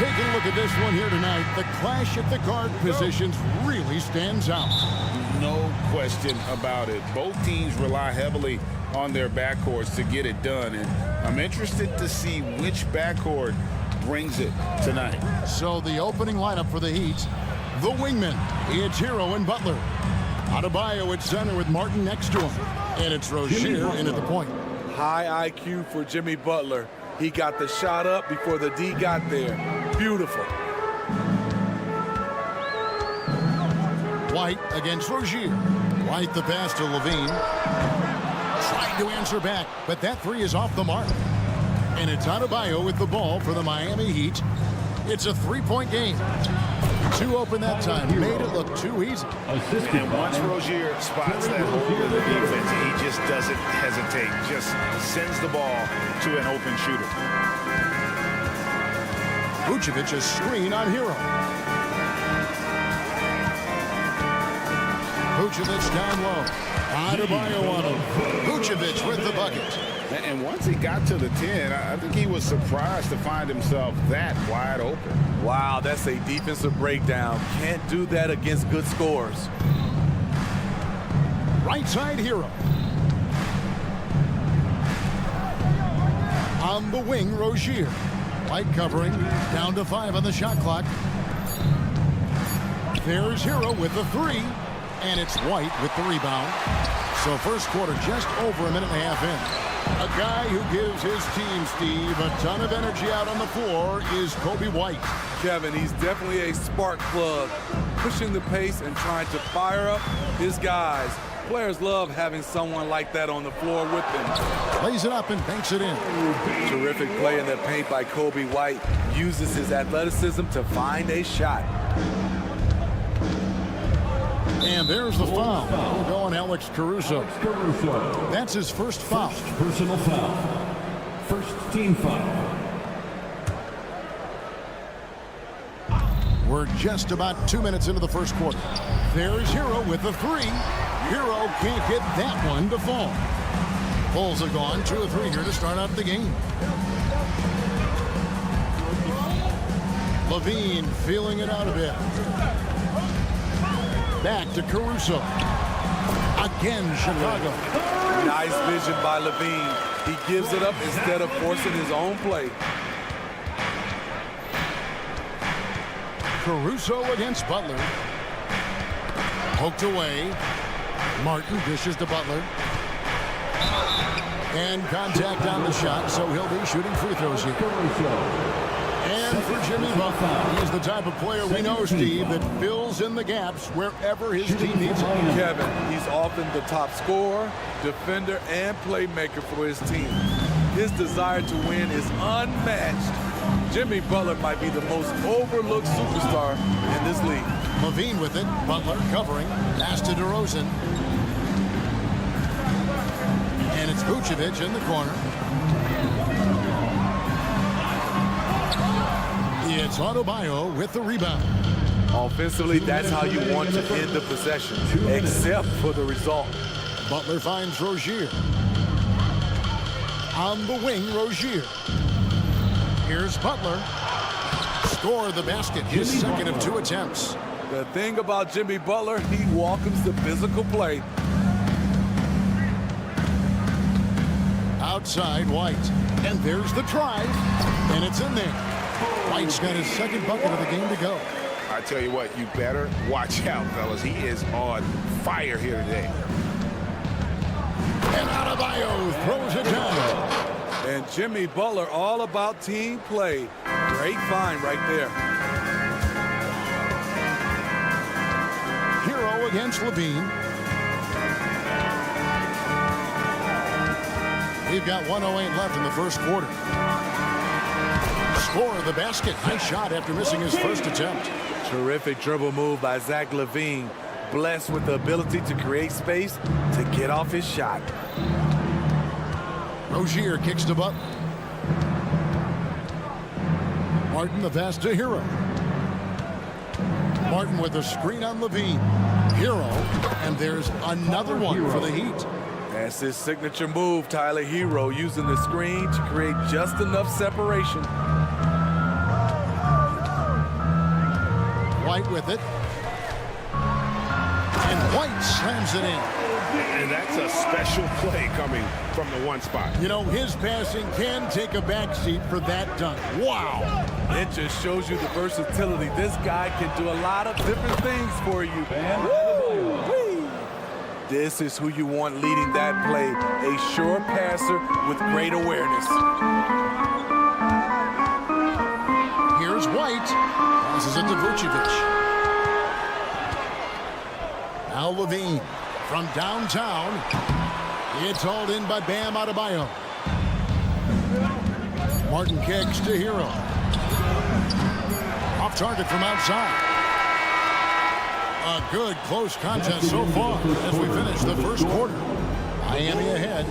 Taking a look at this one here tonight, the clash at the guard positions really stands out. No question about it. Both teams rely heavily on their backcourts to get it done, and I'm interested to see which backcourt brings it tonight. So the opening lineup for the Heat, the wingmen, it's Hero and Butler. Adebayo at center with Martin next to him, and it's Rozier in at the point. High IQ for Jimmy Butler. He got the shot up before the D got there. Beautiful. White against Rozier. White the pass to Levine. Trying to answer back, but that three is off the mark. And it's Adebayo with the ball for the Miami Heat. It's a three-point game. Two open that time. Made it look too easy. And once Rozier spots that hole in the defense, he just doesn't hesitate. Just sends the ball to an open shooter. Vucevic a screen on Hero. Vucevic down low. Adebayo on him. Vucevic with the bucket. And once he got to the 10, I think he was surprised to find himself that wide open. Wow, that's a defensive breakdown. Can't do that against good scores. Right side Hero. On the wing, Rozier. White covering. Down to 5 on the shot clock. There's Hero with the three. And it's White with the rebound. So first quarter just over a minute and a half in. A guy who gives his team, Steve, a ton of energy out on the floor is Coby White. Kevin, he's definitely a spark plug, pushing the pace and trying to fire up his guys. Players love having someone like that on the floor with them. Plays it up and banks it in. Terrific play in the paint by Coby White. Uses his athleticism to find a shot. And there's the foul. We'll go on Alex Caruso. That's his first foul. Personal foul. First team foul. We're just about 2 minutes into the first quarter. There's Hero with the three. Hero can't get that one to fall. Bulls have gone 2 of 3 here to start out the game. Levine feeling it out a bit. Back to Caruso. Again, Chicago. Nice vision by Levine. He gives it up instead of forcing his own play. Caruso against Butler. Poked away. Martin dishes to Butler. And contact on the shot, so he'll be shooting free throws here. And for Jimmy Butler, he's the type of player we know, Steve, that fills in the gaps wherever his team needs it. Kevin, he's often the top scorer, defender, and playmaker for his team. His desire to win is unmatched. Jimmy Butler might be the most overlooked superstar in this league. Levine with it. Butler covering. Pass to DeRozan. And it's Vucevic in the corner. It's Adebayo with the rebound. Offensively, that's how you want to end the possession, except for the result. Butler finds Rozier. On the wing, Rozier. Here's Butler. Score the basket, his second of 2 attempts. The thing about Jimmy Butler, he welcomes the physical play. Outside, White. And there's the try. And it's in there. White's got his second bucket of the game to go. I tell you what, you better watch out, fellas. He is on fire here today. And Adebayo throws it down. And Jimmy Butler, all about team play. Great find right there. Hero against Levine. We've got 1:08 left in the first quarter. Score the basket. Nice shot after missing his first attempt. Terrific dribble move by Zach LaVine. Blessed with the ability to create space to get off his shot. Rozier kicks to Butler. Martin the pass to Hero. Martin with a screen on Levine. Hero, and there's another one for the Heat. That's his signature move, Tyler. Hero using the screen to create just enough separation. White with it. And White slams it in. And that's a special play coming from the one spot. You know, his passing can take a backseat for that dunk. Wow. It just shows you the versatility. This guy can do a lot of different things for you. Woo-wee. This is who you want leading that play. A sure passer with great awareness. Here's White. Passes it to Vucevic. Now Levine from downtown. It's hauled in by Bam Adebayo. Martin kicks to Hero. Off target from outside. A good close contest so far as we finish the first quarter. Miami ahead.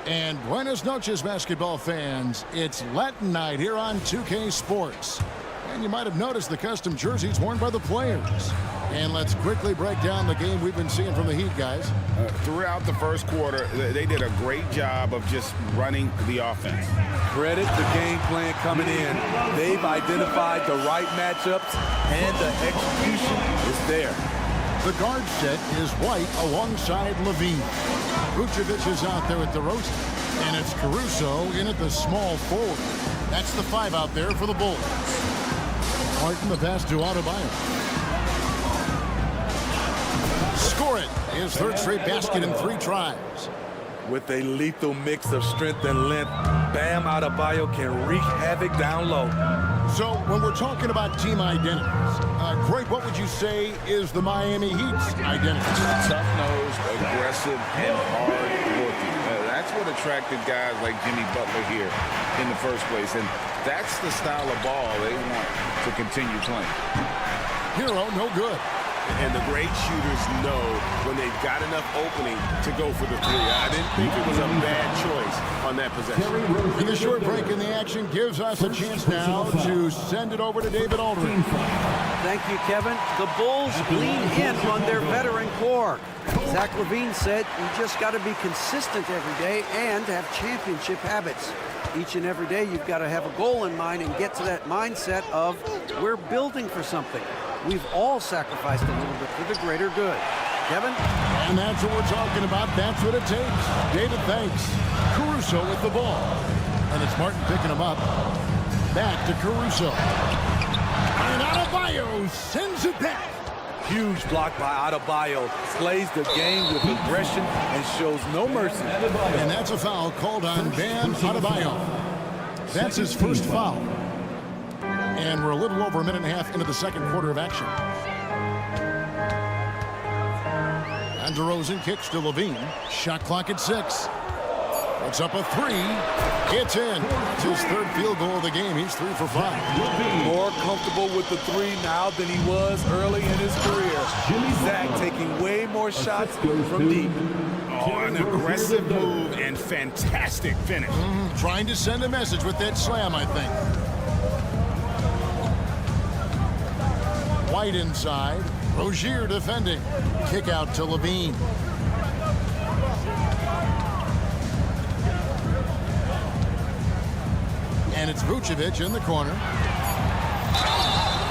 And buenas noches, basketball fans. It's Latin night here on 2K Sports. And you might have noticed the custom jerseys worn by the players. And let's quickly break down the game we've been seeing from the Heat, guys. Throughout the first quarter, they did a great job of just running the offense. Credit the game plan coming in. They've identified the right matchups, and the execution is there. The guard set is White alongside Levine. Vucevic is out there at the roast, and it's Caruso in at the small forward. That's the 5 out there for the Bulls. Martin, the pass to Adebayo. Score it. His third straight basket in 3 tries. With a lethal mix of strength and length, Bam Adebayo can wreak havoc down low. So when we're talking about team identities, Greg, what would you say is the Miami Heat's identity? Tough-nosed, aggressive, and hard-working. That's what attracted guys like Jimmy Butler here in the first place. And that's the style of ball they want to continue playing. Hero, no good. And the great shooters know when they've got enough opening to go for the 3. I didn't think it was a bad choice on that possession. And the short break in the action gives us a chance now to send it over to David Aldridge. Thank you, Kevin. The Bulls lean in on their veteran core. Zach LaVine said, you just got to be consistent every day and have championship habits. Each and every day, you've got to have a goal in mind and get to that mindset of we're building for something. We've all sacrificed a little bit for the greater good. Kevin? And that's what we're talking about. That's what it takes. David, thanks. Caruso with the ball. And it's Martin picking him up. Back to Caruso. And Adebayo sends it back. Huge block by Adebayo. Plays the game with aggression and shows no mercy. And that's a foul called on Bam Adebayo. That's his first foul. And we're a little over a minute and a half into the second quarter of action. And DeRozan kicks to Levine. Shot clock at 6. Puts up a 3. It's in. It's his third field goal of the game. He's 3 for 5. More comfortable with the 3 now than he was early in his career. Zach taking way more shots from deep. Oh, an aggressive move and fantastic finish. Trying to send a message with that slam, I think. White inside. Rozier defending. Kick out to Levine. And it's Vucevic in the corner.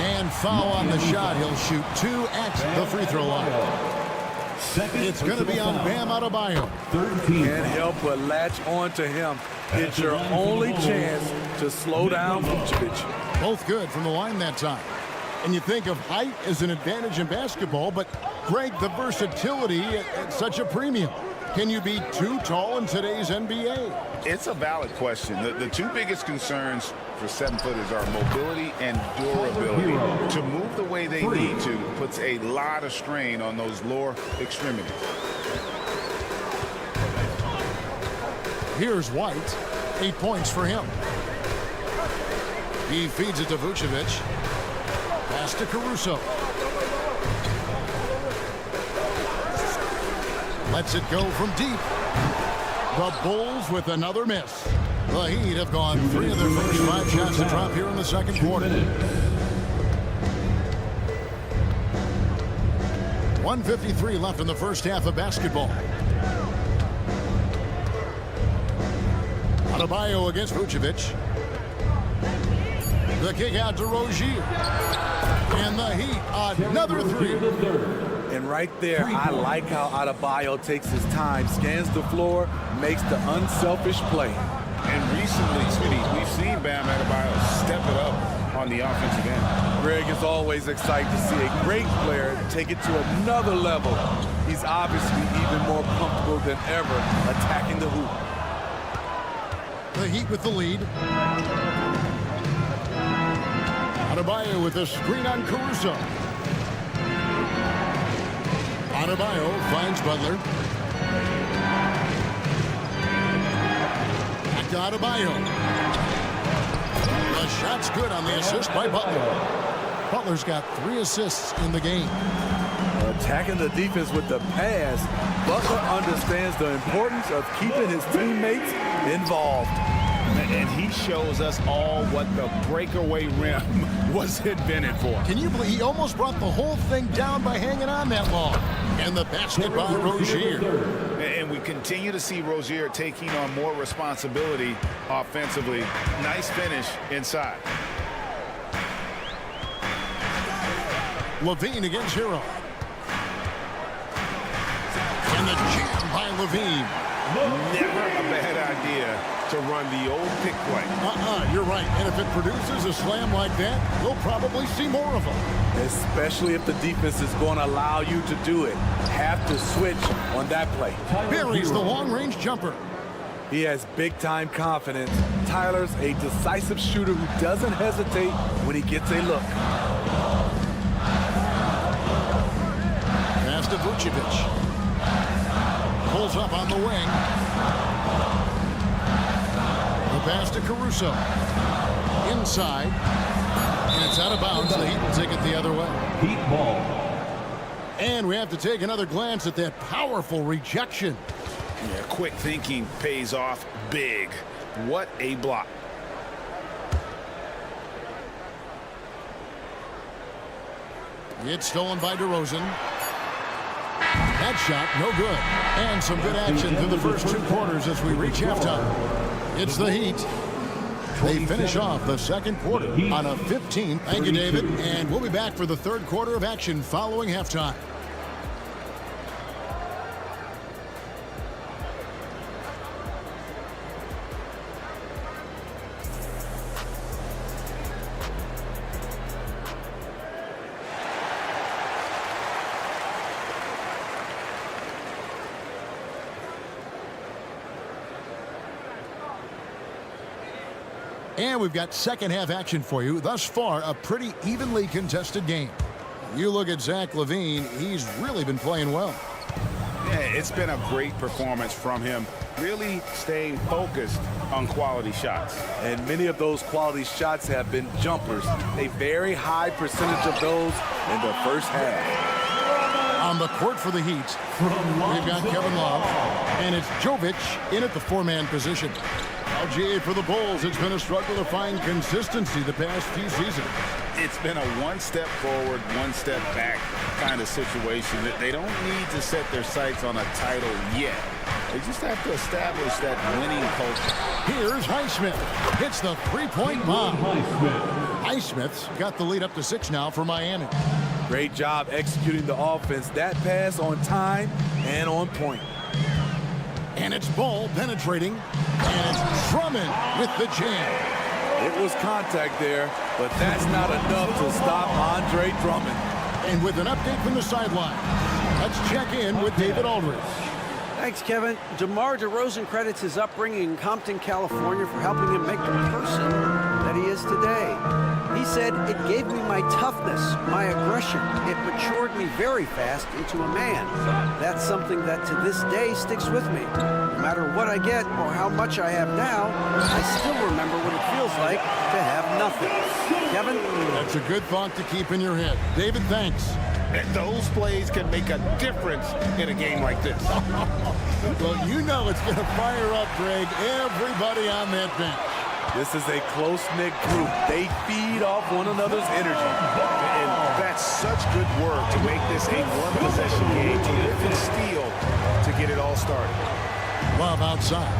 And foul on the shot. He'll shoot 2 at the free throw line. It's going to be on Bam Adebayo. Can't help but latch on to him. It's your only chance to slow down Vucevic. Both good from the line that time. And you think of height as an advantage in basketball, but Greg, the versatility at such a premium. Can you be too tall in today's NBA? It's a valid question. The 2 biggest concerns for 7-footers are mobility and durability. To move the way they need to puts a lot of strain on those lower extremities. Here's White. 8 points for him. He feeds it to Vucevic. Pass to Caruso. Lets it go from deep. The Bulls with another miss. The Heat have gone 3 of their first 5 shots to drop here in the second quarter. 1:53 left in the first half of basketball. Adebayo against Vucevic. The kick out to Rozier. And the Heat, another three. And right there, I like how Adebayo takes his time, scans the floor, makes the unselfish play. And recently, Smitty, we've seen Bam Adebayo step it up on the offensive end. Greg is always excited to see a great player take it to another level. He's obviously even more comfortable than ever attacking the hoop. The Heat with the lead. Adebayo with a screen on Caruso. Adebayo finds Butler. Back to Adebayo. The shot's good on the assist by Butler. Butler's got 3 assists in the game. Attacking the defense with the pass, Butler understands the importance of keeping his teammates involved. And he shows us all what the breakaway rim was invented for. Can you believe he almost brought the whole thing down by hanging on that long? And the basket by Rozier. And we continue to see Rozier taking on more responsibility offensively. Nice finish inside. Levine against Hero. And the jam by Levine. Never a bad idea to run the old pick play. You're right. And if it produces a slam like that, we'll probably see more of them. Especially if the defense is going to allow you to do it. Have to switch on that play. Buries the long-range jumper. He has big-time confidence. Tyler's a decisive shooter who doesn't hesitate when he gets a look. Pass to Vucevic. Pulls up on the wing. The pass to Caruso. Inside. And it's out of bounds. The Heat will take it the other way. Heat ball. And we have to take another glance at that powerful rejection. Yeah, quick thinking pays off big. What a block. It's stolen by DeRozan. That shot, no good. And some good action through the first 2 quarters as we reach halftime. It's the Heat. They finish off the second quarter on a 15. Thank you, David. And we'll be back for the third quarter of action following halftime. And we've got second half action for you. Thus far, a pretty evenly contested game. You look at Zach LaVine, he's really been playing well. Yeah, it's been a great performance from him. Really staying focused on quality shots. And many of those quality shots have been jumpers. A very high percentage of those in the first half. On the court for the Heat, we've got Kevin Love, and it's Jovic in at the 4-man position. LGA for the Bulls. It's been a struggle to find consistency the past few seasons. It's been a one step forward, one step back kind of situation. That they don't need to set their sights on a title yet. They just have to establish that winning culture. Here's Highsmith. Hits the 3-point bomb. Highsmith's got the lead up to 6 now for Miami. Great job executing the offense. That pass on time and on point. And it's Ball penetrating. And it's Drummond with the jam. It was contact there, but that's not enough to stop Andre Drummond. And with an update from the sideline, let's check in with David Aldridge. Thanks, Kevin. DeMar DeRozan credits his upbringing in Compton, California for helping him make the person that he is today. He said, "It gave me my toughness, my aggression. It matured me very fast into a man. That's something that to this day sticks with me. No matter what I get or how much I have now, I still remember what it feels like to have nothing." Kevin? That's a good thought to keep in your head. David, thanks. And those plays can make a difference in a game like this. Well, you know it's going to fire up, Greg, everybody on that bench. This is a close-knit group. They feed off one another's energy. And that's such good work to make this a one-possession game, to lift and steal to get it all started. Love outside.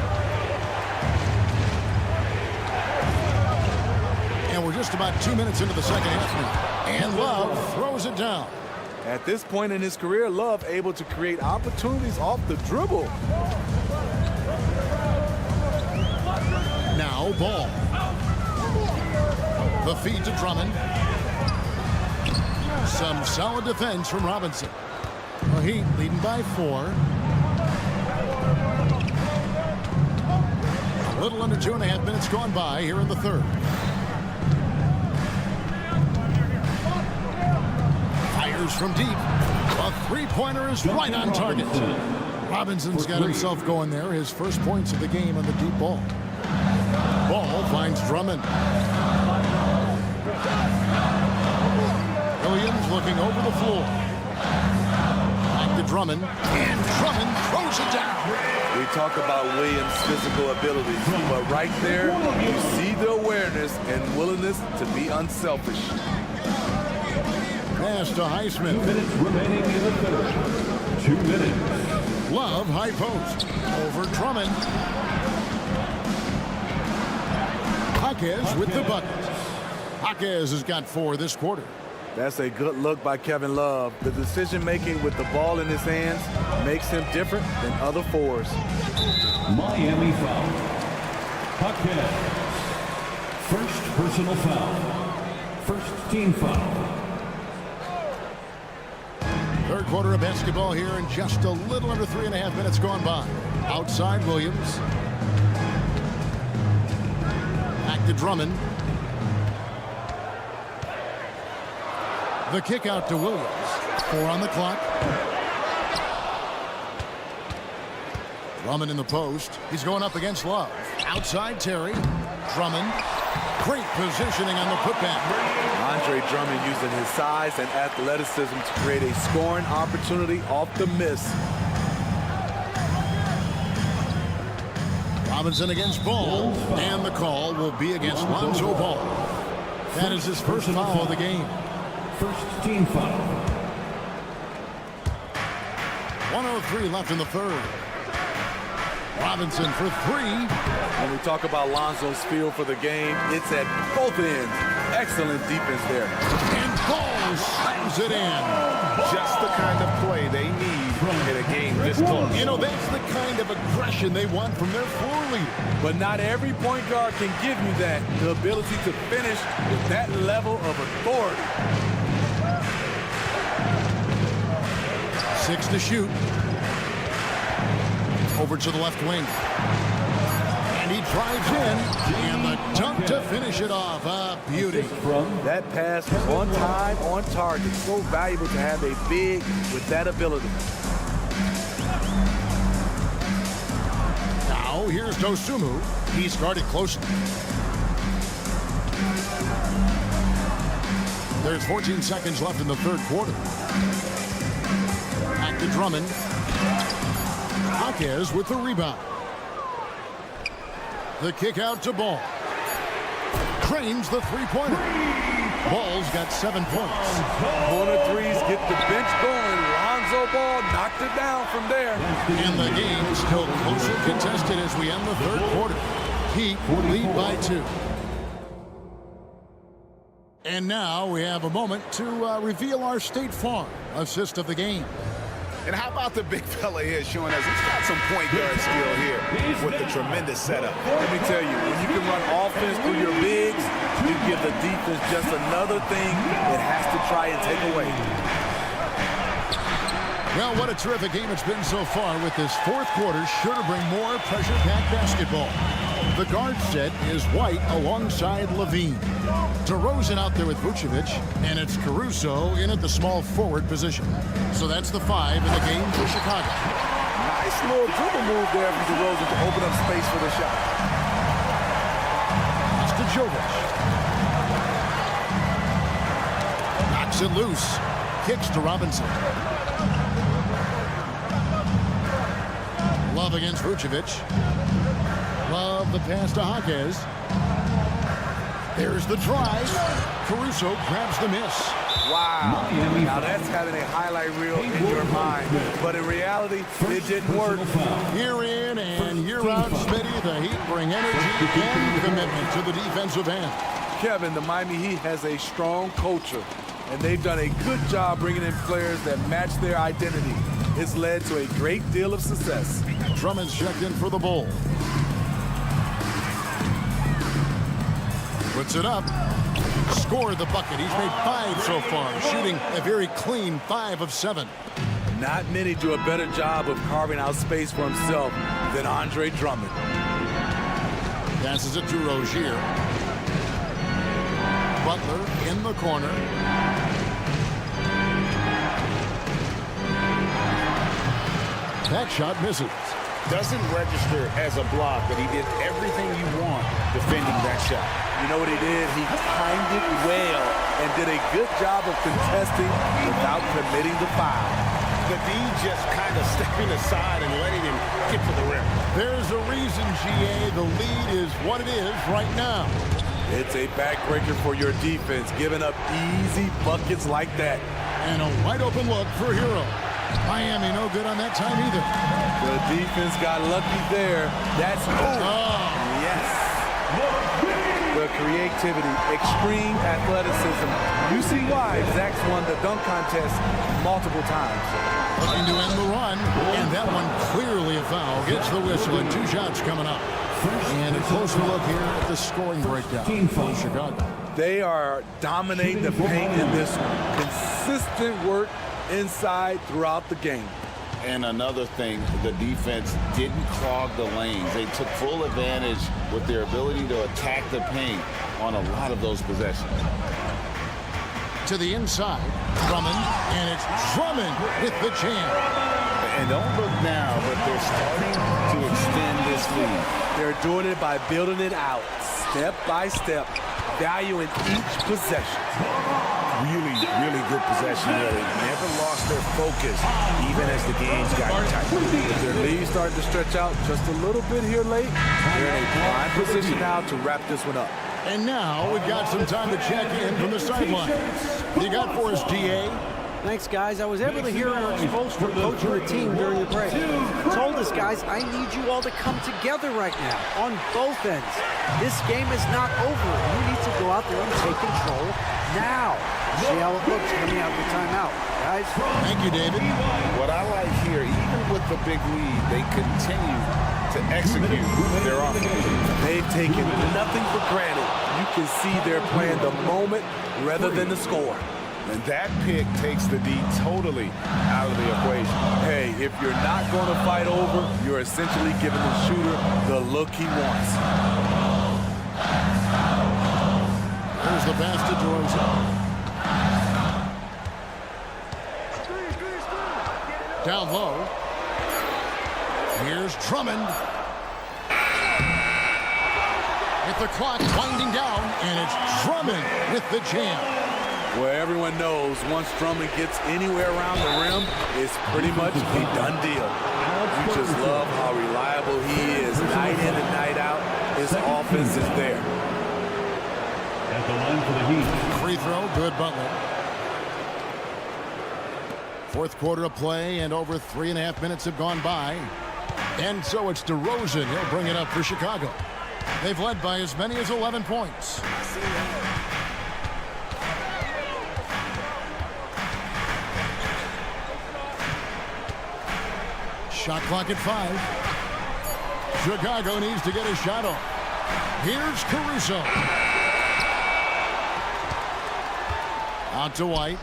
And we're just about 2 minutes into the second half now. And Love throws it down. At this point in his career, Love able to create opportunities off the dribble. Now Ball. The feed to Drummond. Some solid defense from Robinson. The Heat leading by 4. A little under 2.5 minutes gone by here in the third. Fires from deep. A three-pointer is right on target. Robinson's got himself going there. His first points of the game on the deep ball. Ball finds Drummond. Williams looking over the floor. Back to Drummond. And Drummond throws it down. We talk about Williams' physical abilities, but right there, you see the awareness and willingness to be unselfish. Pass to Highsmith. 2 minutes remaining in the third. 2 minutes. Love, high post. Over Drummond. Jaquez with the bucket. Jaquez has got 4 this quarter. That's a good look by Kevin Love. The decision-making with the ball in his hands makes him different than other fours. Miami foul. Jaquez. First personal foul. First team foul. Third quarter of basketball here and just a little under 3.5 minutes gone by. Outside Williams. Back to Drummond. The kick out to Williams. 4 on the clock. Drummond in the post. He's going up against Love. Outside Terry. Drummond. Great positioning on the putback. Andre Drummond using his size and athleticism to create a scoring opportunity off the miss. Robinson against Ball. And the call will be against Lonzo Ball. That is his first foul of the game. First team foul. 1:03 left in the third. Robinson for 3. When we talk about Lonzo's feel for the game, it's at both ends. Excellent defense there. And Ball slams it in. Just the kind of play they need in a game this close. You know, that's the kind of aggression they want from their floor leader. But not every point guard can give you that. The ability to finish with that level of authority. 6 to shoot. Over to the left wing. And he drives in. And the dunk to finish it off. A beauty. That pass was on time, on target. So valuable to have a big with that ability. Now here's Dosunmu. He's guarded closely. There's 14 seconds left in the third quarter. Back to Drummond. Jaquez with the rebound. The kick out to Ball. Cranes the three-pointer. Ball's got 7 points. Corner threes get the bench going. Lonzo Ball knocked it down from there. And the game still closely contested as we end the third quarter. Heat lead by 2. And now we have a moment to reveal our State Farm assist of the game. And how about the big fella here showing us he's got some point guard skill here with the tremendous setup. Let me tell you, when you can run offense through your bigs, you give the defense just another thing it has to try and take away. Well, what a terrific game it's been so far with this fourth quarter. Sure to bring more pressure-packed basketball. The guard set is White alongside Levine. DeRozan out there with Vucevic, and it's Caruso in at the small forward position. So that's the 5 in the game for Chicago. Nice little dribble move there from DeRozan to open up space for the shot. Pass to Jovic. Knocks it loose. Kicks to Robinson. Love against Vucevic. Love the pass to Jaquez. There's the drive. Caruso grabs the miss. Wow. Now that's having a highlight reel in your mind. But in reality, it didn't work. Year in and year out, Smitty, the Heat bring energy and commitment to the defensive end. Kevin, the Miami Heat has a strong culture, and they've done a good job bringing in players that match their identity. It's led to a great deal of success. Drummond's checked in for the Bull. Puts it up. Scored the bucket. He's made 5 so far, shooting a very clean 5 of 7. Not many do a better job of carving out space for himself than Andre Drummond. Passes it to Rozier. Butler in the corner. That shot misses. Doesn't register as a block, but he did everything you want defending that shot. You know what he did? He timed it well and did a good job of contesting without committing the foul. The D just kind of stepping aside and letting him get to the rim. There's a reason, GA. The lead is what it is right now. It's a backbreaker for your defense, giving up easy buckets like that. And a wide open look for Hero. Miami no good on that time either. The defense got lucky there. That's yes. The creativity, extreme athleticism. You see why Zach's won the dunk contest multiple times. Looking to end the run, and that one clearly a foul. Gets the whistle and 2 shots coming up. And a closer look here at the scoring breakdown for Chicago. They are dominating the paint in this one. Consistent work inside throughout the game. And another thing, the defense didn't clog the lanes. They took full advantage with their ability to attack the paint on a lot of those possessions. To the inside, Drummond, and it's Drummond with the jam. And don't look now, but they're starting to extend this lead. They're doing it by building it out, step by step, valuing each possession. Really good possession here. They never lost their focus, even as the games got tight. If their lead starting to stretch out just a little bit here late, they're in a prime position now to wrap this one up. And now we've got some time to check in from the sideline. You got for us, GA? Thanks, guys. I was able to hear our expose from coaching the team during the break. Told us, guys, I need you all to come together right now on both ends. This game is not over. You need to go out there and take control now. See how it looks coming out of the timeout, guys. Thank you, David. What I like here, even with the big lead, they continue to execute their offense. They've taken nothing for granted. You can see they're playing the moment rather than the score. And that pick takes the D totally out of the equation. Hey, if you're not going to fight over, you're essentially giving the shooter the look he wants. There's the pass to DeRozan. Down low. Here's Drummond. With the clock winding down, and it's Drummond with the jam. Well, everyone knows once Drummond gets anywhere around the rim, it's pretty much a done deal. You just love how reliable he is night in and night out. His offense is there. At the line for the Heat. Free throw, good Butler. Fourth quarter of play, and over 3.5 minutes have gone by. And so it's DeRozan. He'll bring it up for Chicago. They've led by as many as 11 points. Shot clock at 5. Chicago needs to get a shot off. Here's Caruso. Out to White.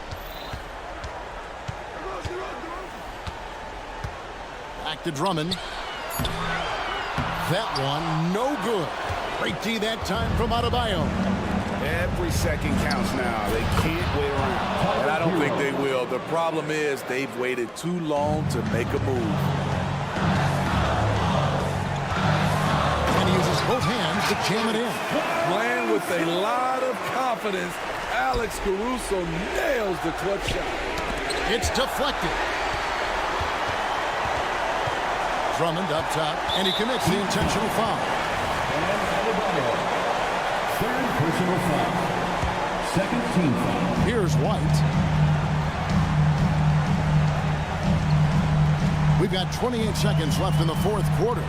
Back to Drummond. That one, no good. Great D that time from Adebayo. Every second counts now. They can't wait around. And I don't think they will. The problem is they've waited too long to make a move. And he uses both hands to jam it in. Playing with a lot of confidence, Alex Caruso nails the clutch shot. It's deflected. Drummond up top, and he commits the intentional foul. Third personal foul. Second team foul. Here's White. We've got 28 seconds left in the fourth quarter.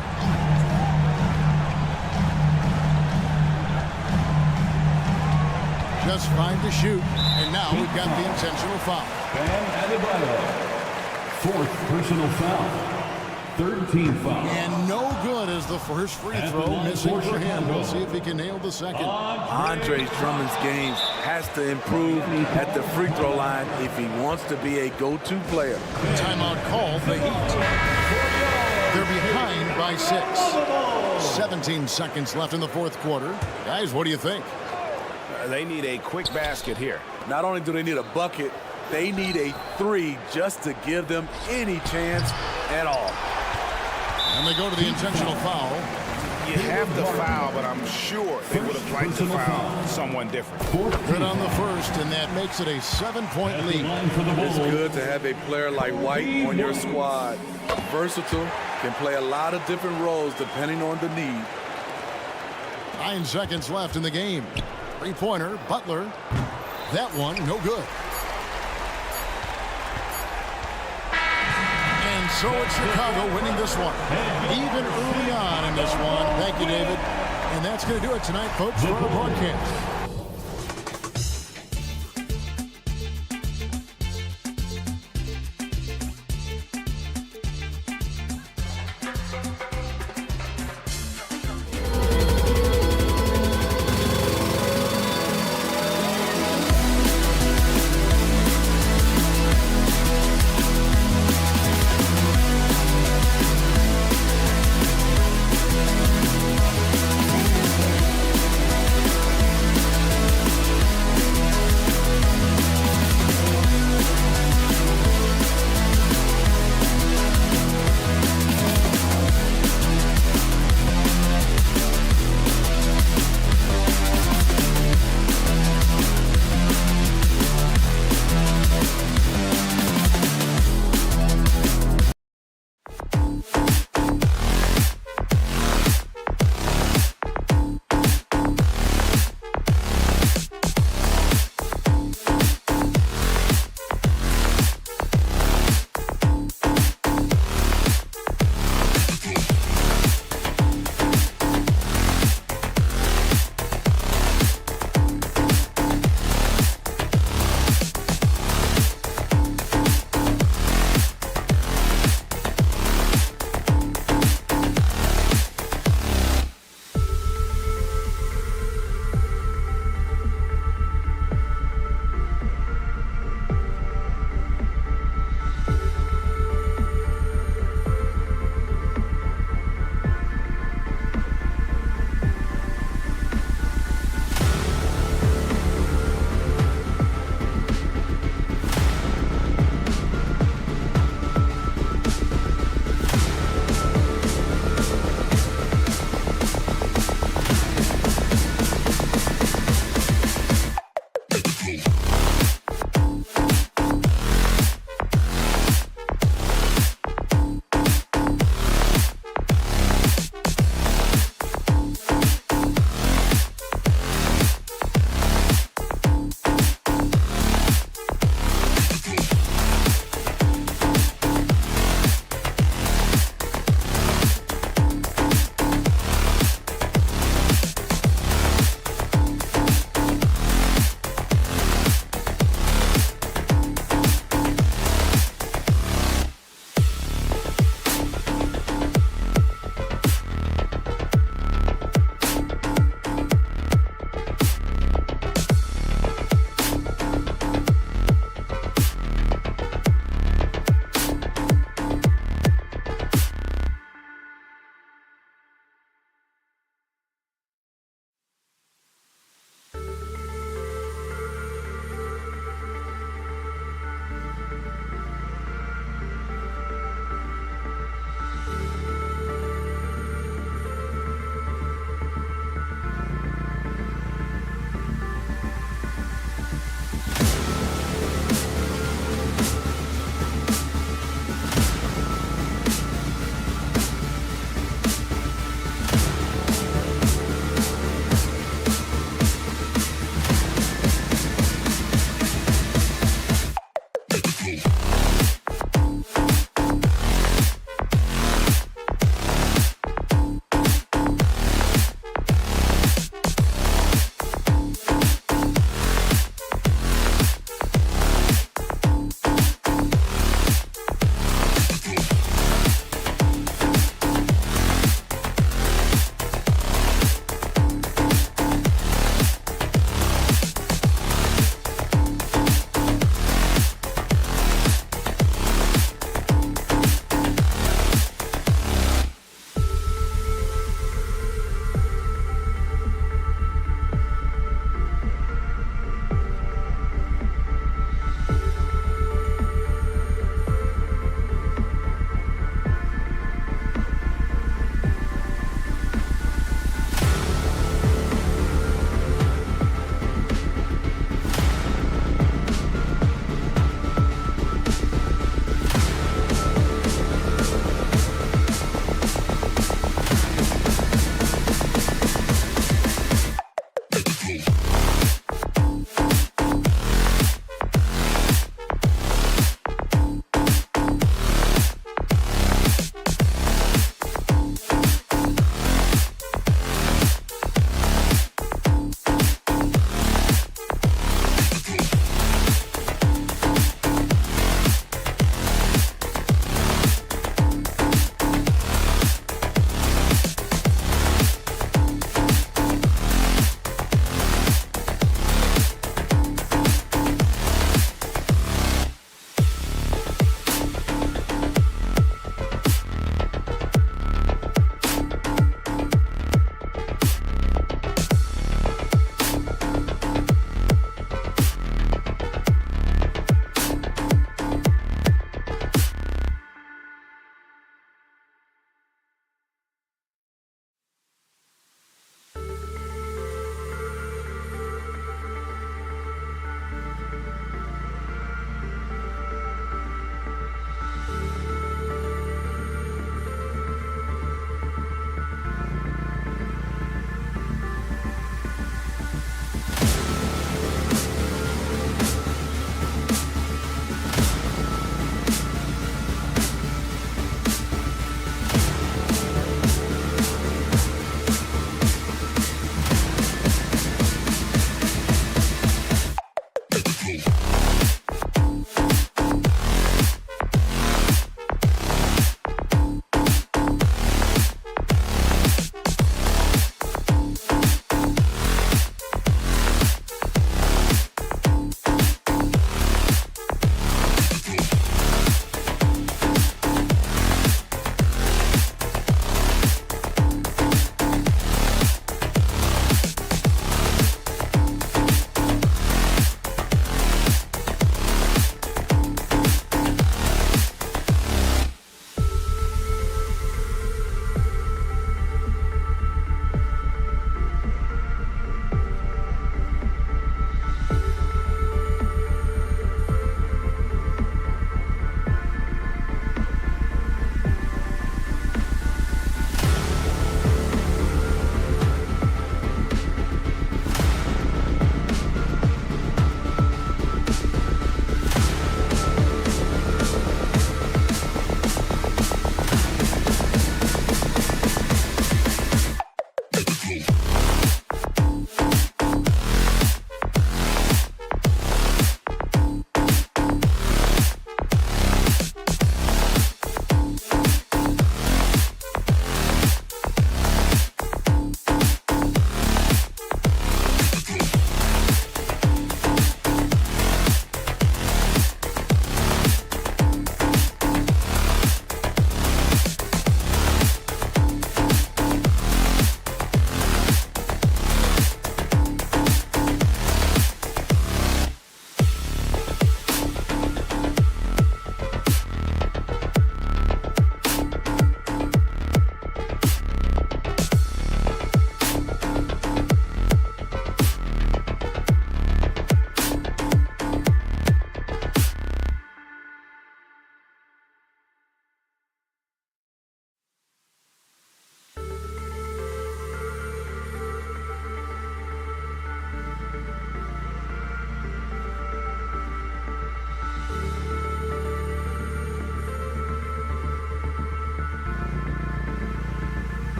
just fine to shoot. And now we've got the intentional foul. Bam Adebayo. Fourth personal foul. Third team foul. And no good as the first free throw missing for him. We'll see if he can nail the second. Andre Drummond's game has to improve at the free throw line if he wants to be a go-to player. Timeout call for the Heat. They're behind by 6. 17 seconds left in the fourth quarter. Guys, what do you think? They need a quick basket here. Not only do they need a bucket, they need a 3 just to give them any chance at all. And they go to the intentional foul. You have to foul, but I'm sure they would have liked to foul someone different. Good on the first, and that makes it a 7-point lead. It's good to have a player like White on your squad. Versatile, can play a lot of different roles depending on the need. 9 seconds left in the game. Three-pointer, Butler. That one, no good. And so it's Chicago winning this one. Even early on in this one. Thank you, David. And that's going to do it tonight, folks, for our broadcast.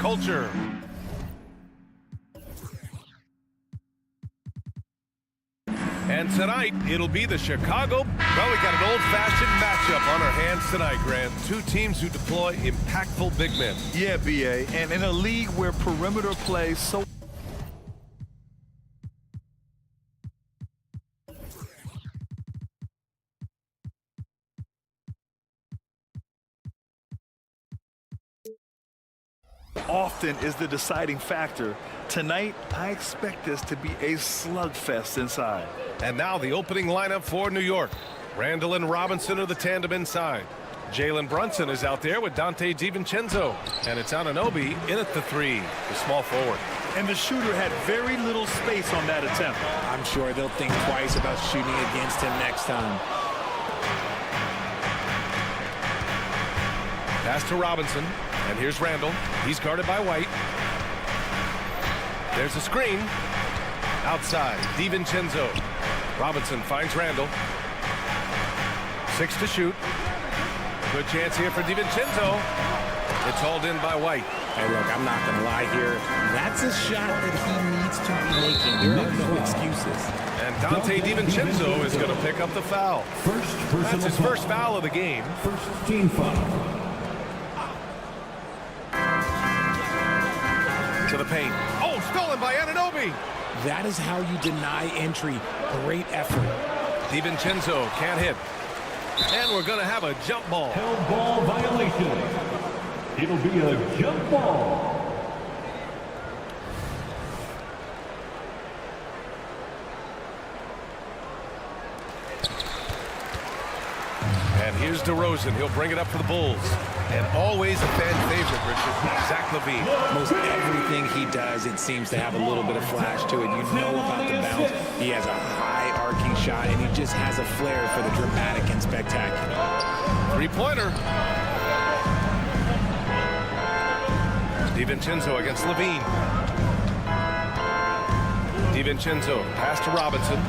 culture. And tonight, it'll be the Chicago. Well, we got an old-fashioned matchup on our hands tonight, Grant. Two teams who deploy impactful big men. Yeah, B.A., and in a league where perimeter plays so... often is the deciding factor. Tonight, I expect this to be a slugfest inside. And now the opening lineup for New York. Randall and Robinson are the tandem inside. Jalen Brunson is out there with Dante DiVincenzo. And it's Anunoby in at the 3, the small forward. And the shooter had very little space on that attempt. I'm sure they'll think twice about shooting against him next time. Pass to Robinson. And here's Randall. He's guarded by White. There's a screen. Outside, DiVincenzo. Robinson finds Randall. 6 to shoot. Good chance here for DiVincenzo. It's hauled in by White. Hey, look, I'm not going to lie here. That's a shot that he needs to be making. There are no excuses. And Dante DiVincenzo is going to pick up the foul. That's his first foul of the game. First team foul. To the paint. Oh, stolen by Anunoby. That is how you deny entry. Great effort. DiVincenzo can't hit. And we're going to have a jump ball. Held ball violation. It'll be a jump ball. And here's DeRozan. He'll bring it up for the Bulls. And always a fan favorite, Richard, Zach LaVine. Most everything he does, it seems to have a little bit of flash to it. You know about the bounce. He has a high arcing shot, and he just has a flair for the dramatic and spectacular. Three-pointer. DiVincenzo against LaVine. DiVincenzo, pass to Robinson.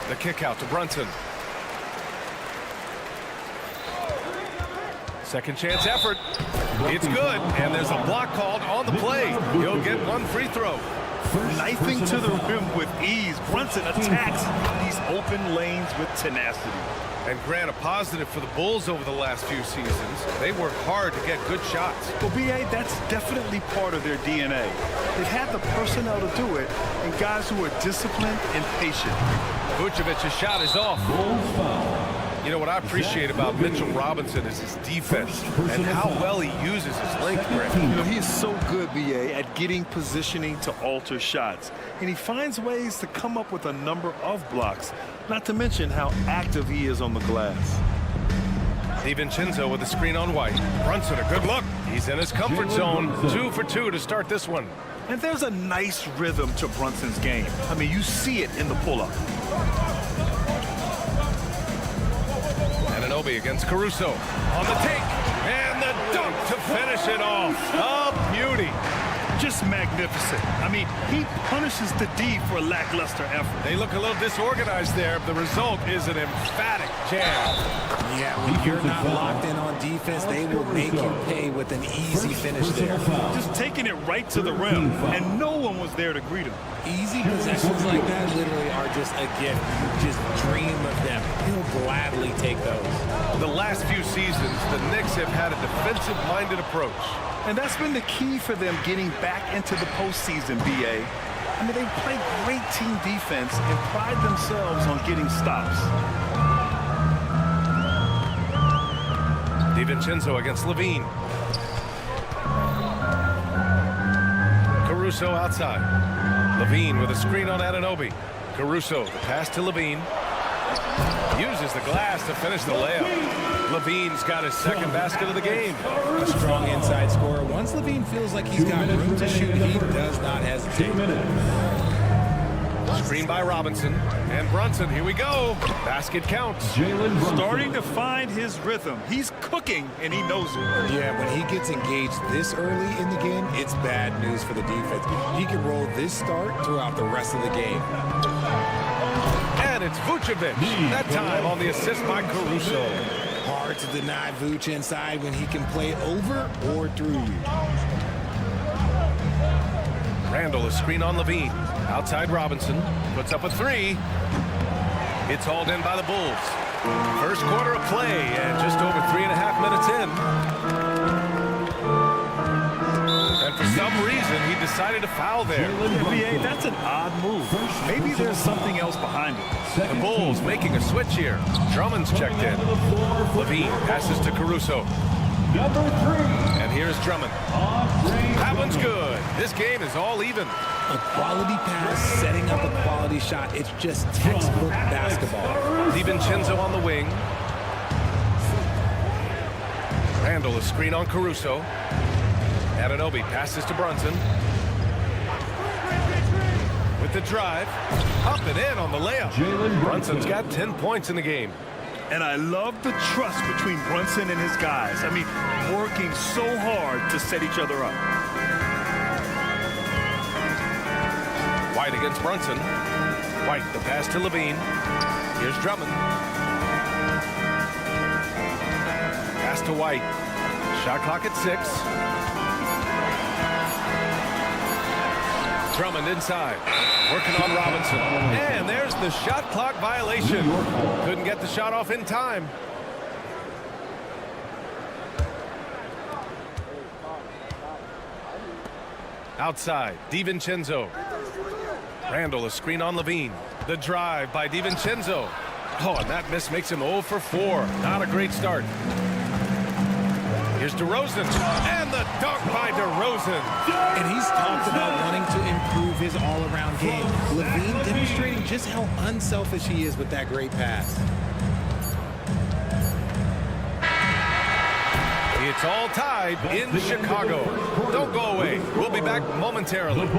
The kick out to Brunson. Second chance effort. It's good, and there's a block called on the play. He'll get one free throw. Knifing to the rim with ease. Brunson attacks these open lanes with tenacity. And Grant, a positive for the Bulls over the last few seasons. They work hard to get good shots. Well, B.A., that's definitely part of their DNA. They've had the personnel to do it, and guys who are disciplined and patient. Vucevic's shot is off. You know what I appreciate about Mitchell Robinson is his defense and how well he uses his length, Grant. You know, he is so good, B.A., at getting positioning to alter shots. And he finds ways to come up with a number of blocks, not to mention how active he is on the glass. DiVincenzo with a screen on White. Brunson, a good look. He's in his comfort zone. 2 for 2 to start this one. And there's a nice rhythm to Brunson's game. I mean, you see it in the pull-up. Anunoby against Caruso. On the take. And the dunk to finish it off. A beauty. Just magnificent. I mean, he punishes the D for lackluster effort. They look a little disorganized there. The result is an emphatic jam. Yeah, when you're not locked in on defense, they will make you pay with an easy finish there. Just taking it right to the rim, and no one was there to greet him. Easy possessions like that literally are just a gift. You just dream of them. He'll gladly take those. The last few seasons, the Knicks have had a defensive-minded approach. And that's been the key for them getting back into the postseason, B.A. I mean, they play great team defense and pride themselves on getting stops. DiVincenzo against LaVine. Caruso outside. LaVine with a screen on Anunoby. Caruso, the pass to LaVine. Uses the glass to finish the layup. LaVine's got his second basket of the game. A strong inside scorer. Once LaVine feels like he's got room to shoot, he does not hesitate. Screen by Robinson. And Brunson, here we go. Basket counts. Starting to find his rhythm. He's cooking, and he knows it. Yeah, when he gets engaged this early in the game, it's bad news for the defense. He can roll this start throughout the rest of the game. And it's Vucevic. That time on the assist by Caruso. Hard to deny Vuce inside when he can play over or through you. Randall, a screen on Levine. Outside Robinson. Puts up a three. It's hauled in by the Bulls. First quarter of play and just over 3.5 minutes in. And for some reason, he decided to foul there. NBA, that's an odd move. Maybe there's something else behind it. The Bulls making a switch here. Drummond's checked in. Levine passes to Caruso. And here's Drummond. That one's good. This game is all even. A quality pass, setting up a quality shot. It's just textbook basketball. DiVincenzo on the wing. Randall, a screen on Caruso. Anunoby passes to Brunson. With the drive. Up and in on the layup. Brunson's got 10 points in the game. And I love the trust between Brunson and his guys. I mean, working so hard to set each other up. White against Brunson. White, the pass to Levine. Here's Drummond. Pass to White. Shot clock at 6. Drummond inside. Working on Robinson. And there's the shot clock violation. Couldn't get the shot off in time. Outside, DiVincenzo. Randall, a screen on Levine. The drive by DiVincenzo. Oh, and that miss makes him 0 for 4. Not a great start. Here's DeRozan. And the dunk by DeRozan. And he's talked about wanting to improve his all-around game. Levine demonstrating just how unselfish he is with that great pass. It's all tied in Chicago. Don't go away. We'll be back momentarily.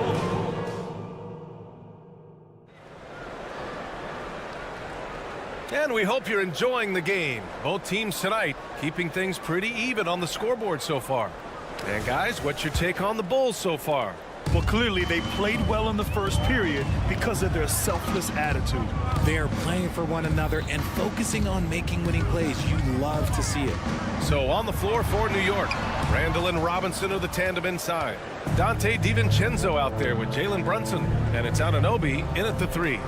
And we hope you're enjoying the game. Both teams tonight keeping things pretty even on the scoreboard so far. And guys, what's your take on the Bulls so far? Well, clearly they played well in the first period because of their selfless attitude. They are playing for one another and focusing on making winning plays. You love to see it. So on the floor for New York, Randall and Robinson are the tandem inside. Dante DiVincenzo out there with Jalen Brunson. And it's Anunoby in at the 3.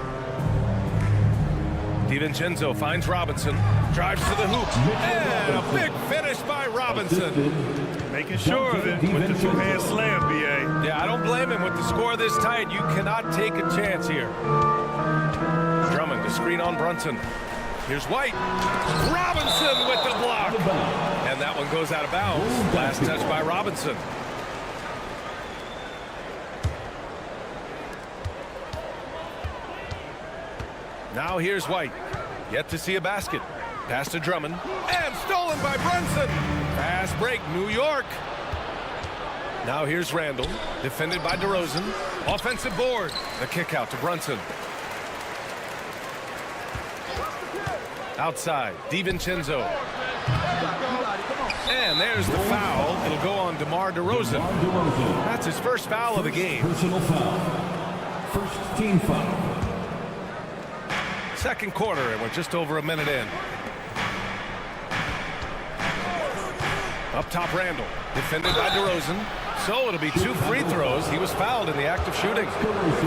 DiVincenzo finds Robinson, drives to the hoop, and a big finish by Robinson. Making sure of it with the two-hand slam, B.A. Yeah, I don't blame him with the score this tight. You cannot take a chance here. Drummond, the screen on Brunson. Here's White. Robinson with the block. And that one goes out of bounds. Last touch by Robinson. Now here's White. Yet to see a basket. Pass to Drummond. And stolen by Brunson. Fast break, New York. Now here's Randall. Defended by DeRozan. Offensive board. The kick out to Brunson. Outside, DiVincenzo. And there's the foul. It'll go on DeMar DeRozan. That's his first foul of the game. Personal foul. First team foul. Second quarter, and we're just over a minute in. Up top, Randall. Defended by DeRozan. So it'll be 2 free throws. He was fouled in the act of shooting.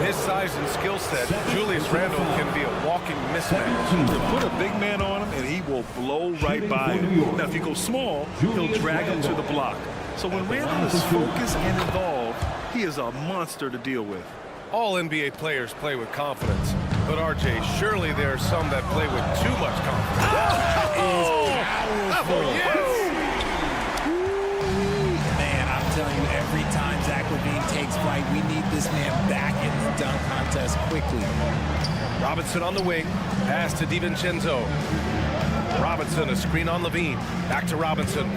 His size and skill set, Julius Randall can be a walking mismatch. Put a big man on him, and he will blow right by him. Now, if you go small, he'll drag him to the block. So when Randall is focused and involved, he is a monster to deal with. All NBA players play with confidence. But, RJ, surely there are some that play with too much confidence. Man, I'm telling you, every time Zach LaVine takes flight, we need this man back in the dunk contest quickly. Robinson on the wing. Pass to DiVincenzo. Robinson, a screen on Levine. Back to Robinson.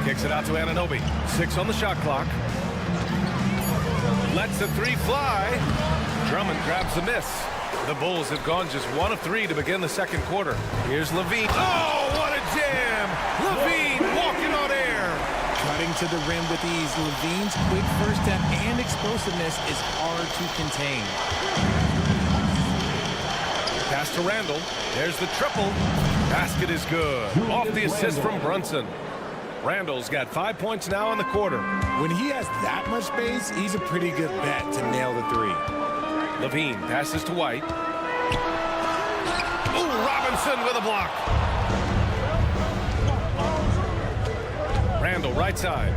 Kicks it out to Anunoby. 6 on the shot clock. Lets the 3 fly. Drummond grabs the miss. The Bulls have gone just 1 of 3 to begin the second quarter. Here's Levine. Oh, what a jam! Levine walking on air. Cutting to the rim with ease. Levine's quick first step and explosiveness is hard to contain. Pass to Randall. There's the triple. Basket is good. Off the assist from Brunson. Randall's got 5 points now in the quarter. When he has that much space, he's a pretty good bet to nail the three. Levine passes to White. Ooh, Robinson with a block. Randall right side.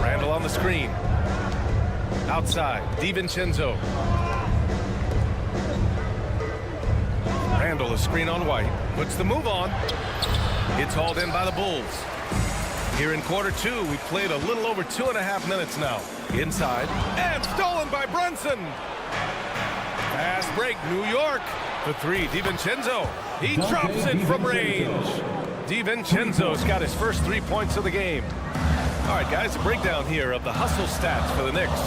Randall on the screen. Outside, DiVincenzo. Randall, a screen on White. Puts the move on. It's hauled in by the Bulls. Here in quarter two, we played a little over 2.5 minutes now. Inside, and stolen by Brunson. Fast break, New York. The three, DiVincenzo. He drops it from range. DiVincenzo's got his first 3 points of the game. All right, guys, a breakdown here of the hustle stats for the Knicks.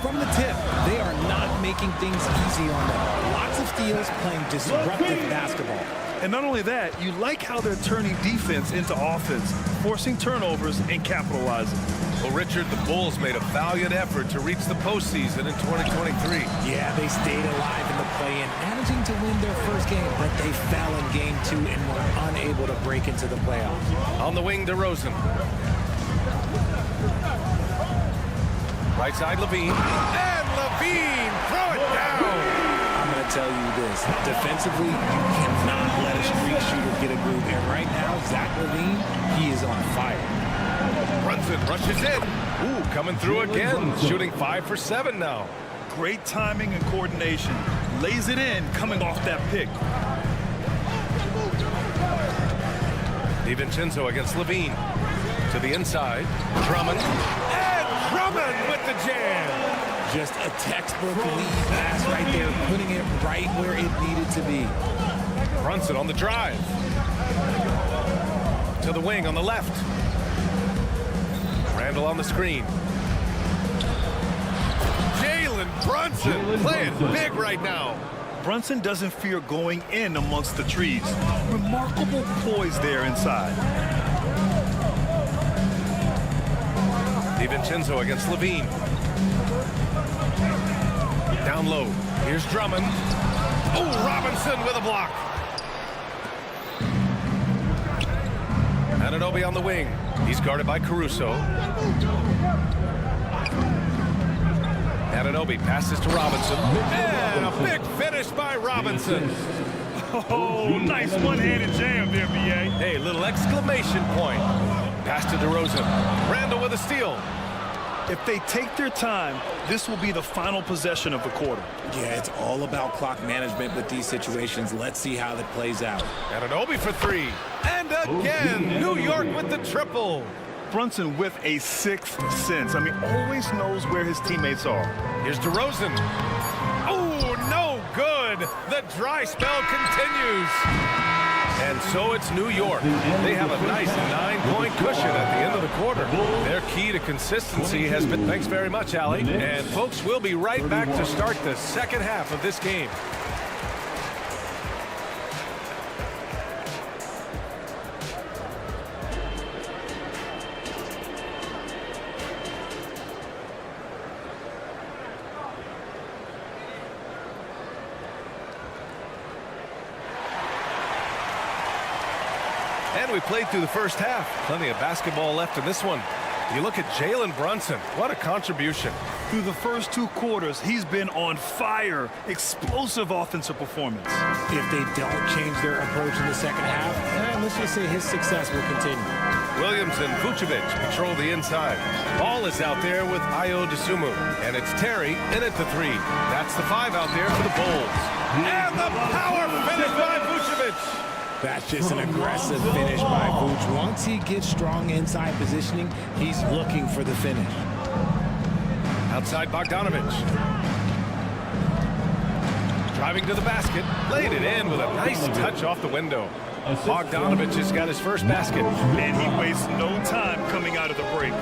From the tip, they are not making things easy on them. Lots of steals, playing disruptive basketball. And not only that, you like how they're turning defense into offense, forcing turnovers and capitalizing. Well, Richard, the Bulls made a valiant effort to reach the postseason in 2023. Yeah, they stayed alive in the play-in, managing to win their first game, but they fell in game 2 and were unable to break into the playoffs. On the wing, DeRozan. Right side, Levine. And Levine, throw it down. I'm going to tell you this. Defensively, you cannot let a streak shooter get a groove. And right now, Zach LaVine, he is on fire. Brunson rushes in. Ooh, coming through again. Shooting 5 for 7 now. Great timing and coordination. Lays it in coming off that pick. DiVincenzo against Levine. To the inside. Drummond. And Drummond with the jam. Just a textbook lead pass right there, putting it right where it needed to be. Brunson on the drive. To the wing on the left. Randall on the screen. Jalen Brunson playing big right now. Brunson doesn't fear going in amongst the trees. Remarkable poise there inside. DiVincenzo against Levine. Down low. Here's Drummond. Oh, Robinson with a block. Anunoby on the wing. He's guarded by Caruso. Anunoby passes to Robinson. And a big finish by Robinson. Oh, nice one-handed jam there, B.A. Hey, little exclamation point. Pass to DeRozan. Randall with a steal. If they take their time, this will be the final possession of the quarter. Yeah, it's all about clock management with these situations. Let's see how that plays out. Anunoby for 3. And again, New York with the triple. Brunson with a sixth sense. I mean, always knows where his teammates are. Here's DeRozan. Oh, no good. The dry spell continues. And so it's New York. They have a nice 9-point cushion at the end of the quarter. Their key to consistency has been... Thanks very much, Allie. And folks, we'll be right back to start the second half of this game. And we played through the first half. Plenty of basketball left in this one. You look at Jalen Brunson. What a contribution. Through the first 2 quarters, he's been on fire. Explosive offensive performance. If they don't change their approach in the second half, let's just say his success will continue. Williams and Vucevic control the inside. Ball is out there with Ayo Dosunmu. And it's Terry in at the 3. That's the 5 out there for the Bulls. And the power finish by Vucevic. That's just an aggressive finish by Vooch. Once he gets strong inside positioning, he's looking for the finish. Outside Bogdanovich. Driving to the basket. Laid it in with a nice touch off the window. Bogdanovich has got his first basket. And he wastes no time coming out of the break.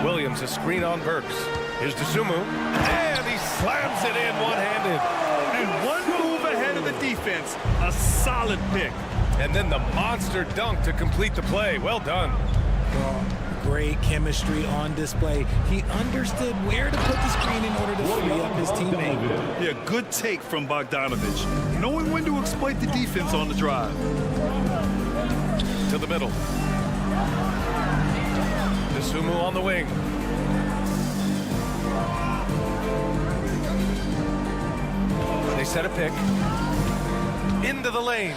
Williams, a screen on Burks. Here's Dosunmu. And he slams it in one-handed. And one move ahead of the defense. A solid pick. And then the monster dunk to complete the play. Well done. Well, great chemistry on display. He understood where to put the screen in order to free up his teammate. Yeah, good take from Bogdanovich. Knowing when to exploit the defense on the drive. To the middle. DeSumo on the wing. They set a pick. Into the lane.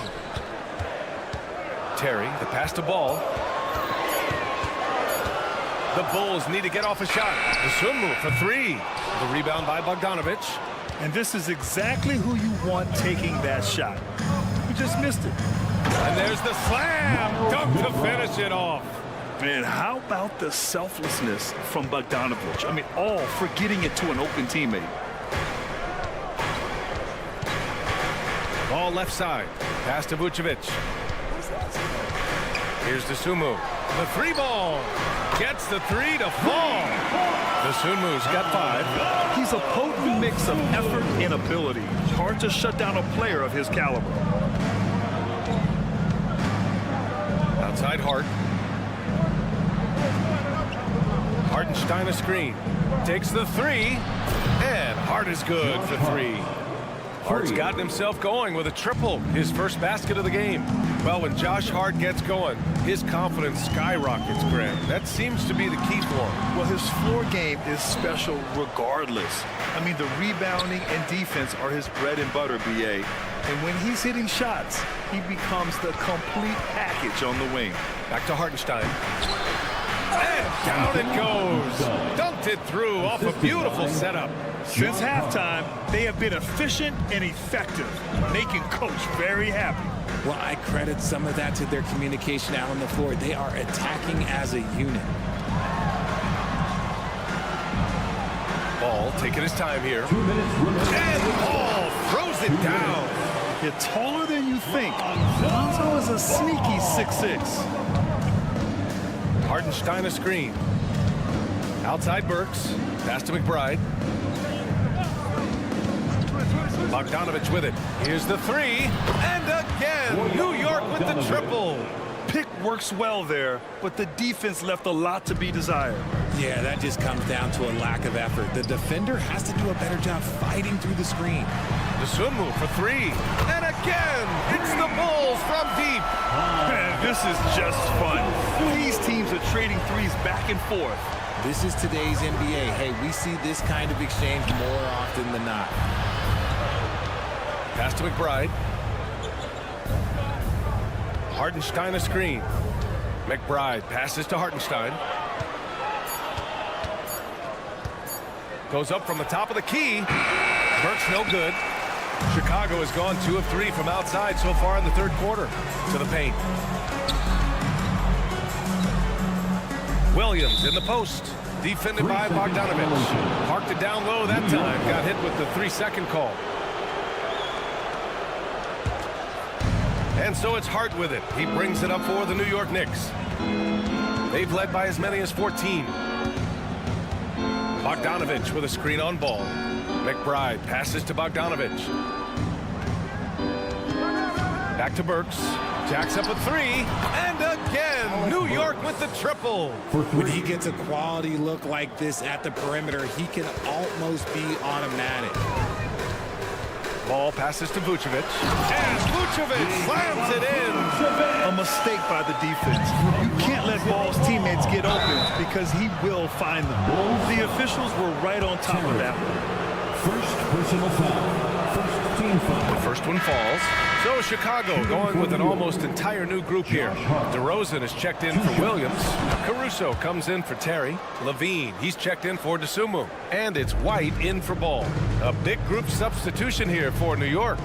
Terry, the pass to Ball. The Bulls need to get off a shot. DeSumo for three. The rebound by Bogdanovich. And this is exactly who you want taking that shot. You just missed it. And there's the slam dunk to finish it off. Man, how about the selflessness from Bogdanovich? I mean, all for getting it to an open teammate. Ball left side. Pass to Vucevic. Here's DeSumo. The three ball. Gets the three to fall. DeSumu's got 5. He's a potent mix of effort and ability. Hard to shut down a player of his caliber. Outside Hart. Hartenstein a screen. Takes the 3. And Hart is good for 3. Hart's gotten himself going with a triple, his first basket of the game. Well, when Josh Hart gets going, his confidence skyrockets, Greg. That seems to be the key for him. Well, his floor game is special regardless. I mean, the rebounding and defense are his bread and butter, B.A. And when he's hitting shots, he becomes the complete package on the wing. Back to Hartenstein. And down it goes. Dunked it through off a beautiful setup. Since halftime, they have been efficient and effective, making Coach very happy. Well, I credit some of that to their communication out on the floor. They are attacking as a unit. Ball taking his time here. 2 minutes. And Ball throws it down. You're taller than you think. Lonzo is a sneaky 6'6". Hartenstein a screen. Outside Burks. Pass to McBride. Bogdanovich with it. Here's the 3. And again, New York with the triple. Pick works well there, but the defense left a lot to be desired. Yeah, that just comes down to a lack of effort. The defender has to do a better job fighting through the screen. DeSumo for 3. And again, it's the Bulls from deep. Man, this is just fun. These teams are trading threes back and forth. This is today's NBA. Hey, we see this kind of exchange more often than not. Pass to McBride. Hartenstein a screen. McBride passes to Hartenstein. Goes up from the top of the key. Burks no good. Chicago has gone 2 of 3 from outside so far in the third quarter. To the paint. Williams in the post. Defended by Bogdanovich. Parked it down low that time. Got hit with the 3-second call. And so it's Hart with it. He brings it up for the New York Knicks. They've led by as many as 14. Bogdanovich with a screen on Ball. McBride passes to Bogdanovich. Back to Burks. Jacks up a 3. And again, New York with the triple. When he gets a quality look like this at the perimeter, he can almost be automatic. Ball passes to Vucevic. And Vucevic slams it in. A mistake by the defense. You can't let Ball's teammates get open because he will find them. The officials were right on top of that one. First personal foul. First team foul. The first one falls. So Chicago going with an almost entire new group here. DeRozan is checked in for Williams. Caruso comes in for Terry. Levine, he's checked in for DeSumo. And it's White in for Ball. A big group substitution here for New York.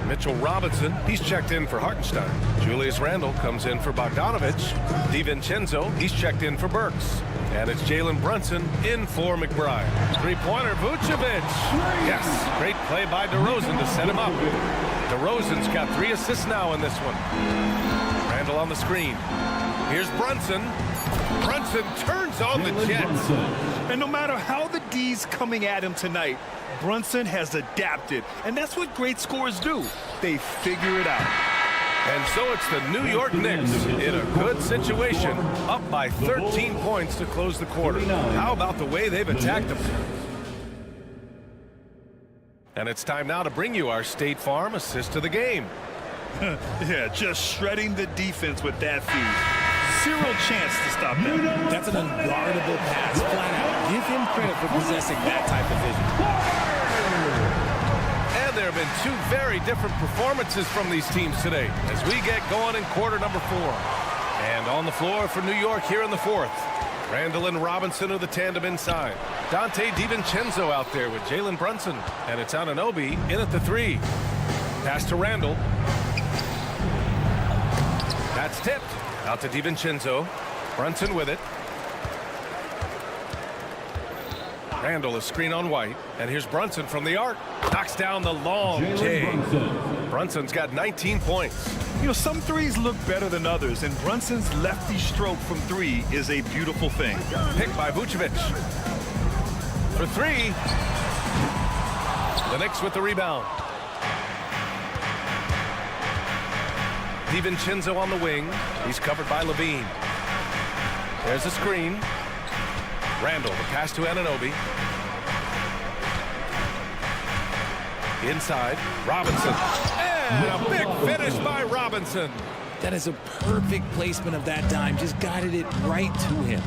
Mitchell Robinson, he's checked in for Hartenstein. Julius Randle comes in for Bogdanovich. DiVincenzo, he's checked in for Burks. And it's Jalen Brunson in for McBride. Three-pointer, Vucevic. Yes, great play by DeRozan to set him up. DeRozan's got 3 assists now in this one. Randle on the screen. Here's Brunson. Brunson turns on the jet. And no matter how the D's coming at him tonight, Brunson has adapted. And that's what great scorers do. They figure it out. And so it's the New York Knicks in a good situation, up by 13 points to close the quarter. How about the way they've attacked them? And it's time now to bring you our State Farm assist of the game. Yeah, just shredding the defense with that feed. zero chance to stop that. That's an unguardable pass, flat out. Give him credit for possessing that type of vision. And there have been two very different performances from these teams today as we get going in quarter number 4. And on the floor for New York here in the 4th. Randall and Robinson are the tandem inside. Dante DiVincenzo out there with Jalen Brunson. And it's Anunoby in at the 3. Pass to Randall. That's tipped. Out to DiVincenzo. Brunson with it. Randall, a screen on White. And here's Brunson from the arc. Knocks down the long J. Brunson's got 19 points. You know, some threes look better than others, and Brunson's lefty stroke from 3 is a beautiful thing. Picked by Vucevic. For 3. The Knicks with the rebound. DiVincenzo on the wing. He's covered by Levine. There's a screen. Randall, the pass to Anunoby. Inside, Robinson. And a big finish by Robinson. That is a perfect placement of that dime. Just guided it right to him.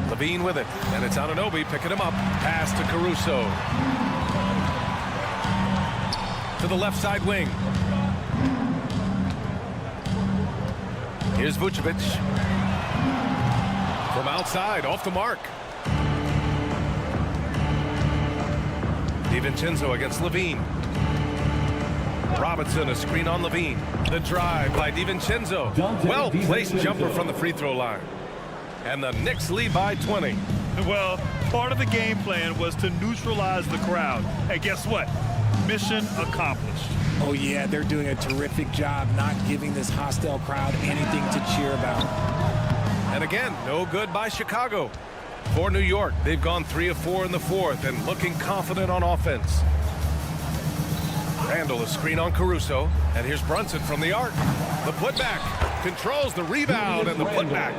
Levine with it. And it's Anunoby picking him up. Pass to Caruso. To the left side wing. Here's Vucevic. From outside, off the mark. DiVincenzo against Levine. Robinson, a screen on Levine. The drive by DiVincenzo. Well-placed jumper from the free throw line. And the Knicks lead by 20. Well, part of the game plan was to neutralize the crowd. And guess what? Mission accomplished. Oh, yeah, they're doing a terrific job not giving this hostile crowd anything to cheer about. And again, no good by Chicago. For New York, they've gone 3 of 4 in the 4th and looking confident on offense. Randall, a screen on Caruso. And here's Brunson from the arc. The putback. Controls the rebound and the putback.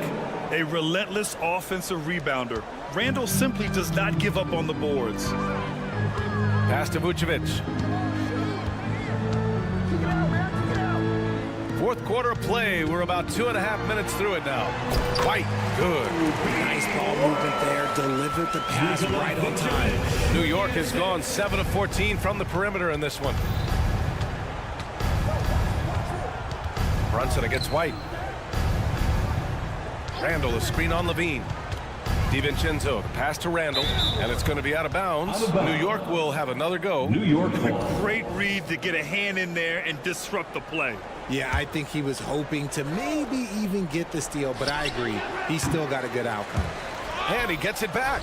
A relentless offensive rebounder. Randall simply does not give up on the boards. Pass to Vucevic. Fourth quarter of play. We're about 2.5 minutes through it now. White, good. Nice ball movement there. Delivered the pass right on time. New York has gone 7 of 14 from the perimeter in this one. Brunson against White. Randall, a screen on Levine. DiVincenzo, the pass to Randall, and it's going to be out of bounds. New York will have another go. New York, a great read to get a hand in there and disrupt the play. Yeah, I think he was hoping to maybe even get the steal, but I agree. He still got a good outcome. And he gets it back.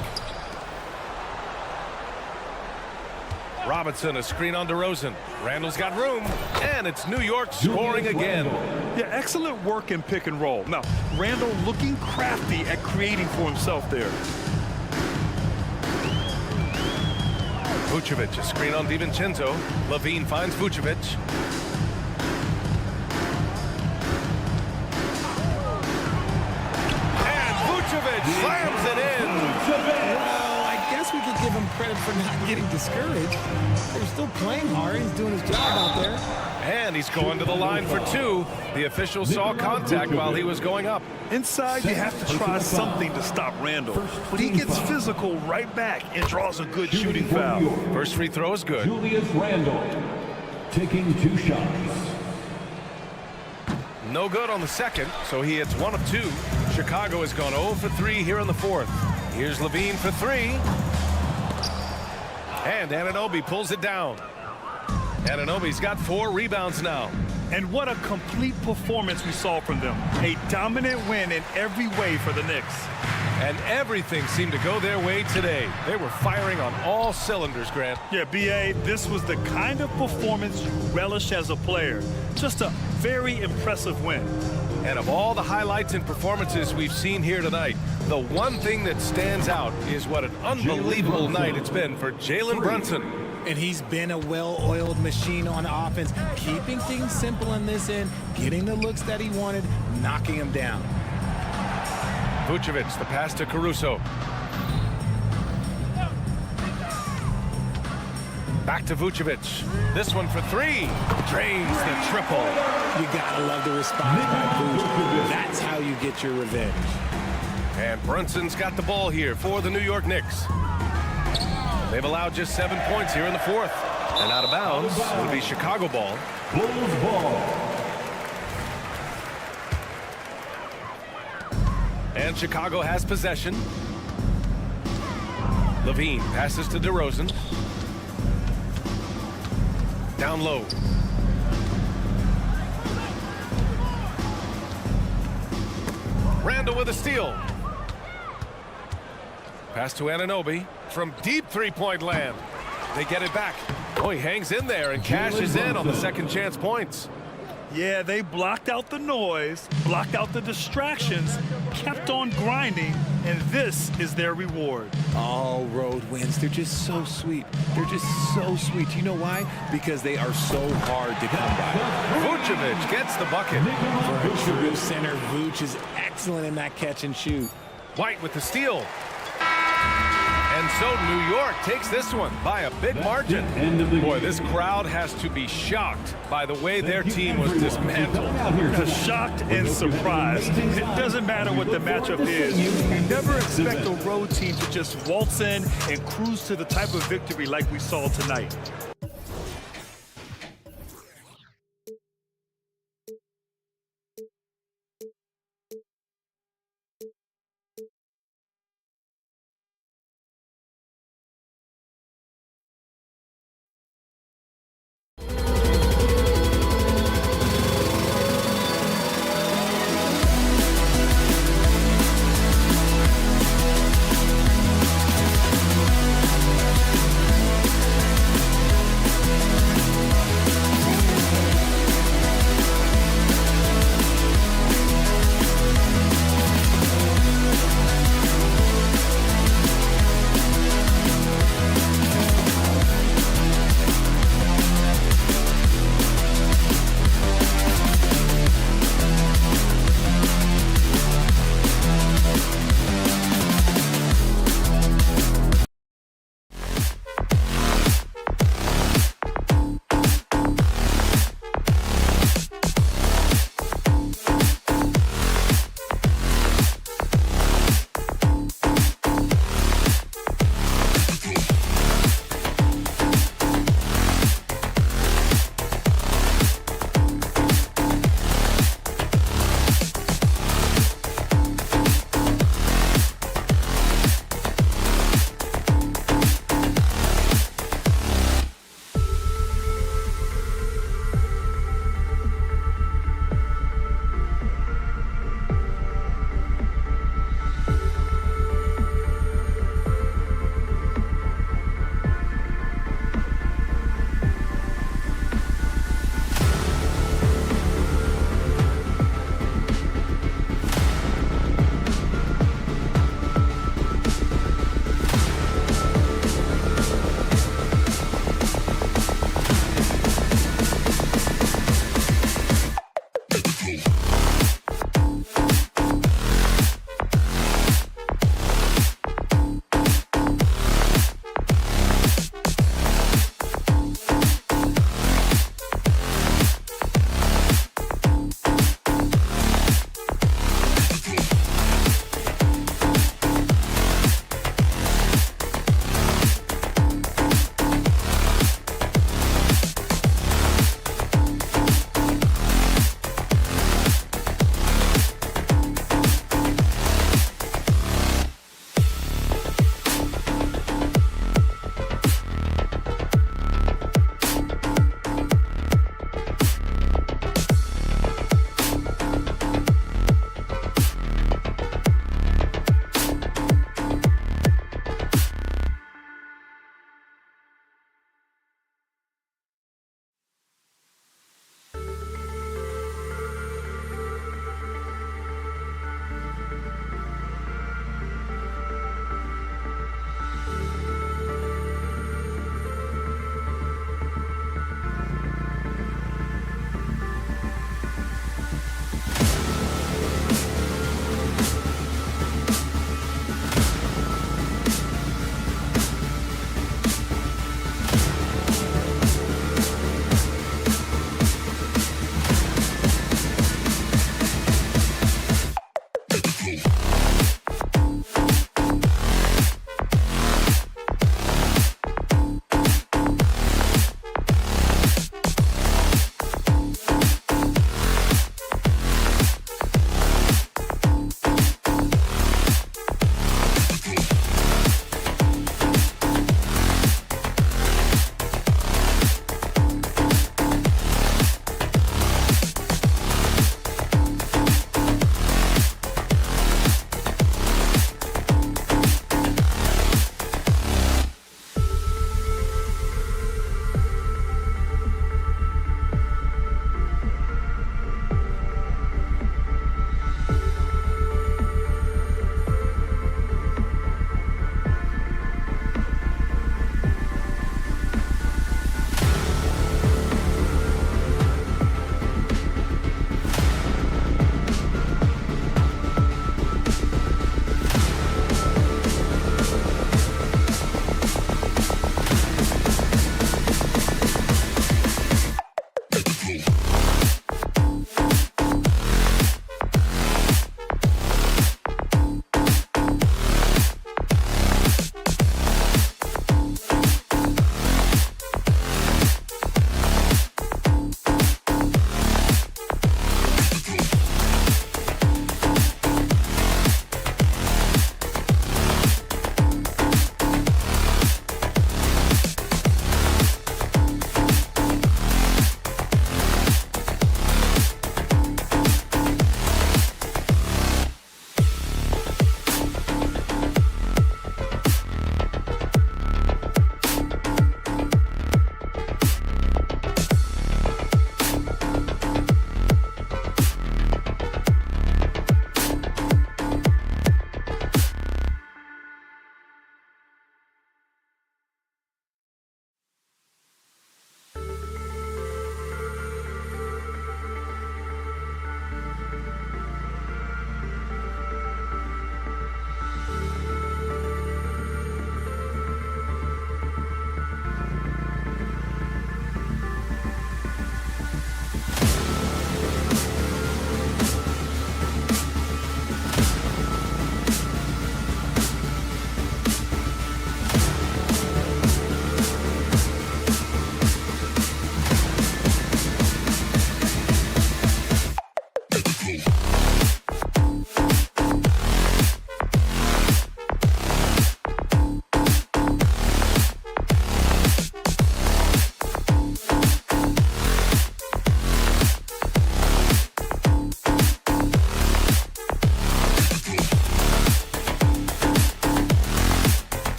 Robinson, a screen on DeRozan. Randall's got room, and it's New York scoring again. Yeah, excellent work in pick and roll. Now, Randall looking crafty at creating for himself there. Vucevic, a screen on DiVincenzo. Levine finds Vucevic. And Vucevic slams it in. Well, I guess we could give him credit for not getting discouraged. They're still playing hard. He's doing his job out there. And he's going to the line for 2. The official saw contact while he was going up. Inside, you have to try something to stop Randall. But he gets physical right back and draws a good shooting foul. First free throw is good. Julius Randle taking 2 shots. No good on the second, so he hits 1 of 2. Chicago has gone 0 for 3 here in the 4th. Here's Levine for 3. And Anunoby pulls it down. Anunoby's got 4 rebounds now. And what a complete performance we saw from them. A dominant win in every way for the Knicks. And everything seemed to go their way today. They were firing on all cylinders, Grant. Yeah, B.A., this was the kind of performance you relish as a player. Just a very impressive win. And of all the highlights and performances we've seen here tonight, the one thing that stands out is what an unbelievable night it's been for Jalen Brunson. And he's been a well-oiled machine on offense, keeping things simple on this end, getting the looks that he wanted, knocking him down. Vucevic, the pass to Caruso. Back to Vucevic. This one for three. Drains the triple. You gotta love the response by Vooch. That's how you get your revenge. And Brunson's got the ball here for the New York Knicks. They've allowed just 7 points here in the fourth. And out of bounds, it'll be Chicago ball. Bulls ball. And Chicago has possession. Levine passes to DeRozan. Down low. Randall with a steal. Pass to Anunoby from deep three-point land. They get it back. Oh, he hangs in there and cashes in on the second chance points. Yeah, they blocked out the noise, blocked out the distractions, kept on grinding, and this is their reward. All road wins. They're just so sweet. They're just so sweet. You know why? Because they are so hard to come by. Vucevic gets the bucket. For a true center, Vooch is excellent in that catch and shoot. White with the steal. And so New York takes this one by a big margin. Boy, this crowd has to be shocked by the way their team was dismantled. Shocked and surprised. It doesn't matter what the matchup is. You never expect a road team to just waltz in and cruise to the type of victory like we saw tonight.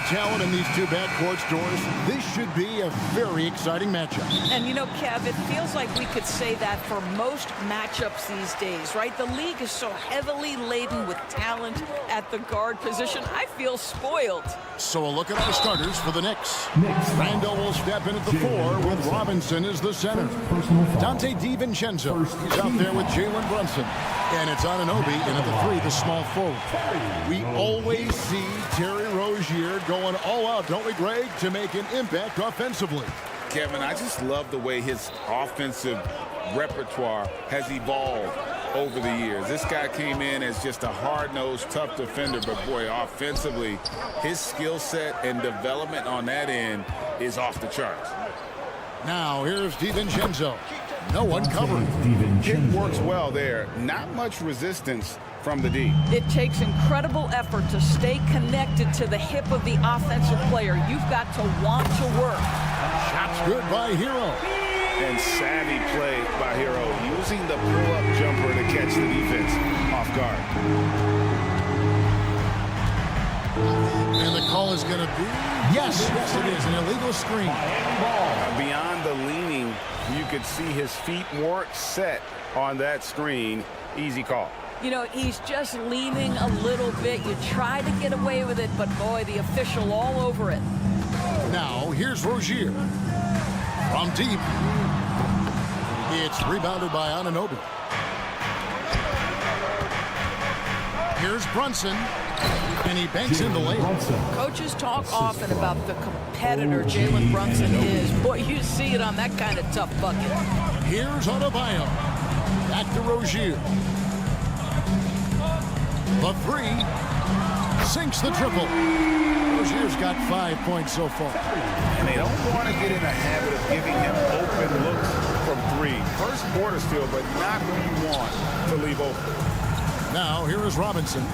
talent in these two backcourts, Doris, this should be a very exciting matchup. And you know, Kev, it feels like we could say that for most matchups these days, right? The league is so heavily laden with talent at the guard position. I feel spoiled. So a look at our starters for the Knicks. Randall will step in at the 4 with Robinson as the center. Dante DiVincenzo is out there with Jalen Brunson. And it's Anunoby in at the 3, the small forward. We always see Terry Rozier going all out, don't we, Greg, to make an impact offensively. Kevin, I just love the way his offensive repertoire has evolved over the years. This guy came in as just a hard-nosed, tough defender, but boy, offensively, his skill set and development on that end is off the charts. Now, here's DiVincenzo. No one covered. It works well there. Not much resistance from the D. It takes incredible effort to stay connected to the hip of the offensive player. You've got to want to work. Shots good by Hero. And savvy play by Hero, using the pull-up jumper to catch the defense off guard. And the call is going to be, yes, it is, an illegal screen. Beyond the leaning, you could see his feet weren't set on that screen. Easy call. You know, he's just leaning a little bit. You try to get away with it, but boy, the official all over it. Now, here's Rozier. From deep. It's rebounded by Anunoby. Here's Brunson. And he banks in the layup. Coaches talk often about the competitor Jalen Brunson is. Boy, you see it on that kind of tough bucket. Here's Adebayo. Back to Rozier. The 3. Sinks the triple. Rozier's got 5 points so far. And they don't want to get in the habit of giving him open looks from 3. First quarter still, but not who you want to leave open. Now, here is Robinson.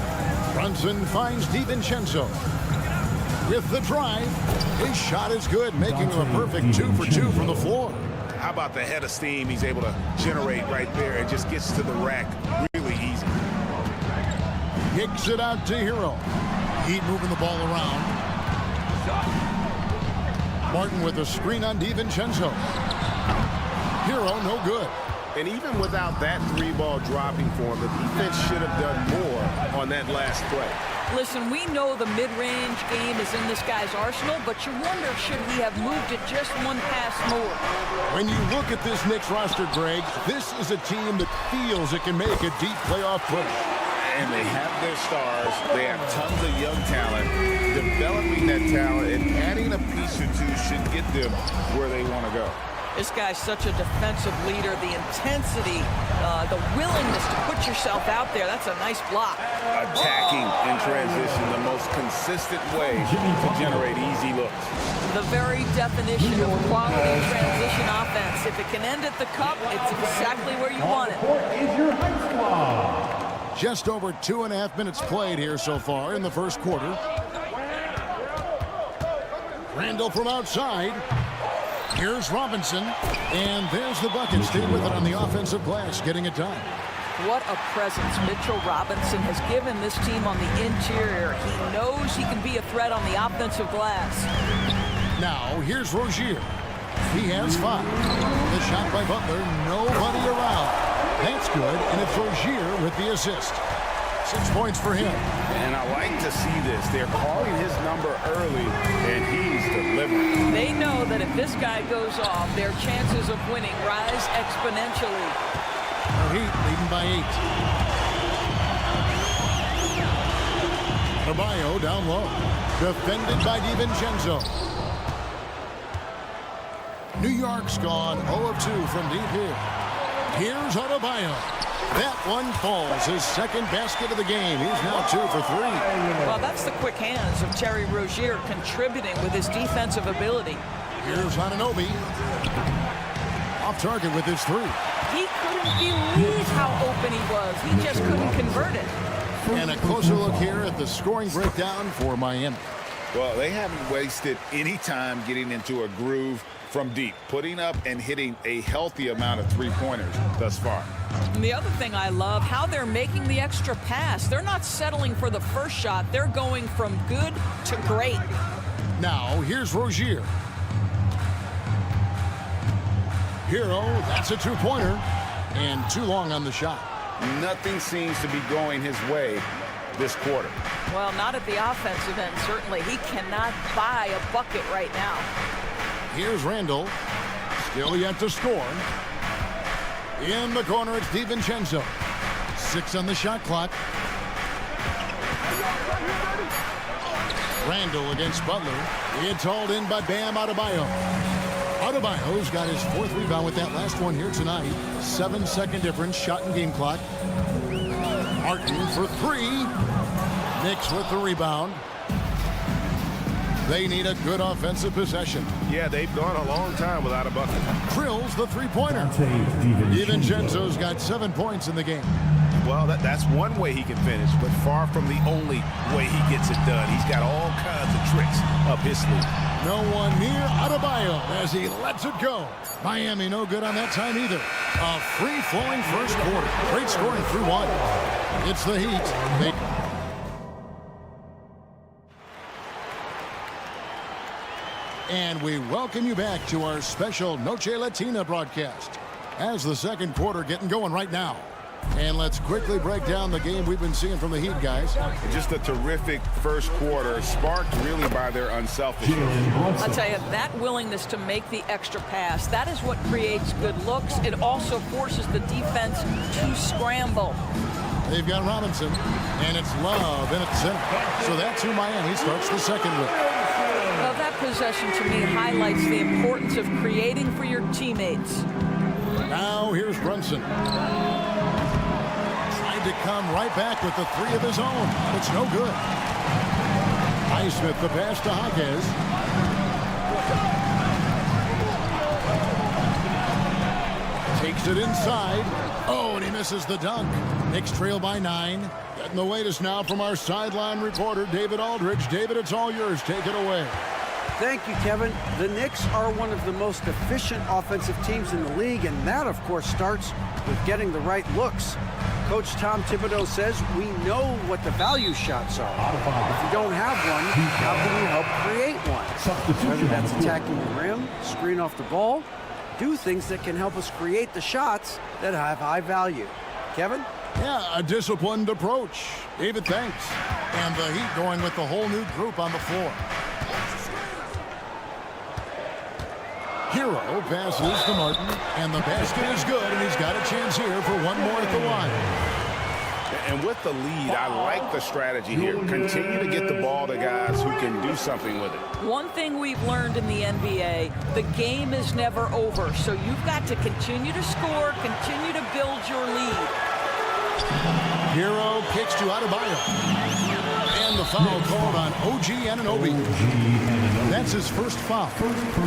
Brunson finds DiVincenzo. With the drive, his shot is good, making him a perfect 2 for 2 from the floor. How about the head of steam he's able to generate right there and just gets to the rack really easy. Kicks it out to Hero. Heat moving the ball around. Martin with a screen on DiVincenzo. Hero, no good. And even without that 3-ball dropping for him, the defense should have done more on that last play. Listen, we know the mid-range game is in this guy's arsenal, but you wonder, should he have moved it just one pass more? When you look at this Knicks roster, Greg, this is a team that feels it can make a deep playoff push. And they have their stars. They have tons of young talent. Developing that talent and adding a piece or two should get them where they want to go. This guy's such a defensive leader. The intensity, the willingness to put yourself out there, that's a nice block. Attacking in transition, the most consistent way to generate easy looks. The very definition of quality transition offense. If it can end at the cup, it's exactly where you want it. Just over 2.5 minutes played here so far in the first quarter. Randall from outside. Here's Robinson, and there's the bucket. Stay with it on the offensive glass, getting it done. What a presence Mitchell Robinson has given this team on the interior. He knows he can be a threat on the offensive glass. Now, here's Rozier. He has 5. The shot by Butler, nobody around. That's good, and it's Rozier with the assist. 6 points for him. And I like to see this. They're calling his number early, and he's delivering. They know that if this guy goes off, their chances of winning rise exponentially. The Heat leading by 8. Romario down low. Defended by DiVincenzo. New York's gone 0 of 2 from deep here. Here's Adebayo. That one falls, his second basket of the game. He's now 2 for 3. Well, that's the quick hands of Terry Rozier contributing with his defensive ability. Here's Anunoby. Off target with his 3. He couldn't believe how open he was. He just couldn't convert it. And a closer look here at the scoring breakdown for Miami. Well, they haven't wasted any time getting into a groove from deep, putting up and hitting a healthy amount of three-pointers thus far. And the other thing I love, how they're making the extra pass. They're not settling for the first shot. They're going from good to great. Now, here's Rozier. Hero, that's a two-pointer. And too long on the shot. Nothing seems to be going his way this quarter. Well, not at the offensive end, certainly. He cannot buy a bucket right now. Here's Randall. Still yet to score. In the corner, it's DiVincenzo. 6 on the shot clock. Randall against Butler. It's hauled in by Bam Adebayo. Adebayo's got his 4th rebound with that last one here tonight. 7-second difference, shot and game clock. Martin for 3. Knicks with the rebound. They need a good offensive possession. Yeah, they've gone a long time without a bucket. Drills the three-pointer. DiVincenzo's got 7 points in the game. Well, that's one way he can finish, but far from the only way he gets it done. He's got all kinds of tricks up his sleeve. No one near Adebayo as he lets it go. Miami no good on that time either. A free-flowing first quarter. Great scoring through 1. It's the Heat. And we welcome you back to our special Noche Latina broadcast as the second quarter getting going right now. And let's quickly break down the game we've been seeing from the Heat, guys. Just a terrific first quarter, sparked really by their unselfishness. I'll tell you, that willingness to make the extra pass, that is what creates good looks. It also forces the defense to scramble. They've got Robinson, and it's Love in at center. So that's who Miami starts the second with. Well, that possession to me highlights the importance of creating for your teammates. Now here's Brunson. Trying to come right back with the 3 of his own. It's no good. Highsmith the pass to Hodges. Takes it inside. Oh, and he misses the dunk. Knicks trail by 9. Getting the latest now from our sideline reporter, David Aldridge. David, it's all yours. Take it away. Thank you, Kevin. The Knicks are one of the most efficient offensive teams in the league, and that, of course, starts with getting the right looks. Coach Tom Thibodeau says we know what the value shots are. If you don't have one, how can you help create one? Whether that's attacking the rim, screen off the ball, do things that can help us create the shots that have high value. Kevin? Yeah, a disciplined approach. David, thanks. And the Heat going with the whole new group on the floor. Hero passes to Martin, and the basket is good, and he's got a chance here for one more at the line. And with the lead, I like the strategy here. Continue to get the ball to guys who can do something with it. One thing we've learned in the NBA, the game is never over, so you've got to continue to score, continue to build your lead. Hero kicks to Adebayo. And the foul called on OG Anunoby. That's his first foul.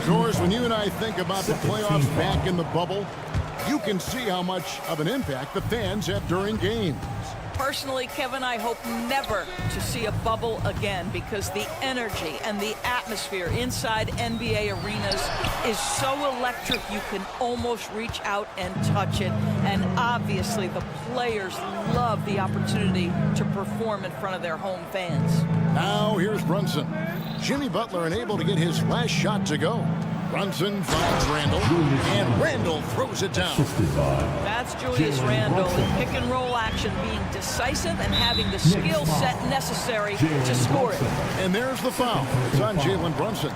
George, when you and I think about the playoffs back in the bubble, you can see how much of an impact the fans have during games. Personally, Kevin, I hope never to see a bubble again because the energy and the atmosphere inside NBA arenas is so electric you can almost reach out and touch it. And obviously, the players love the opportunity to perform in front of their home fans. Now here's Brunson. Jimmy Butler unable to get his last shot to go. Brunson finds Randall, and Randall throws it down. That's Julius Randall in pick-and-roll action, being decisive and having the skill set necessary to score it. And there's the foul. It's on Jalen Brunson.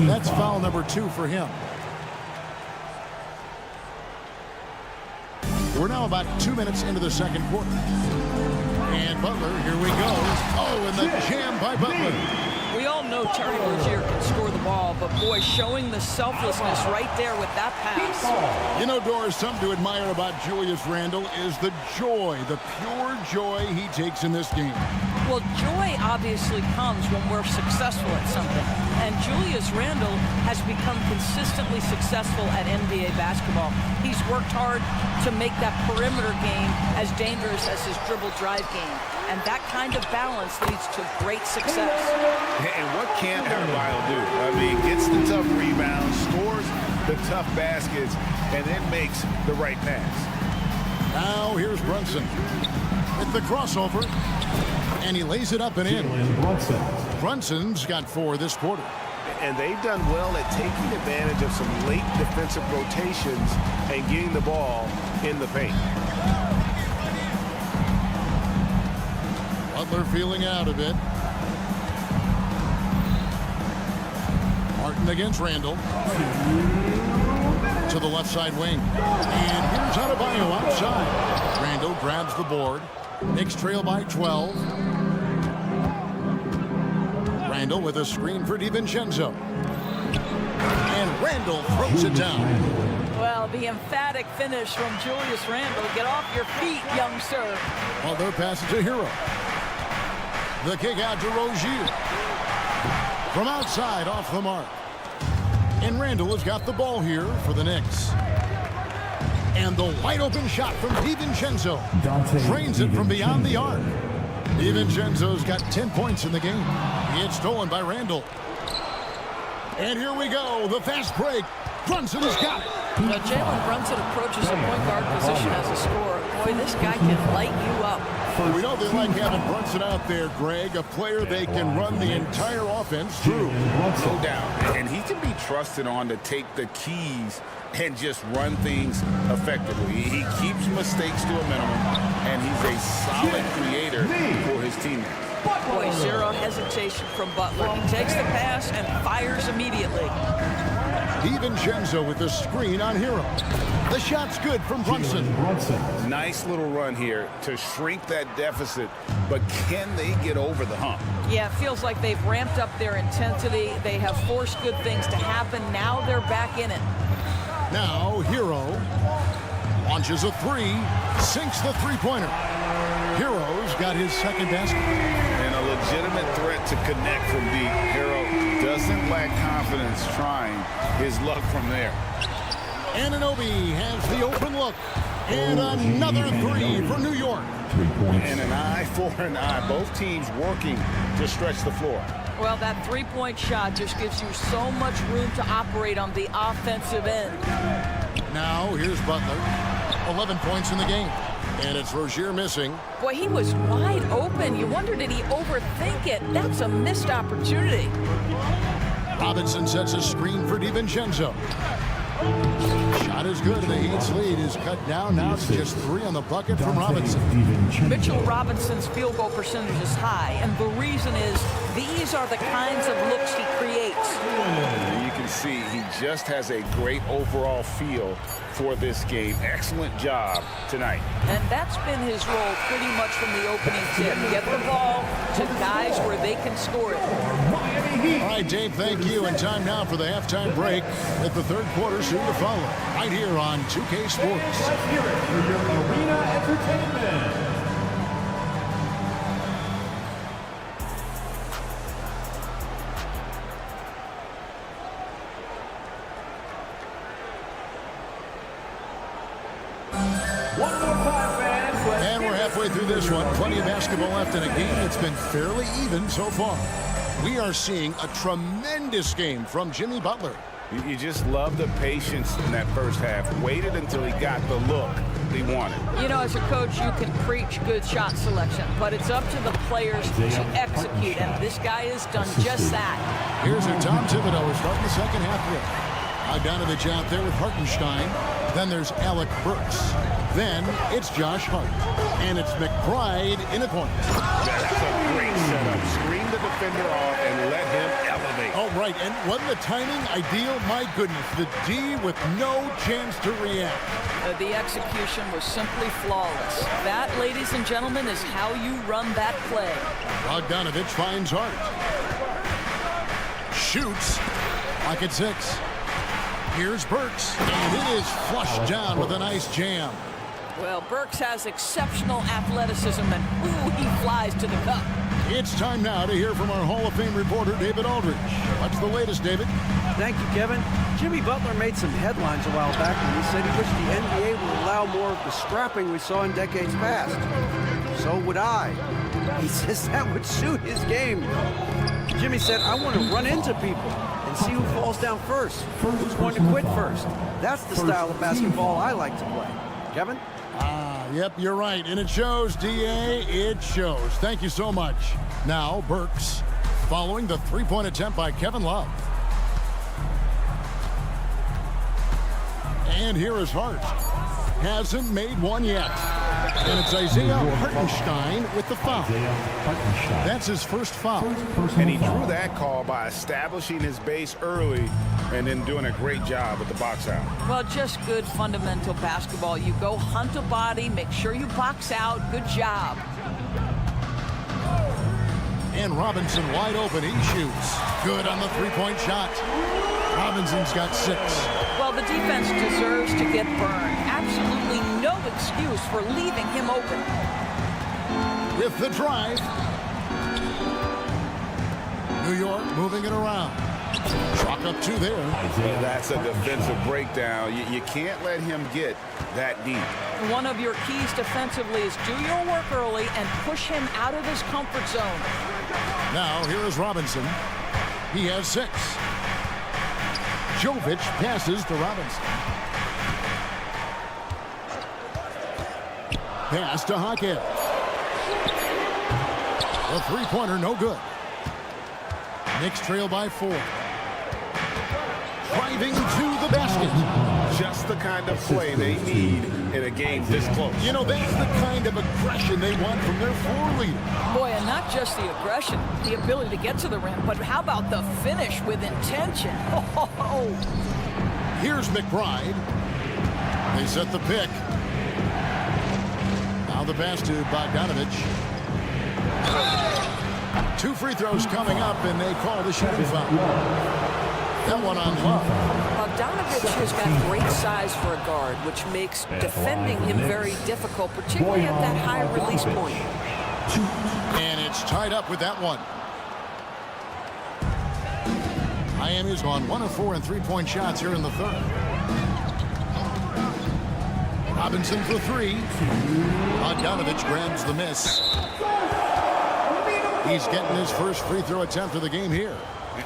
That's foul number 2 for him. We're now about 2 minutes into the second quarter. And Butler, here we go. Oh, and the jam by Butler. We all know Terry Rozier can score the ball, but boy, showing the selflessness right there with that pass. You know, Doris, something to admire about Julius Randle is the joy, the pure joy he takes in this game. Well, joy obviously comes when we're successful at something. And Julius Randle has become consistently successful at NBA basketball. He's worked hard to make that perimeter game as dangerous as his dribble drive game. And that kind of balance leads to great success. And what can't Adebayo do? I mean, gets the tough rebounds, scores the tough baskets, and then makes the right pass. Now here's Brunson. With the crossover. And he lays it up and in. Brunson's got 4 this quarter. And they've done well at taking advantage of some late defensive rotations and getting the ball in the paint. Butler feeling out a bit. Martin against Randall. To the left side wing. And here's Adebayo outside. Randall grabs the board. Knicks trail by 12. Randall with a screen for DiVincenzo. And Randall throws it down. Well, the emphatic finish from Julius Randle. Get off your feet, young sir. Well, their pass to Hero. The kick out to Rozier. From outside, off the mark. And Randall has got the ball here for the Knicks. And the wide open shot from DiVincenzo. Drains it from beyond the arc. DiVincenzo's got 10 points in the game. It's stolen by Randall. And here we go. The fast break. Brunson's got it. Now, Jalen Brunson approaches a point guard position as a scorer. Boy, this guy can light you up. We know they like having Brunson out there, Greg, a player they can run the entire offense through. No doubt. And he can be trusted on to take the keys and just run things effectively. He keeps mistakes to a minimum, and he's a solid creator for his teammates. Boy, zero hesitation from Butler. He takes the pass and fires immediately. DiVincenzo with the screen on Hero. The shot's good from Brunson. Nice little run here to shrink that deficit, but can they get over the hump? Yeah, it feels like they've ramped up their intensity. They have forced good things to happen. Now they're back in it. Now Hero launches a 3, sinks the three-pointer. Hero's got his second basket. And a legitimate threat to connect from deep. Hero doesn't lack confidence trying his luck from there. Anunoby has the open look. And another 3 for New York. And an eye for an eye. Both teams working to stretch the floor. Well, that three-point shot just gives you so much room to operate on the offensive end. Now here's Butler. 11 points in the game. And it's Rozier missing. Boy, he was wide open. You wonder, did he overthink it? That's a missed opportunity. Robinson sets a screen for DiVincenzo. Shot is good, and the Heat's lead is cut down now to just 3 on the bucket from Robinson. Mitchell Robinson's field goal percentage is high, and the reason is these are the kinds of looks he creates. You can see he just has a great overall feel for this game. Excellent job tonight. And that's been his role pretty much from the opening tip. Get the ball to guys where they can score it. All right, Dave, thank you. And time now for the halftime break at the third quarter soon to follow. Right here on 2K Sports. Let's hear it for your Arena Entertainment. And we're halfway through this one. Plenty of basketball left in a game that's been fairly even so far. We are seeing a tremendous game from Jimmy Butler. You just love the patience in that first half. Waited until he got the look he wanted. You know, as a coach, you can preach good shot selection, but it's up to the players to execute, and this guy has done just that. Here's who Tom Thibodeau is starting the second half with. Bogdanovich out there with Hartenstein. Then there's Alec Burks. Then it's Josh Hart. And it's McBride in the corner. That's a great setup. Screen the defender off and let him elevate. Oh, right. And wasn't the timing ideal? My goodness. The D with no chance to react. The execution was simply flawless. That, ladies and gentlemen, is how you run that play. Bogdanovich finds Hart. Shoots. Pocket 6. Here's Burks, and it is flushed down with a nice jam. Well, Burks has exceptional athleticism, and ooh, he flies to the cup. It's time now to hear from our Hall of Fame reporter, David Aldridge. What's the latest, David? Thank you, Kevin. Jimmy Butler made some headlines a while back when he said he wished the NBA would allow more of the scrapping we saw in decades past. So would I. He says that would suit his game. Jimmy said, I want to run into people and see who falls down first, who's going to quit first. That's the style of basketball I like to play. Kevin? Yep, you're right. And it shows, D.A. It shows. Thank you so much. Now, Burks following the three-point attempt by Kevin Love. And here is Hart. Hasn't made one yet. And it's Isaiah Hartenstein with the foul. That's his first foul. And he drew that call by establishing his base early and then doing a great job with the box out. Well, just good fundamental basketball. You go hunt a body, make sure you box out. Good job. And Robinson wide open. He shoots. Good on the three-point shot. Robinson's got 6. Well, the defense deserves to get burned. Absolutely no excuse for leaving him open. With the drive. New York moving it around. Chalk up 2 there. That's a defensive breakdown. You can't let him get that deep. One of your keys defensively is do your work early and push him out of his comfort zone. Now, here is Robinson. He has 6. Jovic passes to Robinson. Pass to Hackett. The three-pointer, no good. Knicks trail by 4. Driving to the basket. Just the kind of play they need in a game this close. You know, that's the kind of aggression they want from their floor leader. Boy, and not just the aggression, the ability to get to the rim, but how about the finish with intention? Oh. Here's McBride. They set the pick. Now the pass to Bogdanovich. 2 free throws coming up, and they call the shooting foul. That one on Love. Bogdanovich has got great size for a guard, which makes defending him very difficult, particularly at that high release point. And it's tied up with that one. Miami's gone 1 of 4 in three-point shots here in the third. Robinson for 3. Bogdanovich grabs the miss. He's getting his first free throw attempt of the game here.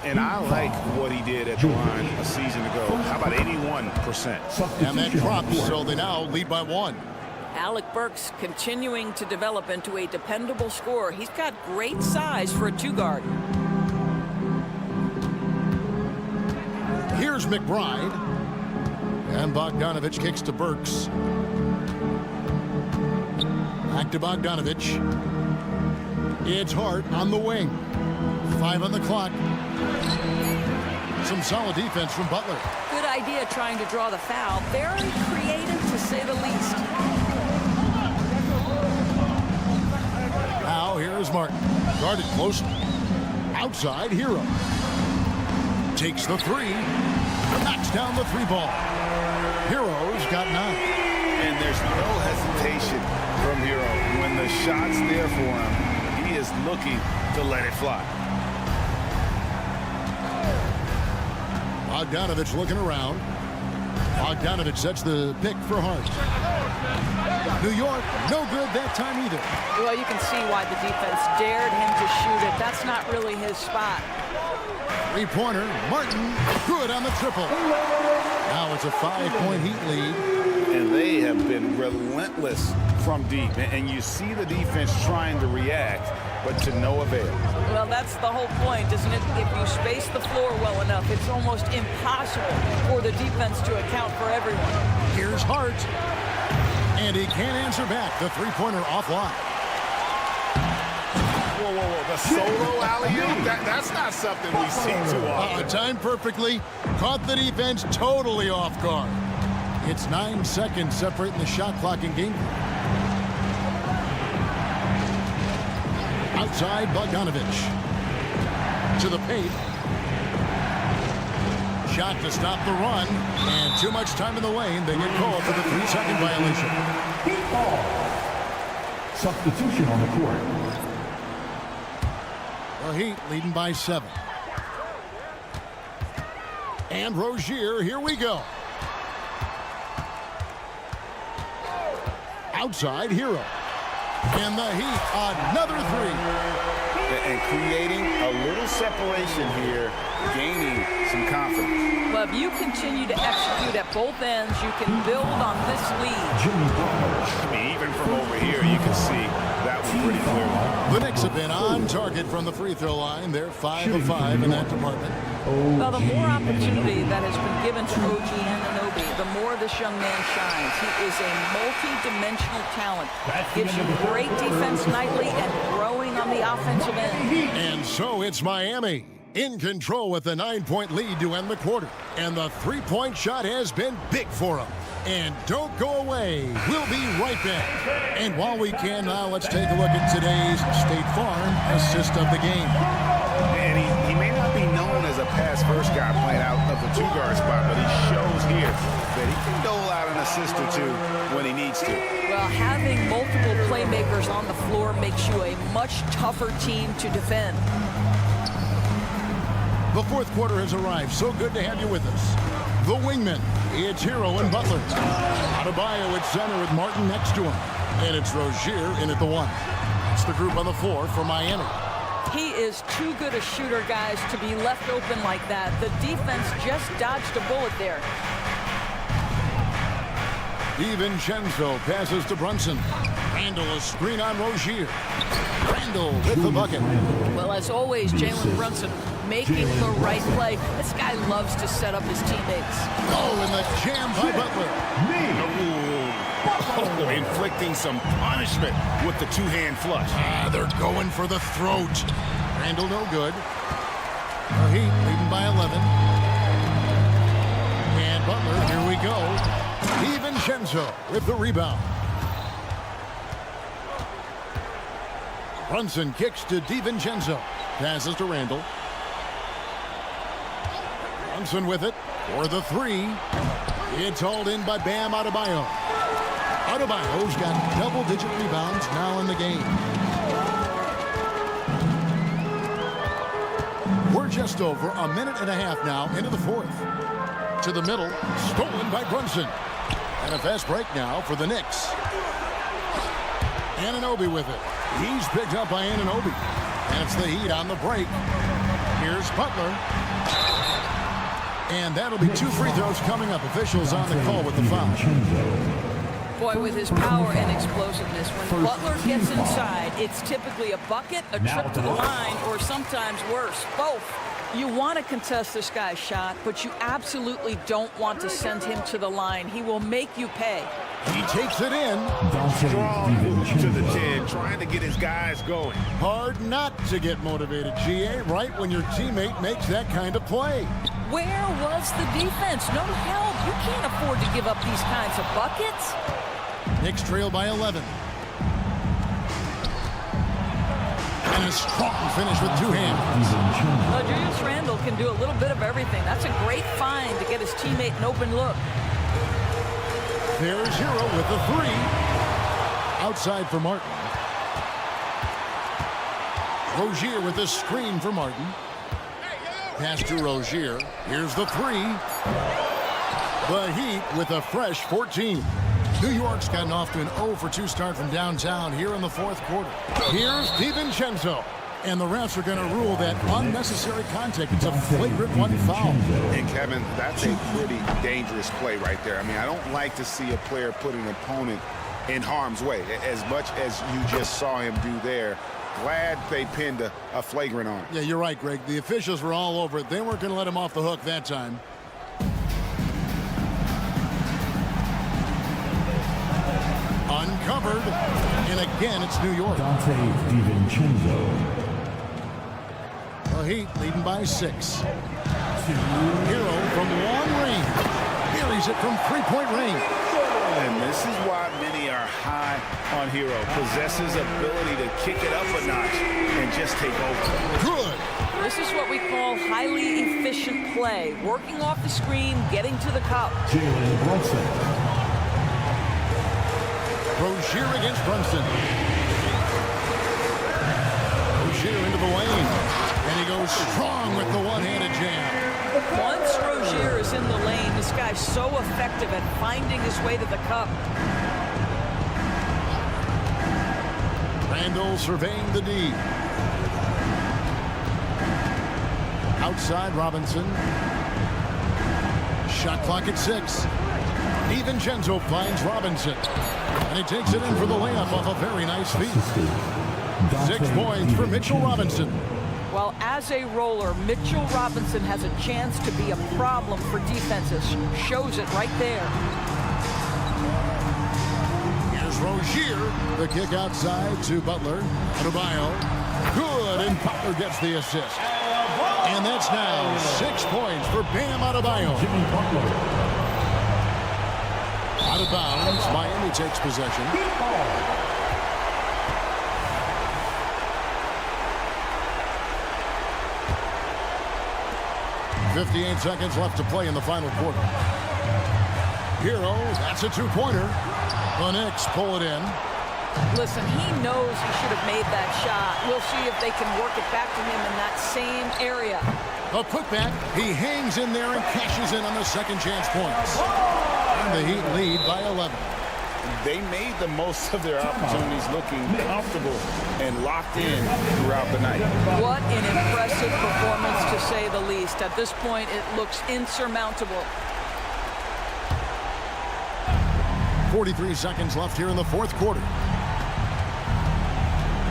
And I like what he did at the line a season ago. How about 81%? And that drops, so they now lead by 1. Alec Burks continuing to develop into a dependable scorer. He's got great size for a 2-guard. Here's McBride. And Bogdanovich kicks to Burks. Back to Bogdanovich. It's Hart on the wing. 5 on the clock. Some solid defense from Butler. Good idea trying to draw the foul. Very creative, to say the least. Now here is Martin. Guarded closely. Outside, Hero. Takes the 3. Knocks down the 3 ball. Hero's got 9. And there's no hesitation from Hero. When the shot's there for him, he is looking to let it fly. Bogdanovich looking around. Bogdanovich sets the pick for Hart. New York, no good that time either. Well, you can see why the defense dared him to shoot it. That's not really his spot. 3-pointer, Martin, good on the triple. Now it's a 5-point Heat lead. And they have been relentless from deep. And you see the defense trying to react, but to no avail. Well, that's the whole point, isn't it? If you space the floor well enough, it's almost impossible for the defense to account for everyone. Here's Hart. And he can't answer back. The 3-pointer offline. Whoa, whoa, whoa. The solo alley-oop? That's not something we see too often. Timed perfectly. Caught the defense totally off guard. It's 9 seconds separating the shot clock and game clock. Outside, Bogdanovich. To the paint. Shot to stop the run. And too much time in the lane. They get called for the 3-second violation. Heat ball. Substitution on the court. The Heat leading by 7. And Rozier, here we go. Outside, Hero. And the Heat, another 3. and creating a little separation here, gaining some confidence. Well, if you continue to execute at both ends, you can build on this lead. I mean, even from over here, you can see that one pretty clearly. The Knicks have been on target from the free throw line. They're 5 of 5 in that department. Well, the more opportunity that has been given to OG Anunoby, the more this young man shines. He is a multi-dimensional talent. Gives you great defense nightly and growing on the offensive end. And so it's Miami in control with a 9-point lead to end the quarter. And the three-point shot has been big for them. And don't go away. We'll be right back. And while we can now, let's take a look at today's State Farm assist of the game. And he may not be known as a pass-first guy playing out of the two-guard spot, but he shows here that he can dole out an assist or two when he needs to. Well, having multiple playmakers on the floor makes you a much tougher team to defend. The fourth quarter has arrived. So good to have you with us. The wingmen, it's Hero and Butler. Adebayo at center with Martin next to him. And it's Rozier in at the 1. It's the group on the floor for Miami. He is too good a shooter, guys, to be left open like that. The defense just dodged a bullet there. DiVincenzo passes to Brunson. Randall a screen on Rozier. Randall with the bucket. Well, as always, Jalen Brunson making the right play. This guy loves to set up his teammates. Oh, and the jam by Butler. Oh, inflicting some punishment with the two-hand flush. They're going for the throat. Randall no good. The Heat leading by 11. And Butler, here we go. DiVincenzo with the rebound. Brunson kicks to DiVincenzo. Passes to Randall. Brunson with it for the 3. It's hauled in by Bam Adebayo. Adebayo's got double-digit rebounds now in the game. We're just over a minute and a half now into the fourth. To the middle, stolen by Brunson. And a fast break now for the Knicks. Anunoby with it. He's picked up by Anunoby. And it's the Heat on the break. Here's Butler. And that'll be 2 free throws coming up. Officials on the call with the foul. Boy, with his power and explosiveness, when Butler gets inside, it's typically a bucket, a trip to the line, or sometimes worse, both. You want to contest this guy's shot, but you absolutely don't want to send him to the line. He will make you pay. He takes it in. Strong move to the 10, trying to get his guys going. Hard not to get motivated, GA, right when your teammate makes that kind of play. Where was the defense? No help. You can't afford to give up these kinds of buckets. Knicks trail by 11. And a strong finish with 2 hands. Well, Julius Randle can do a little bit of everything. That's a great find to get his teammate an open look. There's Hero with the 3. Outside for Martin. Rozier with the screen for Martin. Pass to Rozier. Here's the 3. The Heat with a fresh 14. New York's gotten off to an 0-for-2 start from downtown here in the fourth quarter. Here's DiVincenzo. And the refs are going to rule that unnecessary contact. It's a flagrant 1 foul. And Kevin, that's a pretty dangerous play right there. I mean, I don't like to see a player put an opponent in harm's way, as much as you just saw him do there. Glad they pinned a flagrant on him. Yeah, you're right, Greg. The officials were all over it. They weren't going to let him off the hook that time. Uncovered. And again, it's New York. DiVincenzo. The Heat leading by 6. Hero from long range. Buries it from 3-point range. And this is why many are high on Hero. Possesses ability to kick it up a notch and just take over. Good. This is what we call highly efficient play. Working off the screen, getting to the cup. Jalen Brunson. Rozier against Brunson. Rozier into the lane. And he goes strong with the one-handed jam. Once Rozier is in the lane, this guy's so effective at finding his way to the cup. Randall surveying the D. Outside Robinson. Shot clock at 6. DiVincenzo finds Robinson. And he takes it in for the layup off a very nice feed. 6 points for Mitchell Robinson. Well, as a roller, Mitchell Robinson has a chance to be a problem for defenses. Shows it right there. Here's Rozier. The kick outside to Butler. Adebayo. Good, and Butler gets the assist. And that's now 6 points for Bam Adebayo. Out of bounds. Miami takes possession. 58 seconds left to play in the final quarter. Hero, that's a 2-pointer. The Knicks pull it in. Listen, he knows he should have made that shot. We'll see if they can work it back to him in that same area. A putback. He hangs in there and cashes in on the second chance points. And the Heat lead by 11. They made the most of their opportunities, looking comfortable and locked in throughout the night. What an impressive performance, to say the least. At this point, it looks insurmountable. 43 seconds left here in the fourth quarter.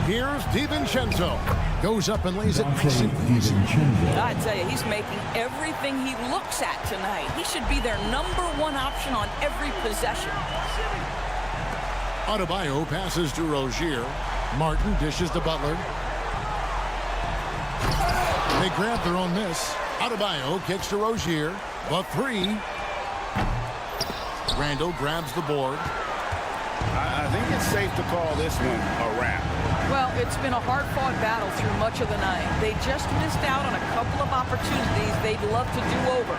Here's DiVincenzo. Goes up and lays it nice and easy. I tell you, he's making everything he looks at tonight. He should be their #1 option on every possession. Adebayo passes to Rozier. Martin dishes to Butler. They grab their own miss. Adebayo kicks to Rozier. The 3. Randall grabs the board. I think it's safe to call this one a wrap. Well, it's been a hard-fought battle through much of the night. They just missed out on a couple of opportunities they'd love to do over.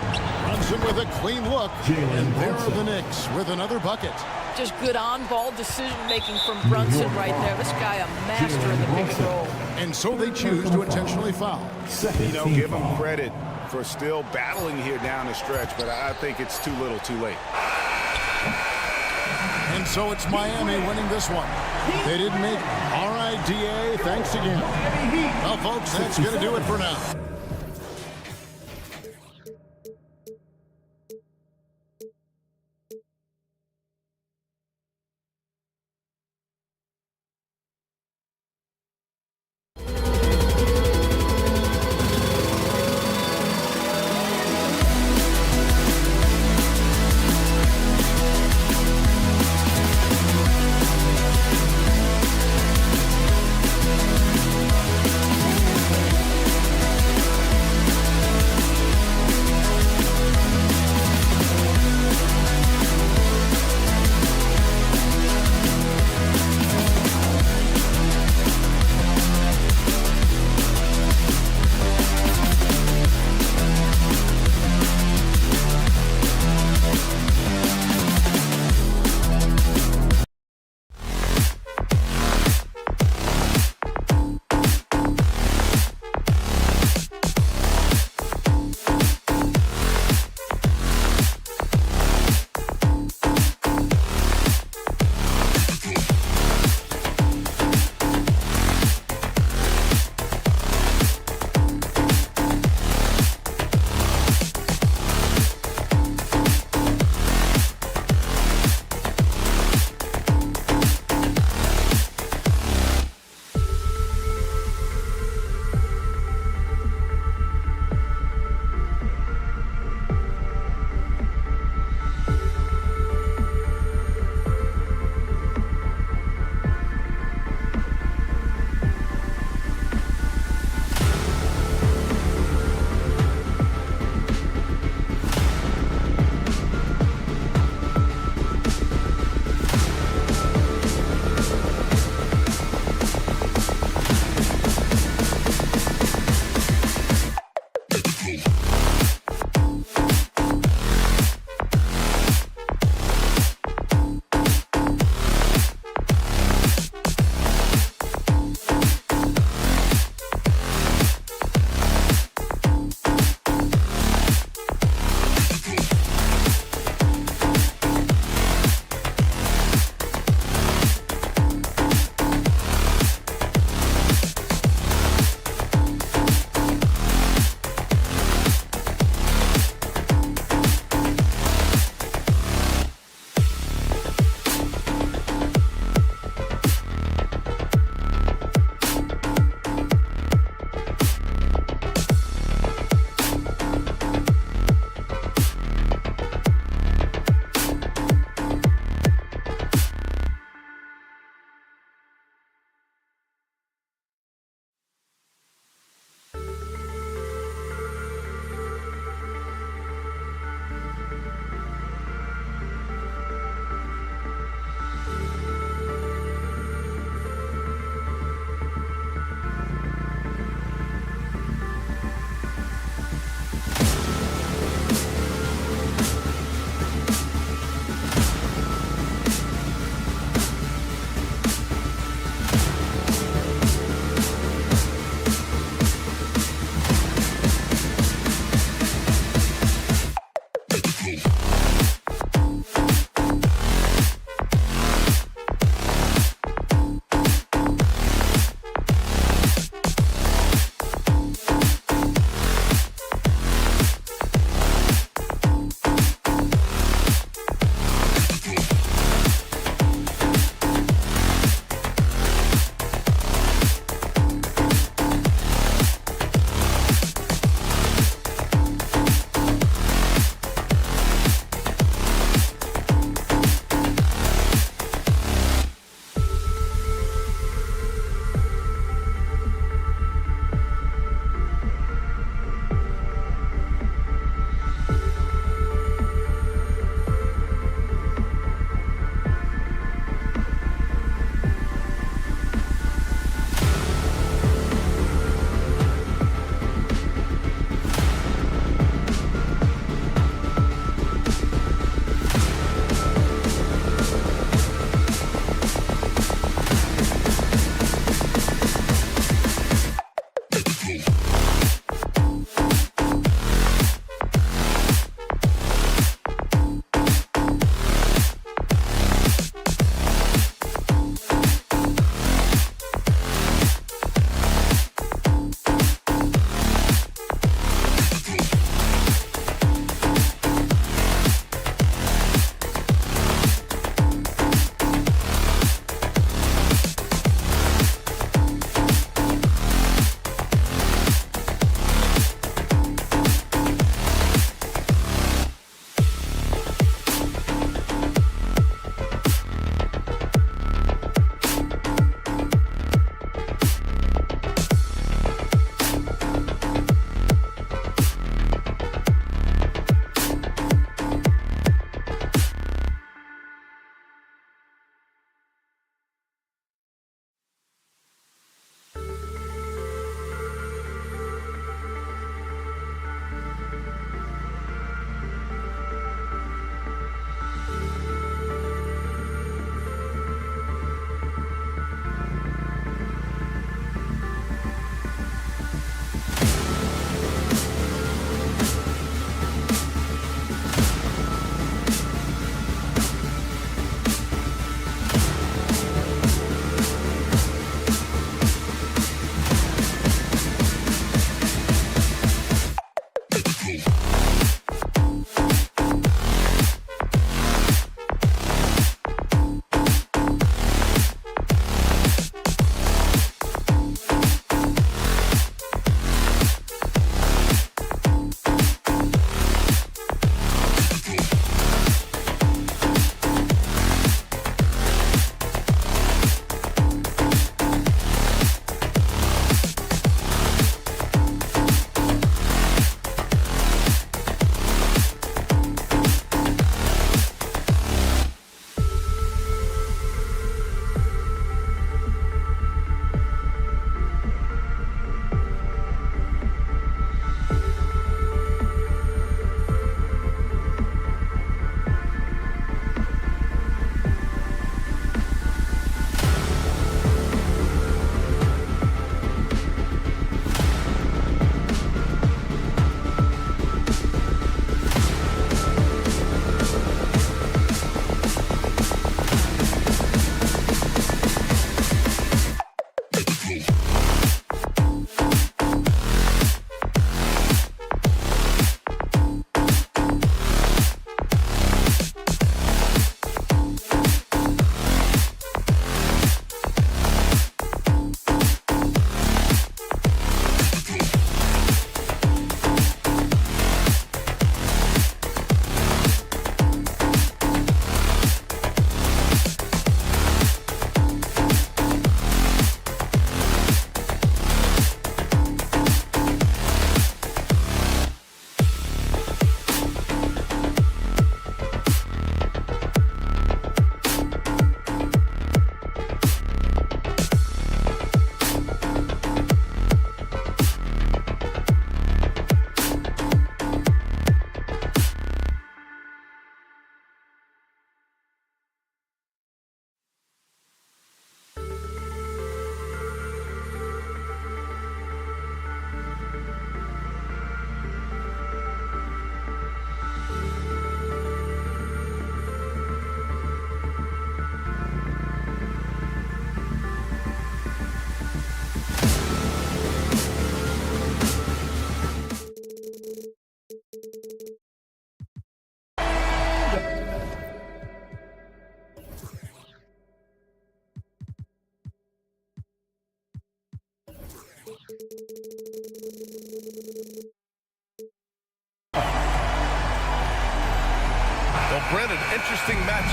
Brunson with a clean look. And there are the Knicks with another bucket. Just good on-ball decision-making from Brunson right there. This guy a master in the pick and roll. And so they choose to intentionally foul. You know, give him credit for still battling here down the stretch, but I think it's too little too late. And so it's Miami winning this one. They didn't make it. All right, DA, thanks again. Well, folks, that's going to do it for now.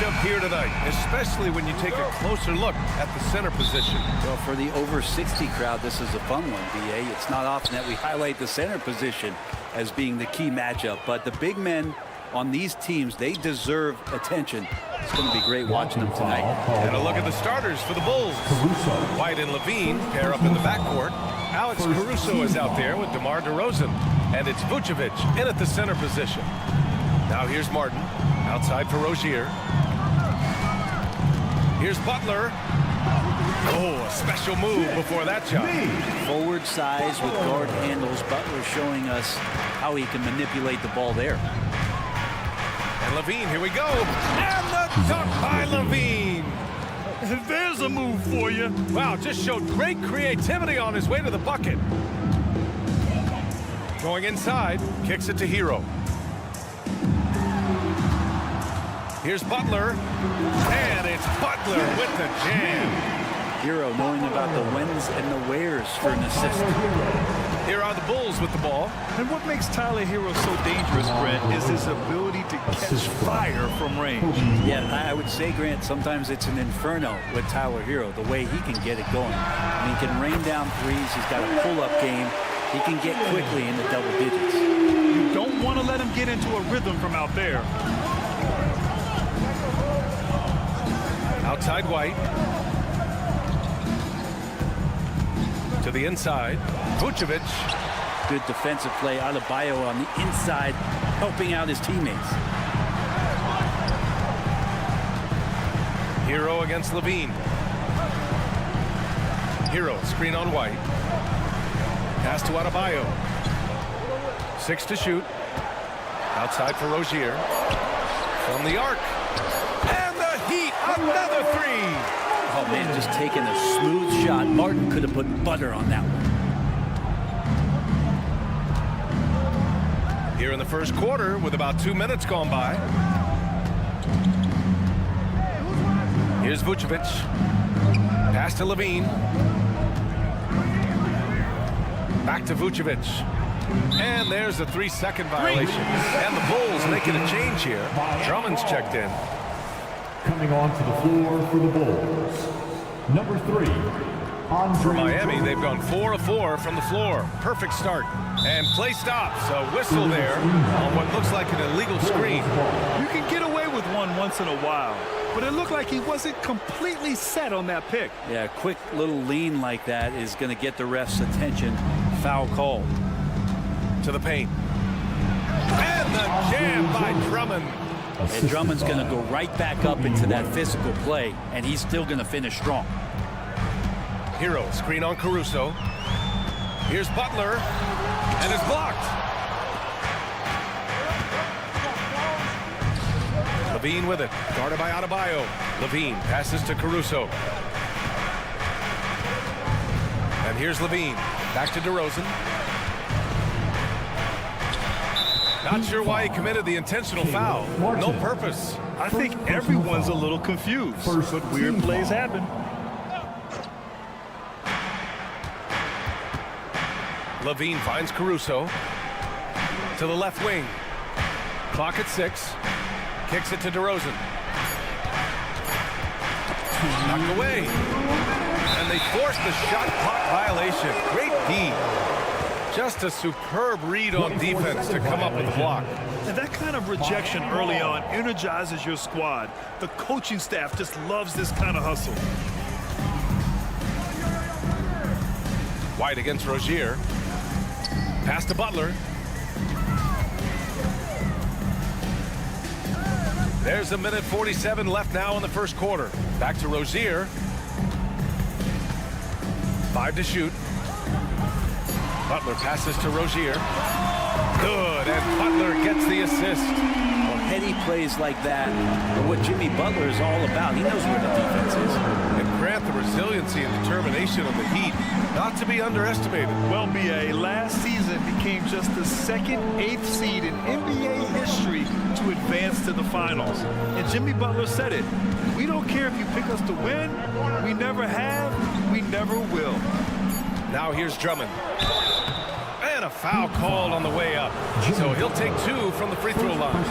matchup here tonight, especially when you take a closer look at the center position. Well, for the over 60 crowd, this is a fun one, BA. It's not often that we highlight the center position as being the key matchup, but the big men on these teams, they deserve attention. It's going to be great watching them tonight. And a look at the starters for the Bulls. White and Levine pair up in the backcourt. Alex Caruso is out there with DeMar DeRozan. And it's Vucevic in at the center position. Now here's Martin, outside for Rozier. Here's Butler. Oh, a special move before that shot. Forward size with guard handles. Butler showing us how he can manipulate the ball there. And Levine, here we go. And the dunk by Levine. There's a move for you. Wow, just showed great creativity on his way to the bucket. Going inside, kicks it to Hero. Here's Butler, and it's Butler with the jam. Hero knowing about the whens and the wheres for an assist. Here are the Bulls with the ball. And what makes Tyler Hero so dangerous, Grant, is his ability to catch fire from range. Yeah, I would say, Grant, sometimes it's an inferno with Tyler Hero, the way he can get it going. I mean, he can rain down threes. He's got a pull-up game. He can get quickly into double digits. You don't want to let him get into a rhythm from out there. Outside White. To the inside. Vucevic. Good defensive play. Adebayo on the inside, helping out his teammates. Hero against Levine. Hero, screen on White. Pass to Adebayo. 6 to shoot. Outside for Rozier. From the arc. And the Heat, another three. Oh, man, just taking a smooth shot. Martin could have put butter on that one. Here in the first quarter with about 2 minutes gone by. Here's Vucevic. Pass to Levine. Back to Vucevic. And there's a 3-second violation. And the Bulls making a change here. Drummond's checked in. Coming onto the floor for the Bulls, number 3, For Miami, they've gone 4 of 4 from the floor. Perfect start. And play stops. A whistle there on what looks like an illegal screen. You can get away with one once in a while, but it looked like he wasn't completely set on that pick. Yeah, a quick little lean like that is going to get the ref's attention. Foul call. To the paint. And the jam by Drummond. And Drummond's going to go right back up into that physical play, and he's still going to finish strong. Hero, screen on Caruso. Here's Butler, and it's blocked. Levine with it, guarded by Adebayo. Levine passes to Caruso. And here's Levine, back to DeRozan. Not sure why he committed the intentional foul. No purpose. I think everyone's a little confused, but weird plays happen. Levine finds Caruso. To the left wing. Clock at 6. Kicks it to DeRozan. Knocked away. And they forced the shot clock violation. Great D. Just a superb read on defense to come up with the block. And that kind of rejection early on energizes your squad. The coaching staff just loves this kind of hustle. White against Rozier. Pass to Butler. There's a minute 47 left now in the first quarter. Back to Rozier. 5 to shoot. Butler passes to Rozier. Good, and Butler gets the assist. Well, heady plays like that are what Jimmy Butler is all about. He knows where the defense is. And Grant, the resiliency and determination of the Heat, not to be underestimated. Well, BA, last season became just the second 8th seed in NBA history to advance to the finals. And Jimmy Butler said it. We don't care if you pick us to win. We never have. We never will. Now here's Drummond. And a foul called on the way up. So he'll take 2 from the free throw line.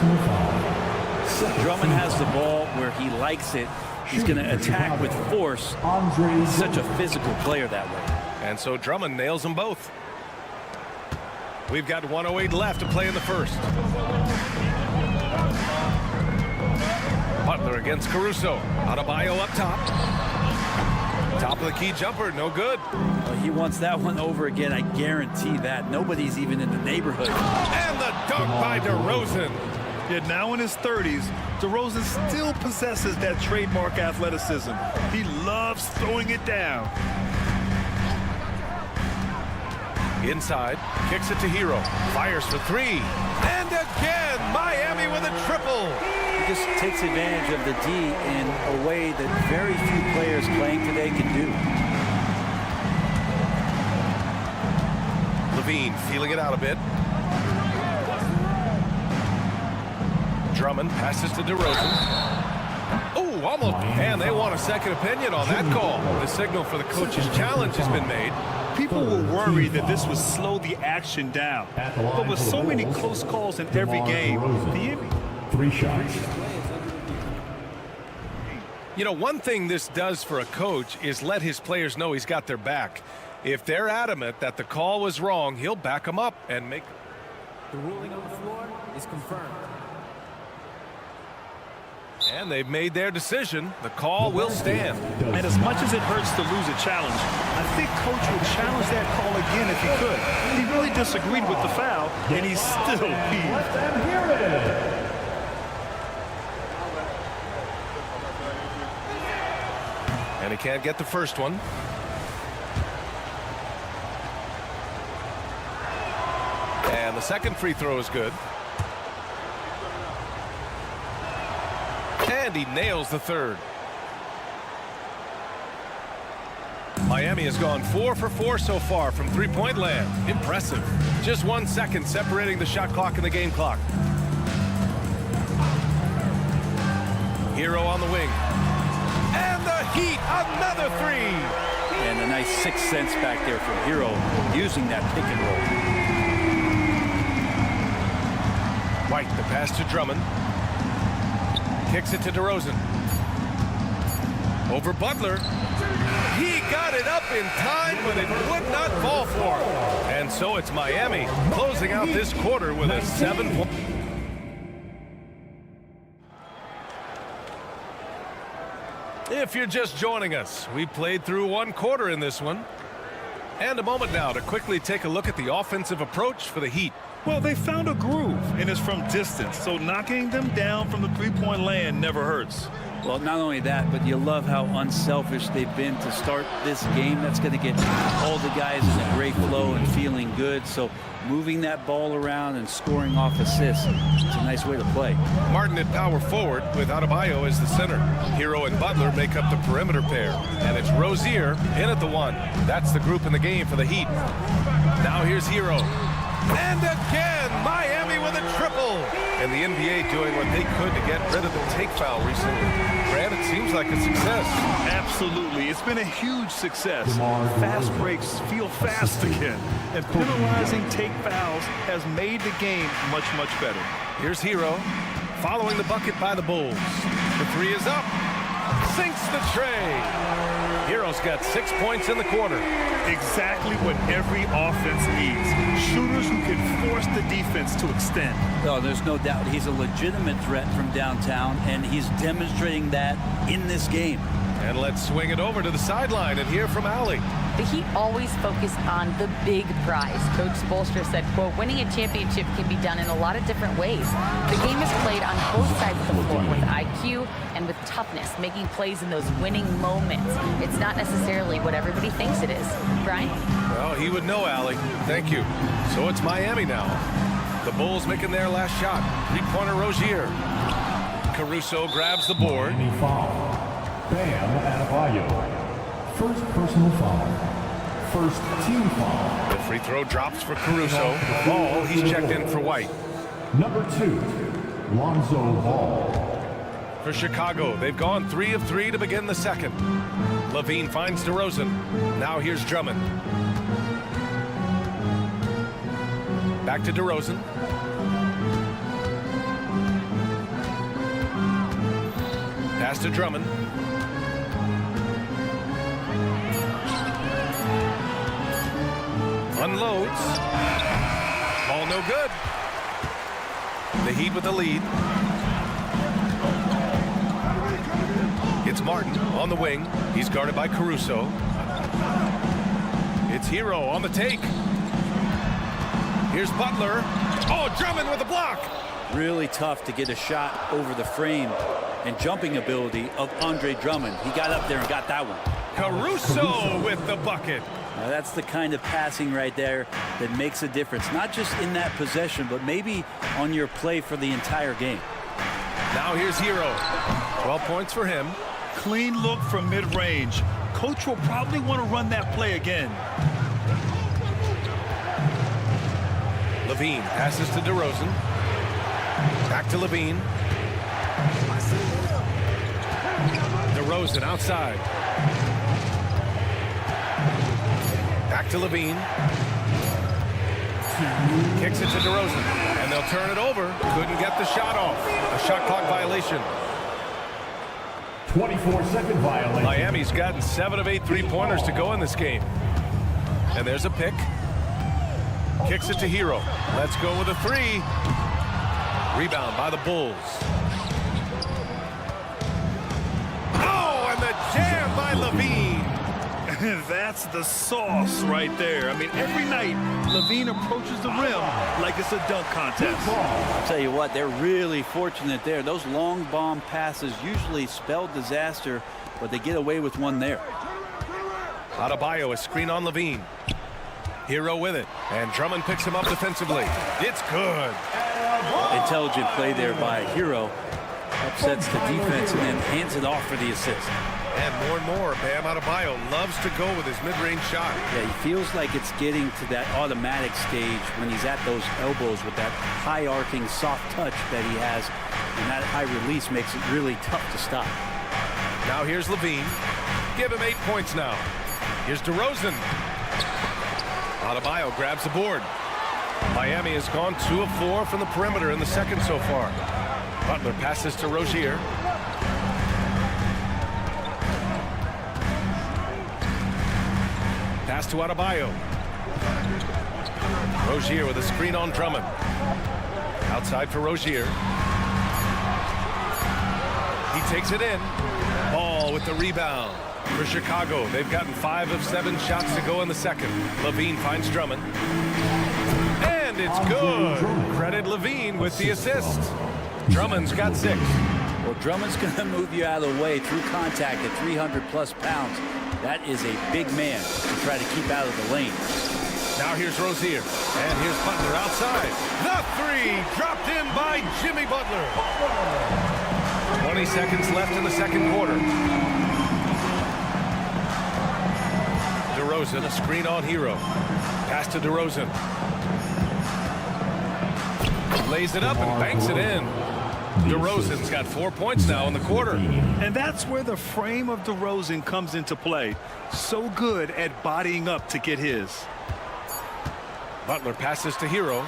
Drummond has the ball where he likes it. He's going to attack with force. He's such a physical player that way. And so Drummond nails them both. We've got 1:08 left to play in the first. Butler against Caruso. Adebayo up top. Top of the key jumper, no good. Well, he wants that one over again, I guarantee that. Nobody's even in the neighborhood. And the dunk by DeRozan. Yet now in his 30s, DeRozan still possesses that trademark athleticism. He loves throwing it down. Inside, kicks it to Hero. Fires for three. And again, Miami with a triple. He just takes advantage of the D in a way that very few players playing today can do. Levine feeling it out a bit. Drummond passes to DeRozan. Oh, almost. And they want a second opinion on that call. The signal for the coach's challenge has been made. People were worried that this would slow the action down. But with so many close calls in every game, the 3 shots. You know, one thing this does for a coach is let his players know he's got their back. If they're adamant that the call was wrong, he'll back them up and make... The ruling on the floor is confirmed. And they've made their decision. The call will stand. And as much as it hurts to lose a challenge, I think Coach would challenge that call again if he could. He really disagreed with the foul, and he's still peeved. And he can't get the first one. And the second free throw is good. And he nails the third. Miami has gone 4 for 4 so far from three-point land. Impressive. Just 1 second separating the shot clock and the game clock. Hero on the wing. And the Heat, another three. And a nice 6th sense back there from Hero using that pick and roll. White, the pass to Drummond. Kicks it to DeRozan. Over Butler. He got it up in time, but it would not fall for him. And so it's Miami closing out this quarter with a 7-point. If you're just joining us, we played through 1 quarter in this one. And a moment now to quickly take a look at the offensive approach for the Heat. Well, they found a groove, and it's from distance, so knocking them down from the three-point land never hurts. Well, not only that, but you love how unselfish they've been to start this game. That's going to get all the guys in a great flow and feeling good. So moving that ball around and scoring off assists, it's a nice way to play. Martin at power forward with Adebayo as the center. Hero and Butler make up the perimeter pair. And it's Rozier in at the 1. That's the group in the game for the Heat. Now here's Hero. And again, Miami with a triple. And the NBA doing what they could to get rid of the take foul recently. Grant, it seems like a success. Absolutely. It's been a huge success. Fast breaks feel fast again. And penalizing take fouls has made the game much, much better. Here's Hero following the bucket by the Bulls. The three is up. Sinks the tray. Hero's got 6 points in the quarter. Exactly what every offense needs. Shooters who can force the defense to extend. No, there's no doubt he's a legitimate threat from downtown, and he's demonstrating that in this game. And let's swing it over to the sideline and hear from Allie. The Heat always focus on the big prize. Coach Spoelstra said, quote, winning a championship can be done in a lot of different ways. The game is played on both sides of the floor with IQ and with toughness, making plays in those winning moments. It's not necessarily what everybody thinks it is. Brian? Well, he would know, Allie. Thank you. So it's Miami now. The Bulls making their last shot. Three-pointer Rozier. Caruso grabs the board. Bam Adebayo. First personal foul. First team foul. The free throw drops for Caruso. Ball, he's checked in for White. Number 2, Lonzo Ball. For Chicago, they've gone 3 of 3 to begin the second. Levine finds DeRozan. Now here's Drummond. Back to DeRozan. Pass to Drummond. Unloads. Ball no good. The Heat with the lead. It's Martin on the wing. He's guarded by Caruso. It's Hero on the take. Here's Butler. Oh, Drummond with the block. Really tough to get a shot over the frame and jumping ability of Andre Drummond. He got up there and got that one. Caruso with the bucket. Now that's the kind of passing right there that makes a difference, not just in that possession, but maybe on your play for the entire game. Now here's Hero. 12 points for him. Clean look from mid-range. Coach will probably want to run that play again. Levine passes to DeRozan. Back to Levine. DeRozan outside. Back to Levine. Kicks it to DeRozan. And they'll turn it over. Couldn't get the shot off. A shot clock violation. 24-second violation. Miami's gotten 7 of 8 three-pointers to go in this game. And there's a pick. Kicks it to Hero. Let's go with a 3. Rebound by the Bulls. Oh, and the jam by Levine. That's the sauce right there. I mean, every night, Levine approaches the rim like it's a dunk contest. I'll tell you what, they're really fortunate there. Those long bomb passes usually spell disaster, but they get away with one there. Adebayo, a screen on Levine. Hero with it, and Drummond picks him up defensively. It's good. Intelligent play there by Hero. Upsets the defense and then hands it off for the assist. And more, Bam Adebayo loves to go with his mid-range shot. Yeah, he feels like it's getting to that automatic stage when he's at those elbows with that high arcing soft touch that he has, and that high release makes it really tough to stop. Now here's Levine. Give him 8 points now. Here's DeRozan. Adebayo grabs the board. Miami has gone 2 of 4 from the perimeter in the second so far. Butler passes to Rozier. Pass to Adebayo. Rozier with a screen on Drummond. Outside for Rozier. He takes it in. Ball with the rebound. For Chicago, they've gotten 5 of 7 shots to go in the second. Levine finds Drummond. And it's good. Credit Levine with the assist. Drummond's got 6. Well, Drummond's going to move you out of the way through contact at 300+ pounds. That is a big man to try to keep out of the lane. Now here's Rozier. And here's Butler outside. The 3 dropped in by Jimmy Butler. 20 seconds left in the second quarter. DeRozan, a screen on Hero. Pass to DeRozan. Lays it up and banks it in. DeRozan's got 4 points now in the quarter. And that's where the frame of DeRozan comes into play. So good at bodying up to get his. Butler passes to Hero.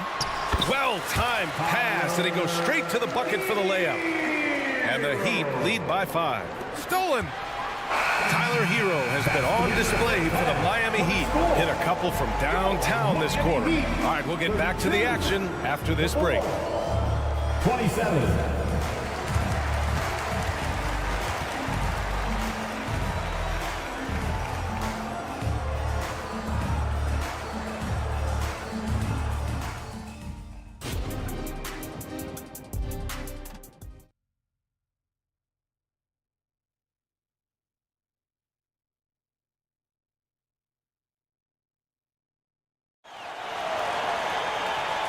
Well-timed pass, and he goes straight to the bucket for the layup. And the Heat lead by 5. Stolen. Tyler Hero has been on display for the Miami Heat. Hit a couple from downtown this quarter. All right, we'll get back to the action after this break. 27.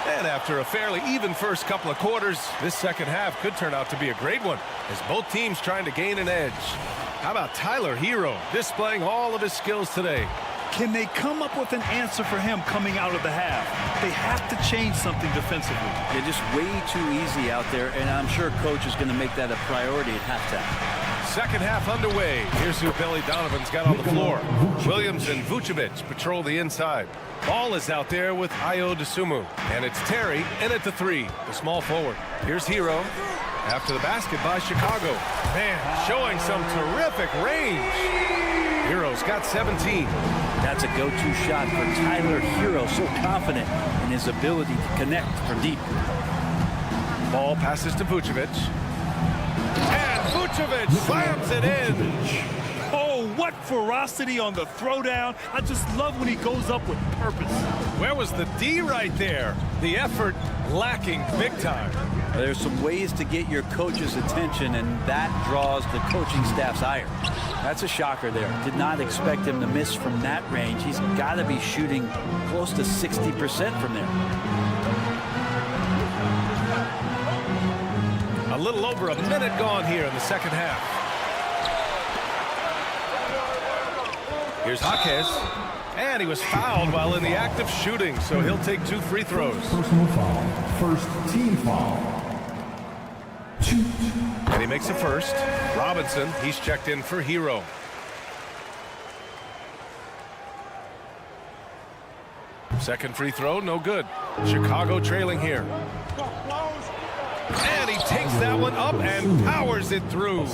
And after a fairly even first couple of quarters, this second half could turn out to be a great one as both teams trying to gain an edge. How about Tyler Hero displaying all of his skills today? Can they come up with an answer for him coming out of the half? They have to change something defensively. They're just way too easy out there, and I'm sure coach is going to make that a priority at halftime. Second half underway. Here's who Billy Donovan's got on the floor. Williams and Vucevic patrol the inside. Ball is out there with Ayo Dosunmu. And it's Terry in at the 3, the small forward. Here's Hero. After the basket by Chicago. Man, showing some terrific range. Hero's got 17. That's a go-to shot for Tyler Hero. So confident in his ability to connect from deep. Ball passes to Vucevic. And Vucevic slams it in. Oh, what ferocity on the throwdown. I just love when he goes up with purpose. Where was the D right there? The effort lacking big time. There's some ways to get your coach's attention, and that draws the coaching staff's ire. That's a shocker there. Did not expect him to miss from that range. He's got to be shooting close to 60% from there. A little over a minute gone here in the second half. Here's Jaquez. And he was fouled while in the act of shooting, so he'll take 2 free throws. Personal foul. First team foul. And he makes a first. Robinson, he's checked in for Hero. Second free throw, no good. Chicago trailing here. And he takes that one up and powers it through.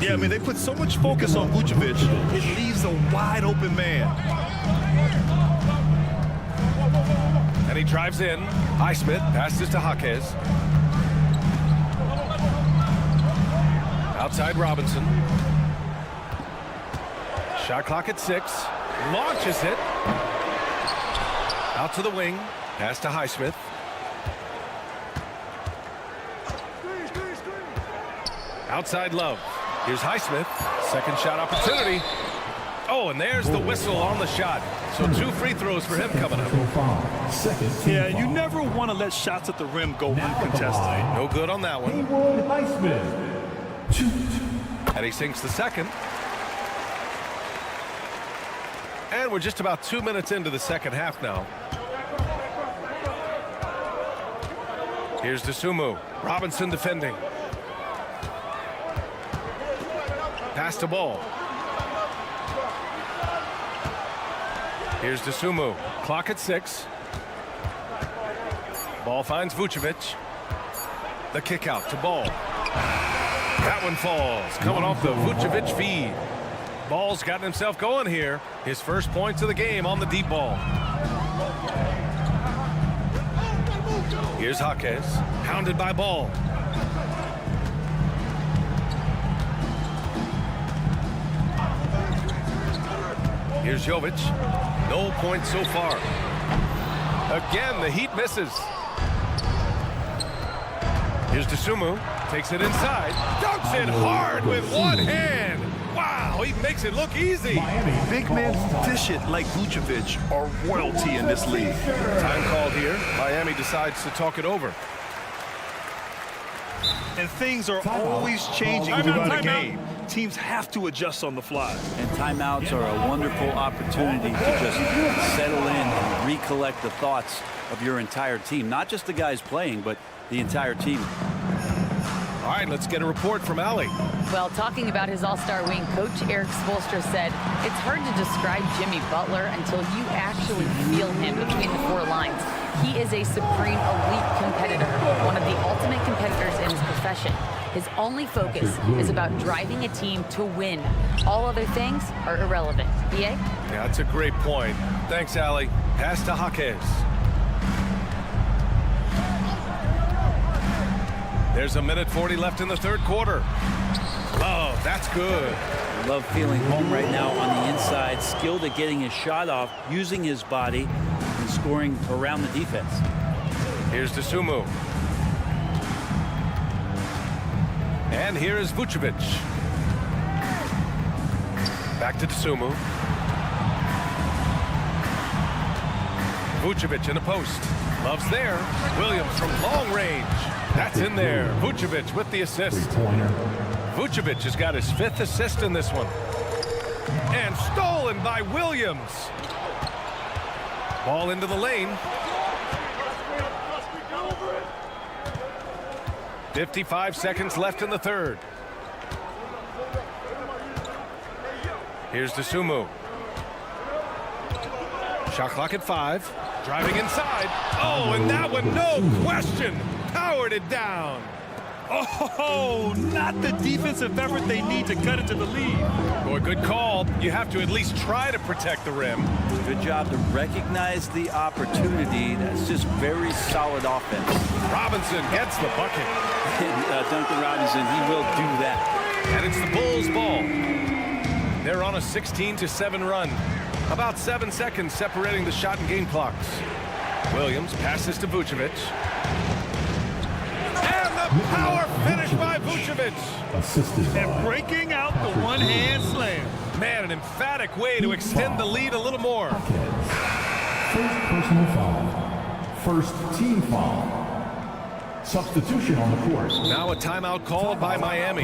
Yeah, I mean, they put so much focus on Vucevic, it leaves a wide open man. And he drives in. Highsmith passes to Jaquez. Outside Robinson. Shot clock at 6. Launches it. Out to the wing. Pass to Highsmith. Outside Love. Here's Highsmith. Second shot opportunity. Oh, and there's the whistle on the shot. So 2 free throws for him coming up. Yeah, you never want to let shots at the rim go uncontested. No good on that one. Highsmith. And he sinks the second. And we're just about 2 minutes into the second half now. Here's Dosunmu. Robinson defending. Pass to Ball. Here's Dosunmu. Clock at 6. Ball finds Vucevic. The kick out to Ball. That one falls. Coming off the Vucevic feed. Ball's gotten himself going here. His first points of the game on the deep ball. Here's Jaquez. Hounded by Ball. Here's Jovic. No points so far. Again, the Heat misses. Here's Dosunmu. Takes it inside. Dunks it hard with one hand. Wow, he makes it look easy. Big men who dish it like Vucevic are royalty in this league. Time called here. Miami decides to talk it over. And things are always changing throughout a game. Teams have to adjust on the fly. And timeouts are a wonderful opportunity to just settle in and recollect the thoughts of your entire team. Not just the guys playing, but the entire team. All right, let's get a report from Allie. Well, talking about his all-star wing, Coach Eric Spoelstra said, it's hard to describe Jimmy Butler until you actually feel him between the 4 lines. He is a supreme elite competitor, one of the ultimate competitors in his profession. His only focus is about driving a team to win. All other things are irrelevant. BA? Yeah, that's a great point. Thanks, Allie. Pass to Jaquez. There's a minute 40 left in the third quarter. Oh, that's good. Love feeling home right now on the inside, skilled at getting his shot off, using his body, and scoring around the defense. Here's Dosunmu. And here is Vucevic. Back to Dosunmu. Vucevic in the post. Love's there. Williams from long range. That's in there. Vucevic with the assist. Vucevic has got his 5th assist in this one. And stolen by Williams. Ball into the lane. 55 seconds left in the third. Here's Dosunmu. Shot clock at 5. Driving inside. Oh, and that one, no question, powered it down. Oh, not the defensive effort they need to cut into the lead. Boy, good call. You have to at least try to protect the rim. Good job to recognize the opportunity. That's just very solid offense. Robinson gets the bucket. Duncan Robinson, he will do that. And it's the Bulls' ball. They're on a 16-7 run. About 7 seconds separating the shot and game clocks. Williams passes to Vucevic. And the power finish by Vucevic. And breaking out the one-hand slam. Man, an emphatic way to extend the lead a little more. First personal foul. First team foul. Substitution on the court. Now a timeout called by Miami.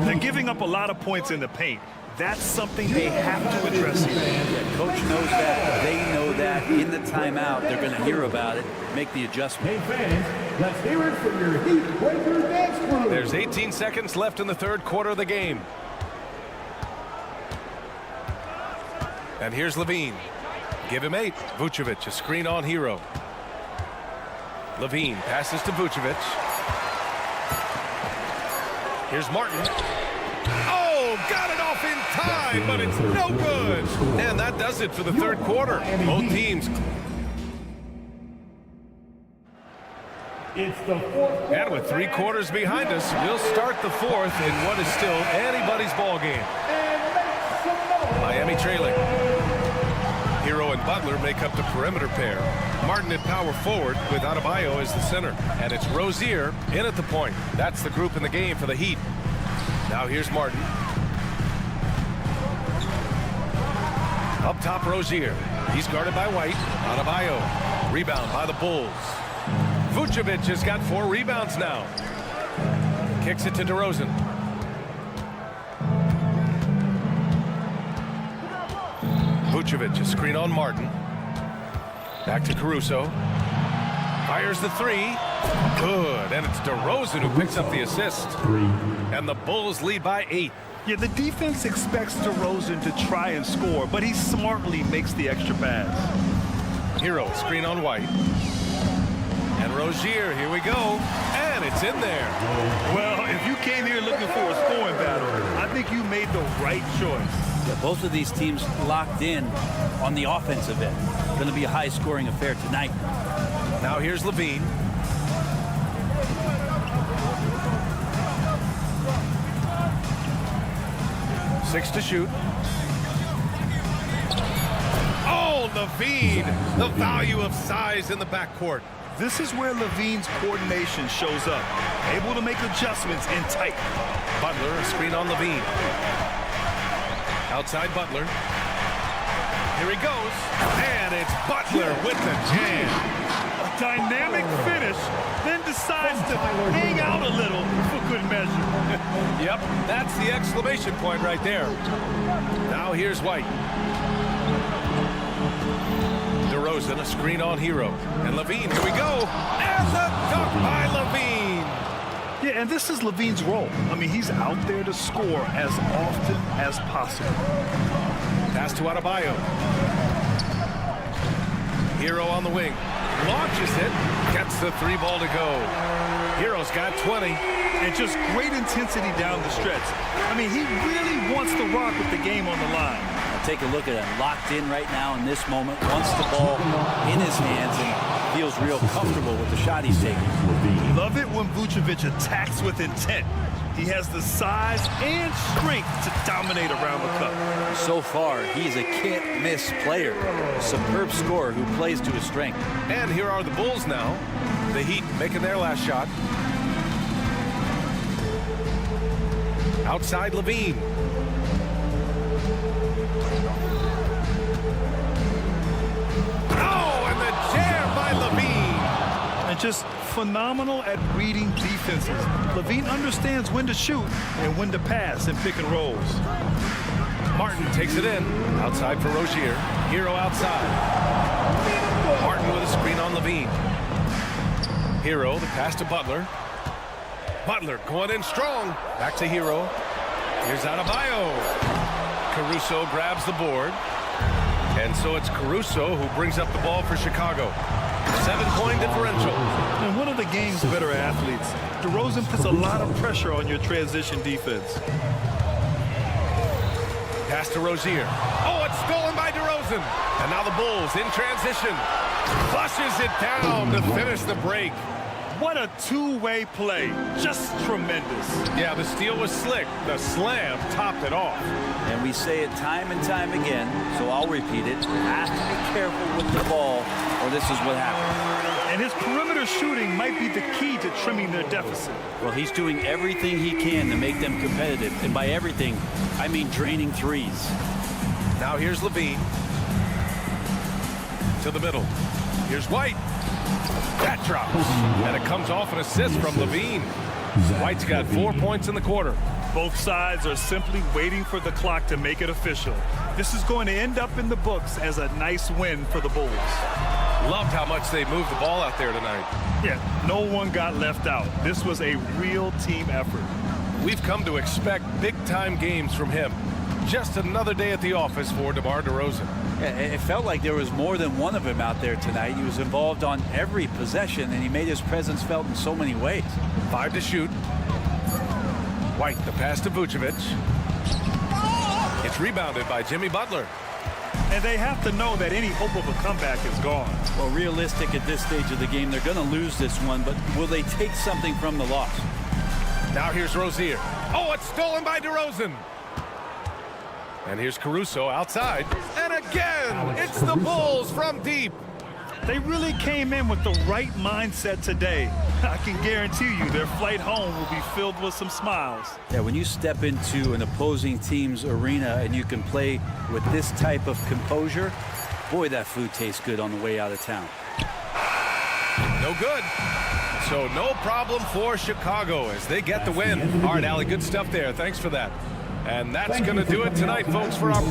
They're giving up a lot of points in the paint. That's something they have to address here. Yeah, coach knows that. They know that. In the timeout, they're going to hear about it, make the adjustment. Hey fans, let's hear it for your Heat Breaker dance crew. There's 18 seconds left in the third quarter of the game. And here's Levine. Give him 8. Vucevic, a screen on Hero. Levine passes to Vucevic. Here's Martin. Oh, got it off in time, but it's no good. And that does it for the third quarter. Both teams. It's the fourth quarter. And with 3 quarters behind us, we'll start the fourth in what is still anybody's ball game. Miami trailing. Hero and Butler make up the perimeter pair. Martin at power forward with Adebayo as the center. And it's Rozier in at the point. That's the group in the game for the Heat. Now here's Martin. Up top, Rozier. He's guarded by White. Adebayo. Rebound by the Bulls. Vucevic has got 4 rebounds now. Kicks it to DeRozan. Vucevic, a screen on Martin. Back to Caruso. Fires the 3. Good. And it's DeRozan who picks up the assist. 3. And the Bulls lead by 8. Yeah, the defense expects DeRozan to try and score, but he smartly makes the extra pass. Hero, screen on White. And Rozier, here we go. And it's in there. Well, if you came here looking for a scoring battle, I think you made the right choice. Yeah, both of these teams locked in on the offensive end. Going to be a high-scoring affair tonight. Now here's Levine. Six to shoot. Oh, Levine! The value of size in the backcourt. This is where Levine's coordination shows up. Able to make adjustments in tight. Butler, a screen on Levine. Outside Butler. Here he goes. And it's Butler with the jam. A dynamic finish, then decides to hang out a little for good measure. Yep, that's the exclamation point right there. Now here's White. DeRozan, a screen on Hero. And Levine, here we go. And the dunk by Levine. Yeah, and this is Levine's role. I mean, he's out there to score as often as possible. Pass to Adebayo. Hero on the wing. Launches it. Gets the 3 ball to go. Hero's got 20. And just great intensity down the stretch. I mean, he really wants to rock with the game on the line. Take a look at him, locked in right now in this moment, wants the ball in his hands and feels real comfortable with the shot he's taking. Love it when Vucevic attacks with intent. He has the size and strength to dominate around the cup. So far, he's a can't-miss player, a superb scorer who plays to his strength. And here are the Bulls now. The Heat making their last shot. Outside Levine. And just phenomenal at reading defenses. Levine understands when to shoot and when to pass in pick and rolls. Martin takes it in. Outside for Rozier. Hero outside. Martin with a screen on Levine. Hero, the pass to Butler. Butler going in strong. Back to Hero. Here's Adebayo. Caruso grabs the board. And so it's Caruso who brings up the ball for Chicago. 7-point differential. And one of the game's better athletes, DeRozan puts a lot of pressure on your transition defense. Pass to Rozier. Oh, it's stolen by DeRozan. And now the Bulls in transition. Flushes it down to finish the break. What a two-way play. Just tremendous. Yeah, the steal was slick. The slam topped it off. And we say it time and time again, so I'll repeat it. Have to be careful with the ball, or this is what happens. And his perimeter shooting might be the key to trimming their deficit. Well, he's doing everything he can to make them competitive. And by everything, I mean draining threes. Now here's Levine. To the middle. Here's White. That drops. And it comes off an assist from Levine. White's got 4 points in the quarter. Both sides are simply waiting for the clock to make it official. This is going to end up in the books as a nice win for the Bulls. Loved how much they moved the ball out there tonight. Yeah, no one got left out. This was a real team effort. We've come to expect big-time games from him. Just another day at the office for DeMar DeRozan. It felt like there was more than one of him out there tonight. He was involved on every possession, and he made his presence felt in so many ways. 5 to shoot. White, the pass to Vucevic. It's rebounded by Jimmy Butler. And they have to know that any hope of a comeback is gone. Well, realistic at this stage of the game, they're going to lose this one, but will they take something from the loss? Now here's Rozier. Oh, it's stolen by DeRozan. And here's Caruso outside. And again, it's the Bulls from deep. They really came in with the right mindset today. I can guarantee you their flight home will be filled with some smiles. Yeah, when you step into an opposing team's arena and you can play with this type of composure, boy, that food tastes good on the way out of town. No good. So no problem for Chicago as they get the win. All right, Allie, good stuff there. Thanks for that. And that's going to do it tonight, folks, for our...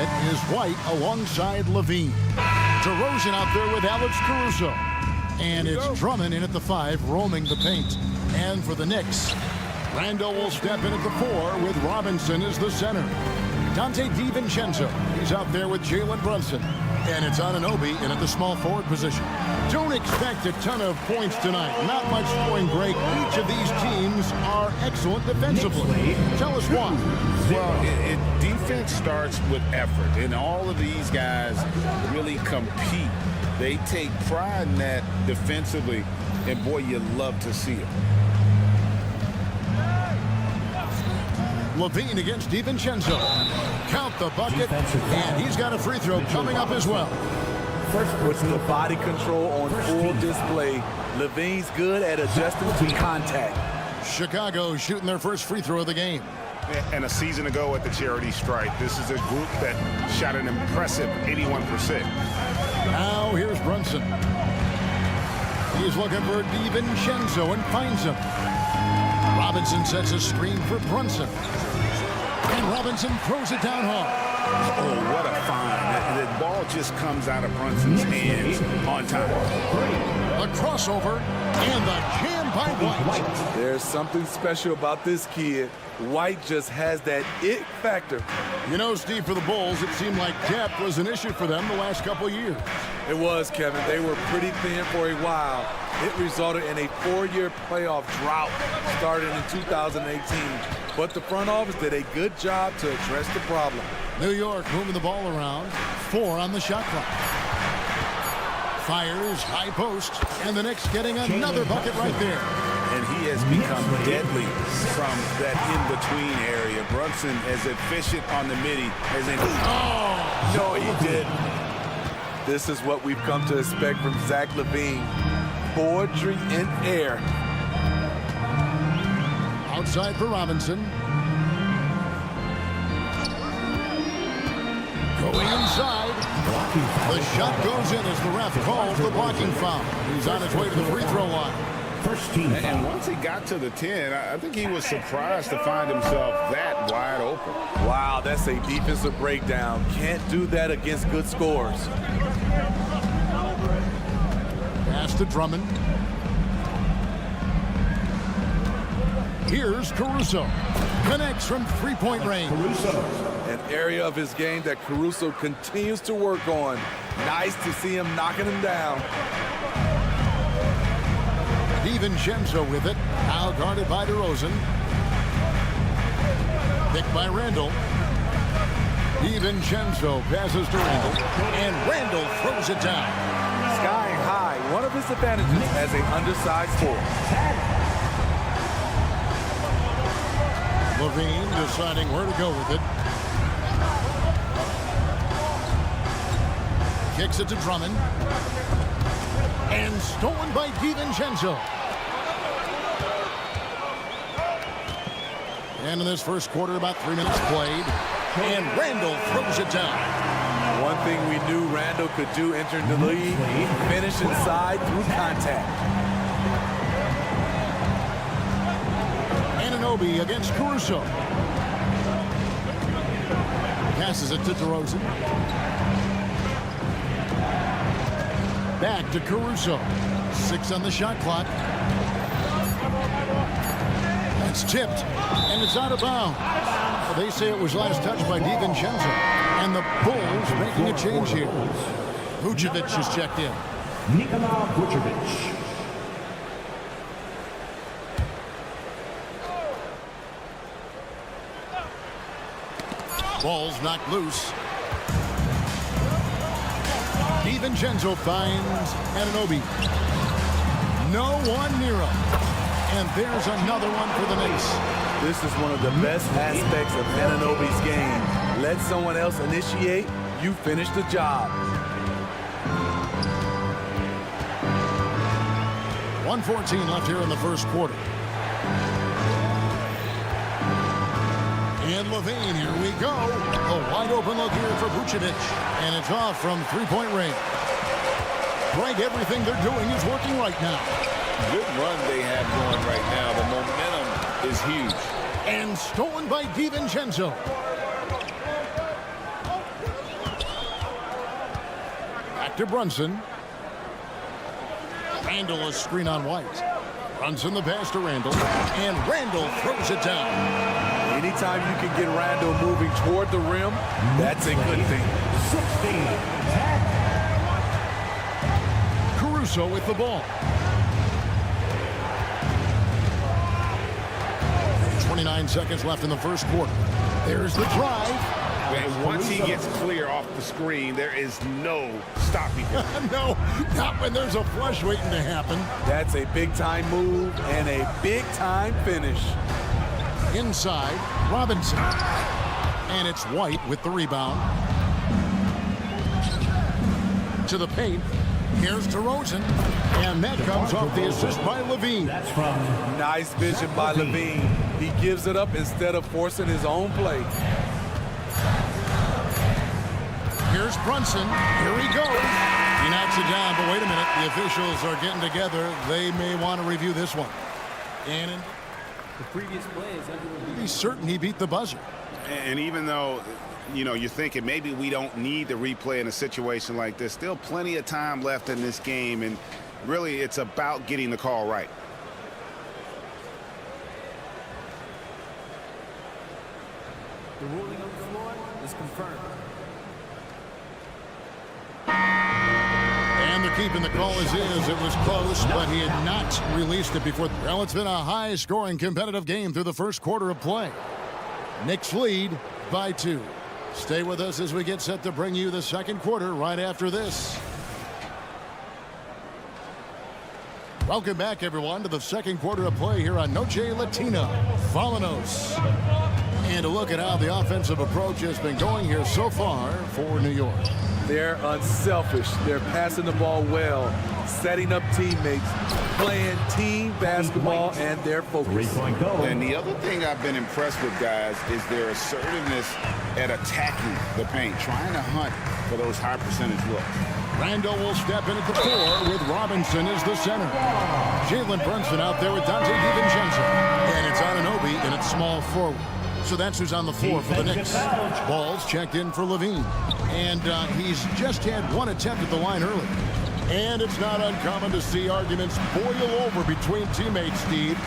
set is White alongside Levine. DeRozan out there with Alex Caruso. And it's Drummond in at the 5, roaming the paint. And for the Knicks, Randall will step in at the 4 with Robinson as the center. Dante DiVincenzo, he's out there with Jalen Brunson. And it's Anunoby in at the small forward position. Don't expect a ton of points tonight. Not much scoring break. Each of these teams are excellent defensively. Tell us why. Well, defense starts with effort. And all of these guys really compete. They take pride in that defensively. And, boy, you love to see it. Levine against DiVincenzo. Count the bucket, and he's got a free throw coming up as well. First, puts the body control on full display. Levine's good at adjusting to contact. Chicago shooting their first free throw of the game. And a season ago at the charity stripe, this is a group that shot an impressive 81%. Now here's Brunson. He's looking for DiVincenzo and finds him. Robinson sets a screen for Brunson. And Robinson throws it down hard. Oh, what a find. The ball just comes out of Brunson's hands on time. A crossover and the jam by White. There's something special about this kid. White just has that it factor. You know, Steve, for the Bulls, it seemed like depth was an issue for them the last couple of years. It was, Kevin. They were pretty thin for a while. It resulted in a 4-year playoff drought starting in 2018. But the front office did a good job to address the problem. New York moving the ball around. 4 on the shot clock. Fires, high post, and the Knicks getting another bucket right there. And he has become deadly from that in-between area. Brunson as efficient on the midi as any. Oh, no, he didn't. This is what we've come to expect from Zach LaVine. Poetry in air. Outside for Robinson. Going inside. The shot goes in as the ref calls the blocking foul. He's on his way to the free throw line. First team foul. And once he got to the 10, I think he was surprised to find himself that wide open. Wow, that's a defensive breakdown. Can't do that against good scores. Pass to Drummond. Here's Caruso. Connects from three-point range. An area of his game that Caruso continues to work on. Nice to see him knocking him down. DiVincenzo with it. Now guarded by DeRozan. Picked by Randall. DiVincenzo passes to Randall. And Randall throws it down. Sky high. One of his advantages as an undersized forward. Levine deciding where to go with it. Kicks it to Drummond. And stolen by DiVincenzo. And in this first quarter, about 3 minutes played. And Randall throws it down. One thing we knew Randall could do entering the league, finish inside through contact. Anunoby against Caruso. Passes it to DeRozan. Back to Caruso. 6 on the shot clock. It's tipped, and it's out of bounds. Well, they say it was last touched by DiVincenzo. And the Bulls making a change here. Vucevic has checked in. Nikola Vucevic. Ball's knocked loose. DiVincenzo finds Anunoby. No one near him. And there's another one for the Knicks. This is one of the best aspects of Anunoby's game. Let someone else initiate, you finish the job. 1:14 left here in the first quarter. And Levine, here we go. A wide open look here for Vucevic. And it's off from three-point range. Greg, everything they're doing is working right now. Good run they have going right now. The momentum is huge. And stolen by DiVincenzo. to Brunson. Randall a screen on White. Brunson the pass to Randall. And Randall throws it down. Anytime you can get Randall moving toward the rim, that's a good thing. 16-10. Caruso with the ball. 29 seconds left in the first quarter. There's the drive. And once he gets clear off the screen, there is no stopping him. No, not when there's a flush waiting to happen. That's a big-time move and a big-time finish. Inside, Robinson. And it's White with the rebound. To the paint. Here's DeRozan. And that comes off the assist by Levine. That's from nice vision by Levine. He gives it up instead of forcing his own play. Here's Brunson. Here he goes. He knocks it down, but wait a minute. The officials are getting together. They may want to review this one. And the previous play is under he's certain he beat the buzzer. And even though, you know, you're thinking maybe we don't need the replay in a situation like this, still plenty of time left in this game, and really it's about getting the call right. The ruling on the floor is confirmed. And they're keeping the call as is. It was close, but he had not released it before. Well, it's been a high-scoring competitive game through the first quarter of play. Knicks lead by 2. Stay with us as we get set to bring you the second quarter right after this. Welcome back, everyone, to the second quarter of play here on Noche Latina. Falanos. And a look at how the offensive approach has been going here so far for New York. They're unselfish. They're passing the ball well, setting up teammates, playing team basketball, and they're focused. And the other thing I've been impressed with, guys, is their assertiveness at attacking the paint, trying to hunt for those high percentage looks. Randall will step in at the 4 with Robinson as the center. Jalen Brunson out there with Dante DiVincenzo. And it's Anunoby and it's small forward. So that's who's on the floor for the Knicks. Ball's checked in for Levine. And he's just had one attempt at the line early. And it's not uncommon to see arguments boil over between teammates, Steve.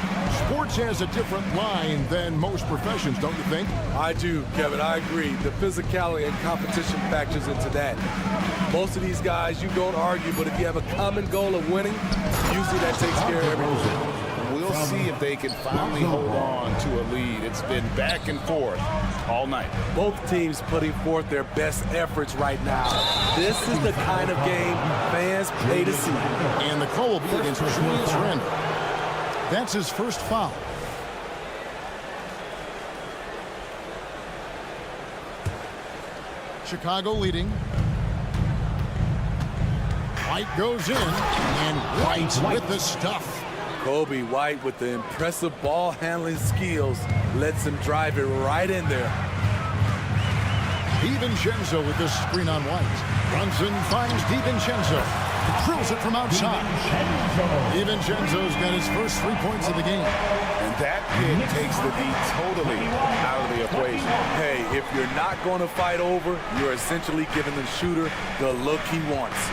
Sports has a different line than most professions, don't you think? I do, Kevin. I agree. The physicality and competition factors into that. Most of these guys, you don't argue, but if you have a common goal of winning, usually that takes care of everything. We'll see if they can finally hold on to a lead. It's been back and forth all night. Both teams putting forth their best efforts right now. This is the kind of game fans pay to see. And the call will be against Julius Randle. That's his first foul. Chicago leading. White goes in, and White with the stuff. Kobe White with the impressive ball handling skills lets him drive it right in there. DiVincenzo with the screen on White. Brunson finds DiVincenzo. Drills it from outside. DiVincenzo's got his first 3 points of the game. And that hit takes the D totally out of the equation. Hey, if you're not going to fight over, you're essentially giving the shooter the look he wants.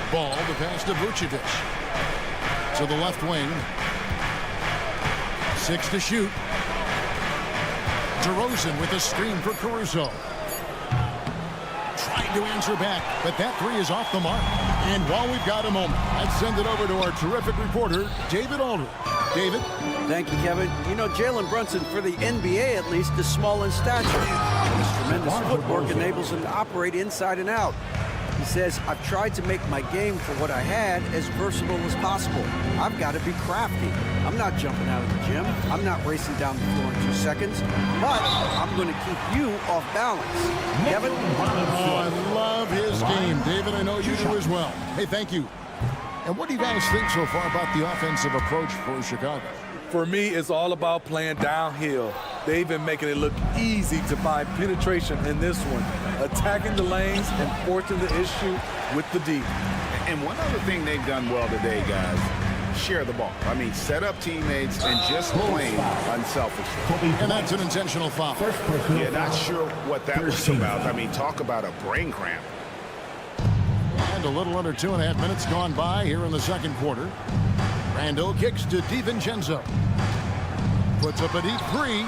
Ball to pass to Vucevic. To the left wing. 6 to shoot. DeRozan with a screen for Caruso. Trying to answer back, but that 3 is off the mark. And while we've got a moment, let's send it over to our terrific reporter, David Aldridge. David? Thank you, Kevin. You know, Jalen Brunson, for the NBA at least, is small in stature. His tremendous footwork enables him to operate inside and out. He says, I've tried to make my game for what I had as versatile as possible. I've got to be crafty. I'm not jumping out of the gym. I'm not racing down the floor in 2 seconds. But I'm going to keep you off balance. Kevin? Oh, I love his game. David, I know you do as well. Hey, thank you. And what do you guys think so far about the offensive approach for Chicago? For me, it's all about playing downhill. They've been making it look easy to find penetration in this one, attacking the lanes and forcing the issue with the D. And one other thing they've done well today, guys, share the ball. I mean, set up teammates and just plain unselfishly. And that's an intentional foul. Yeah, not sure what that was about. I mean, talk about a brain cramp. And a little under 2.5 minutes gone by here in the second quarter. Randall kicks to DiVincenzo. Puts up a deep three.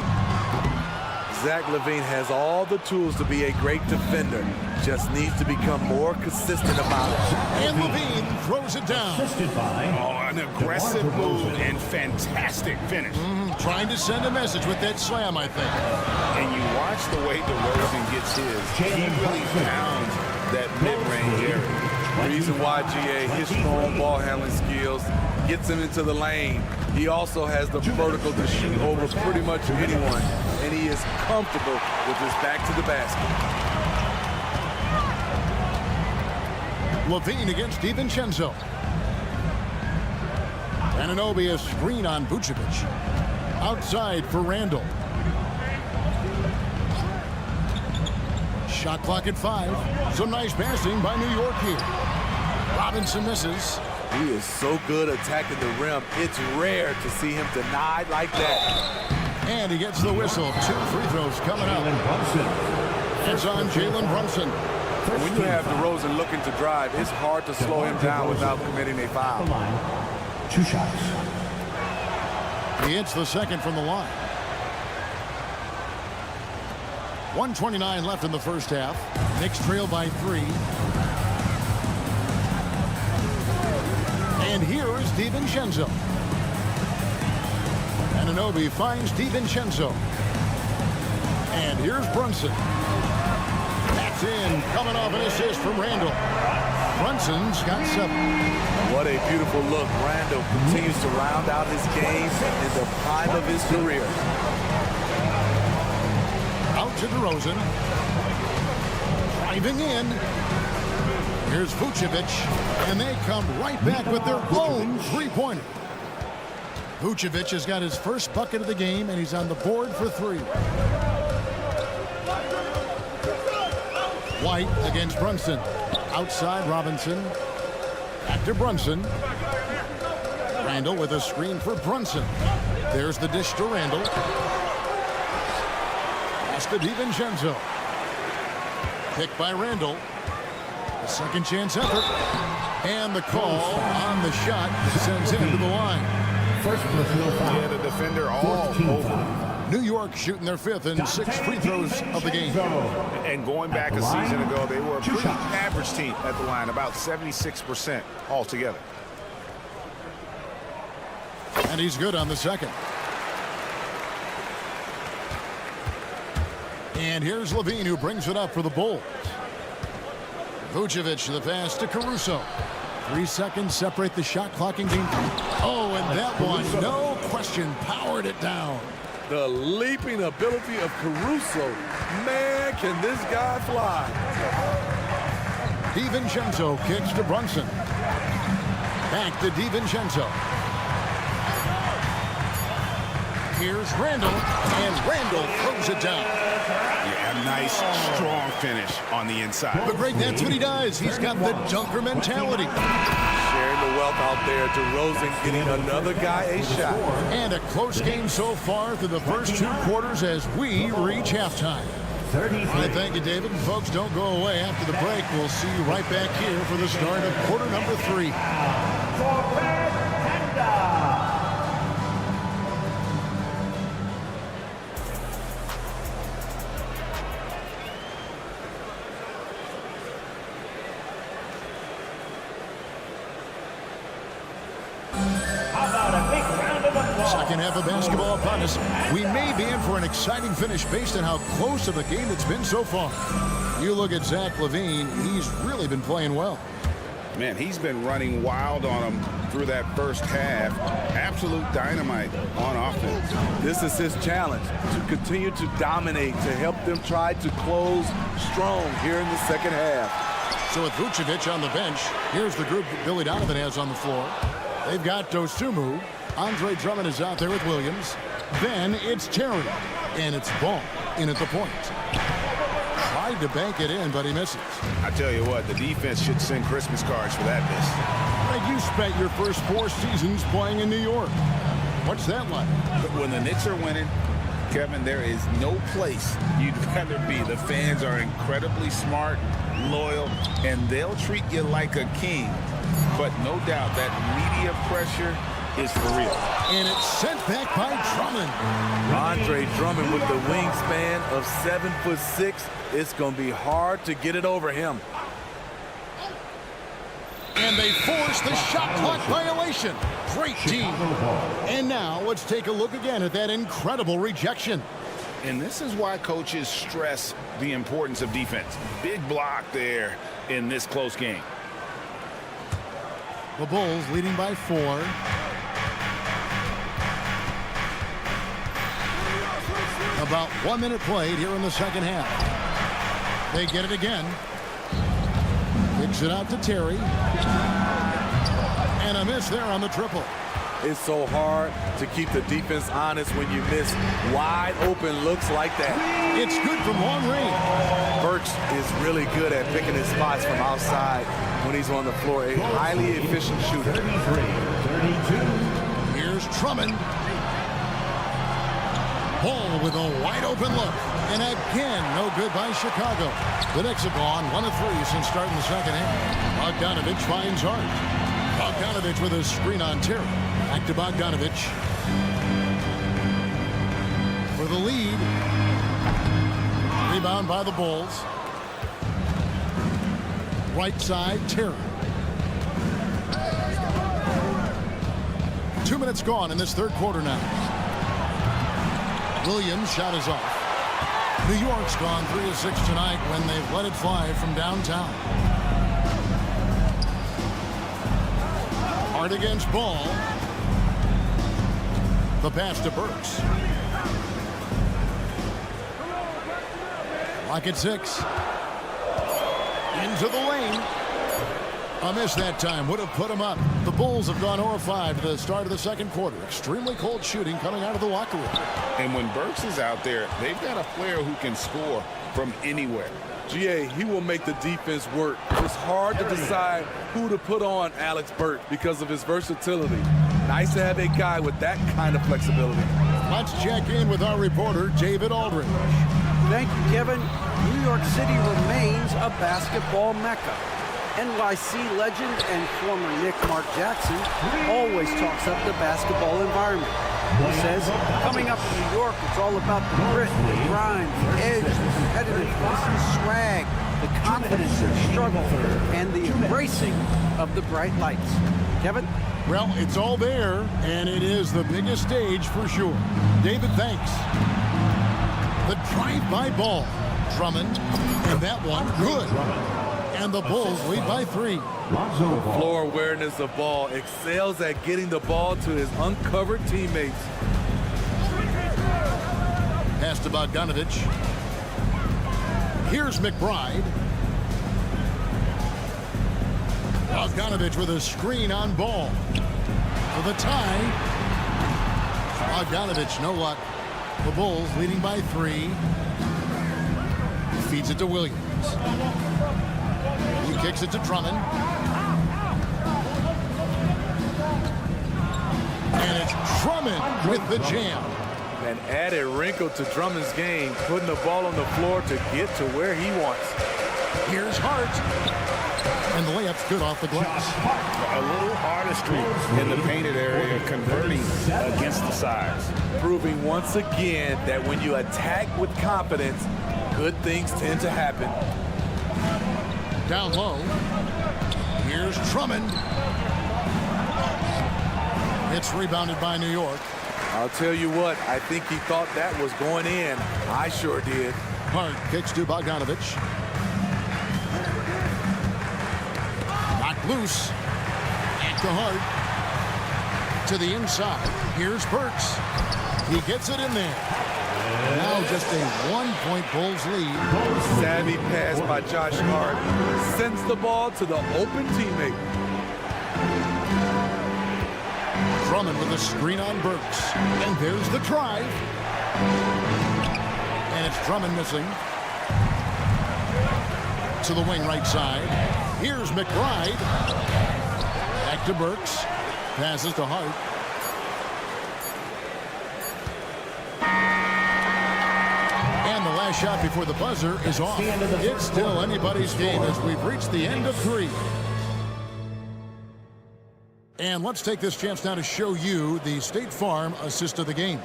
Zach LaVine has all the tools to be a great defender. Just needs to become more consistent about it. And LaVine throws it down. Oh, an aggressive move and fantastic finish. Trying to send a message with that slam, I think. And you watch the way DeRozan gets his. He really pounds that mid-range area. Reason why, GA, his strong ball handling skills gets him into the lane. He also has the vertical to shoot over pretty much anyone, and he is comfortable with his back to the basket. LaVine against DiVincenzo. Anunoby a screen on Vucevic. Outside for Randall. Shot clock at 5. Some nice passing by New York here. Robinson misses. He is so good attacking the rim. It's rare to see him denied like that. And he gets the whistle. 2 free throws coming up. It's on Jalen Brunson. When you have DeRozan looking to drive, it's hard to slow him down without committing a foul. 2 shots. He hits the second from the line. 1:29 left in the first half. Knicks trail by 3. And here is DiVincenzo. Anunoby finds DiVincenzo. And here's Brunson. That's in, coming off an assist from Randall. Brunson's got 7. What a beautiful look. Randall continues to round out his game in the prime of his career. Out to DeRozan. Driving in. Here's Vucevic, and they come right back with their own three-pointer. Vucevic has got his first bucket of the game, and he's on the board for 3. White against Brunson. Outside Robinson. Back to Brunson. Randall with a screen for Brunson. There's the dish to Randall. Pass to DiVincenzo. Picked by Randall. A second chance effort. And the call on the shot sends him to the line. First personal foul. Yeah, the defender all over. New York shooting their 5th and 6th free throws of the game. And going back a season ago, they were a pretty average team at the line, about 76% altogether. And he's good on the second. And here's LaVine, who brings it up for the Bulls. Vucevic, the pass to Caruso. 3 seconds separate the shot clocking game. Oh, and that one, no question, powered it down. The leaping ability of Caruso. Man, can this guy fly. DiVincenzo kicks to Brunson. Back to DiVincenzo. Here's Randall, and Randall throws it down. Yeah, a nice, strong finish on the inside. But Greg, that's what he does. He's got the dunker mentality. Sharing the wealth out there. DeRozan getting another guy a shot. And a close game so far through the first 2 quarters as we reach halftime. And thank you, David. And folks, don't go away. After the break, we'll see you right back here for the start of quarter number 3. Second half of basketball upon us. We may be in for an exciting finish based on how close of a game it's been so far. You look at Zach LaVine, he's really been playing well. Man, he's been running wild on him through that first half. Absolute dynamite on offense. This is his challenge, to continue to dominate, to help them try to close strong here in the second half. So with Vucevic on the bench, here's the group that Billy Donovan has on the floor. They've got Dosunmu. Andre Drummond is out there with Williams. Then it's Terry. And it's Ball in at the point. Tried to bank it in, but he misses. I tell you what, the defense should send Christmas cards for that miss. Greg, you spent your first 4 seasons playing in New York. What's that like? But when the Knicks are winning, Kevin, there is no place you'd rather be. The fans are incredibly smart. loyal, and they'll treat you like a king. But no doubt that media pressure is for real. And it's sent back by Drummond. Andre Drummond with the wingspan of 7'6". It's going to be hard to get it over him. And they force the shot clock violation. Great team. And now let's take a look again at that incredible rejection. And this is why coaches stress the importance of defense. Big block there in this close game. The Bulls leading by 4. About 1 minute played here in the second half. They get it again. Kicks it out to Terry. And a miss there on the triple. It's so hard to keep the defense honest when you miss wide open looks like that. It's good from long range. Burks is really good at picking his spots from outside when he's on the floor. A highly efficient shooter. 33, 32. Here's Drummond. Ball with a wide open look. And again, no good by Chicago. The Knicks have gone 1 of 3 since starting the second half. Bogdanovich finds Hart. Bogdanovich with a screen on Terry. Back to Bogdanovich. For the lead. Rebound by the Bulls. Right side, Terry. 2 minutes gone in this third quarter now. Williams' shot is off. New York's gone 3 of 6 tonight when they've let it fly from downtown. Hart against Ball. The pass to Burks. Lock at 6. Into the lane. A miss that time would have put him up. The Bulls have gone 0 of 5 to the start of the second quarter. Extremely cold shooting coming out of the locker room. And when Burks is out there, they've got a player who can score from anywhere. GA, he will make the defense work. It's hard to decide who to put on Alex Burks because of his versatility. Nice to have a guy with that kind of flexibility. Let's check in with our reporter, David Aldridge. Thank you, Kevin. New York City remains a basketball mecca. NYC legend and former Knick Mark Jackson always talks up the basketball environment. He says, coming up in New York, it's all about the grit, the grind, the edge, the competitiveness, the swag, the confidence and struggle, and the embracing of the bright lights. Kevin? Well, it's all there, and it is the biggest stage for sure. David, thanks. The drive-by ball. Drummond, and that one, good. And the Bulls lead by 3. Floor awareness of ball, excels at getting the ball to his uncovered teammates. Pass to Bogdanovich. Here's McBride. Bogdanovich with a screen on Ball. For the tie. Bogdanovich, no luck. The Bulls leading by 3. Feeds it to Williams. He kicks it to Drummond. And it's Drummond with the jam. An added wrinkle to Drummond's game, putting the ball on the floor to get to where he wants. Here's Hart. And the layup's good off the glass. A little artistry in the painted area, converting against the size. Proving once again that when you attack with confidence, good things tend to happen. Down low. Here's Drummond. It's rebounded by New York. I'll tell you what, I think he thought that was going in. I sure did. Hart kicks to Bogdanovich. Knocked loose. Back to Hart. To the inside. Here's Burks. He gets it in there. Now just a 1-point Bulls lead. Savvy pass by Josh Hart. Sends the ball to the open teammate. Drummond with a screen on Burks. And there's the drive. And it's Drummond missing. To the wing right side. Here's McBride. Back to Burks. Passes to Hart. last shot before the buzzer is off. It's still anybody's game as we've reached the end of 3. And let's take this chance now to show you the State Farm assist of the game.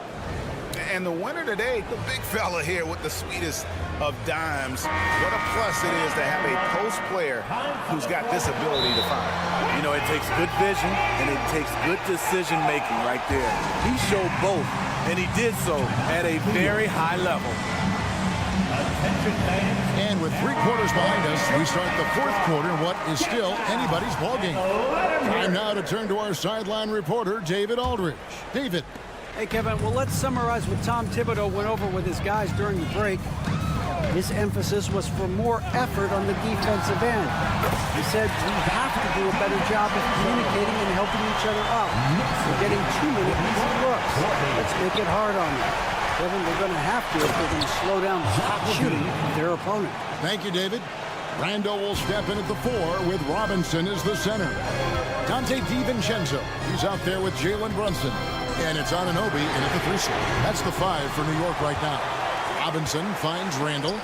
And the winner today, the big fella here with the sweetest of dimes. What a plus it is to have a post player who's got this ability to fire. You know, it takes good vision and it takes good decision making right there. He showed both, and he did so at a very high level. And with 3 quarters behind us, we start the 4th quarter in what is still anybody's ballgame. Time now to turn to our sideline reporter, David Aldridge. David. Hey, Kevin, well, let's summarize what Tom Thibodeau went over with his guys during the break. His emphasis was for more effort on the defensive end. He said we have to do a better job of communicating and helping each other out. We're getting too many easy looks. Let's make it hard on them. Kevin, they're going to have to if they're going to slow down the hot shooting of their opponent. Thank you, David. Randall will step in at the 4 with Robinson as the center. Dante DiVincenzo, he's out there with Jalen Brunson. And it's Anunoby in at the 3 slot. That's the 5 for New York right now. Robinson finds Randall.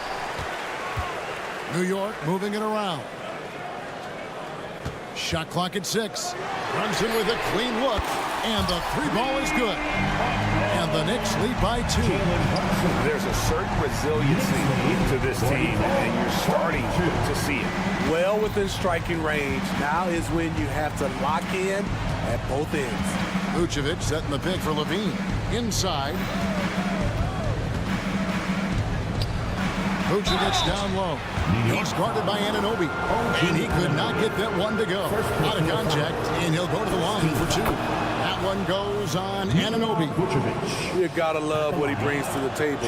New York moving it around. Shot clock at 6. Brunson with a clean look. And the 3 ball is good. And the Knicks lead by 2. There's a certain resiliency to this team, and you're starting to see it. Well within striking range. Now is when you have to lock in at both ends. Vucevic setting the pick for Levine. Inside. Vucevic down low. He's guarded by Anunoby. And he could not get that one to go. Out of contact, and he'll go to the line for 2. That one goes on Anunoby. You gotta love what he brings to the table.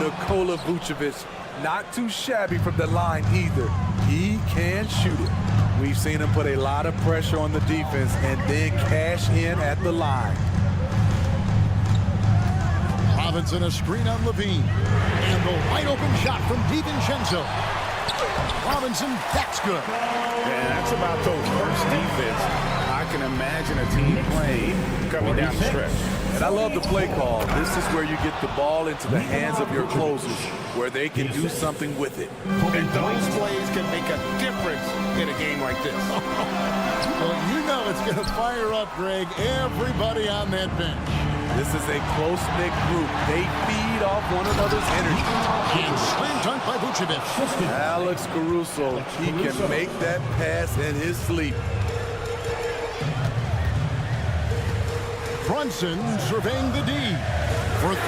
Nikola Vucevic, not too shabby from the line either. He can shoot it. We've seen him put a lot of pressure on the defense and then cash in at the line. Robinson a screen on Levine. And the wide open shot from DiVincenzo. Robinson, that's good. And that's about the worst defense I can imagine a team playing coming down the stretch. And I love the play call. This is where you get the ball into the hands of your closers, where they can do something with it. And those plays can make a difference in a game like this. Well, you know it's going to fire up, Greg, everybody on that bench. This is a close-knit group. They feed off one another's energy. And slam dunk by Vucevic. Alex Caruso, he can make that pass in his sleep. Brunson surveying the D for 3.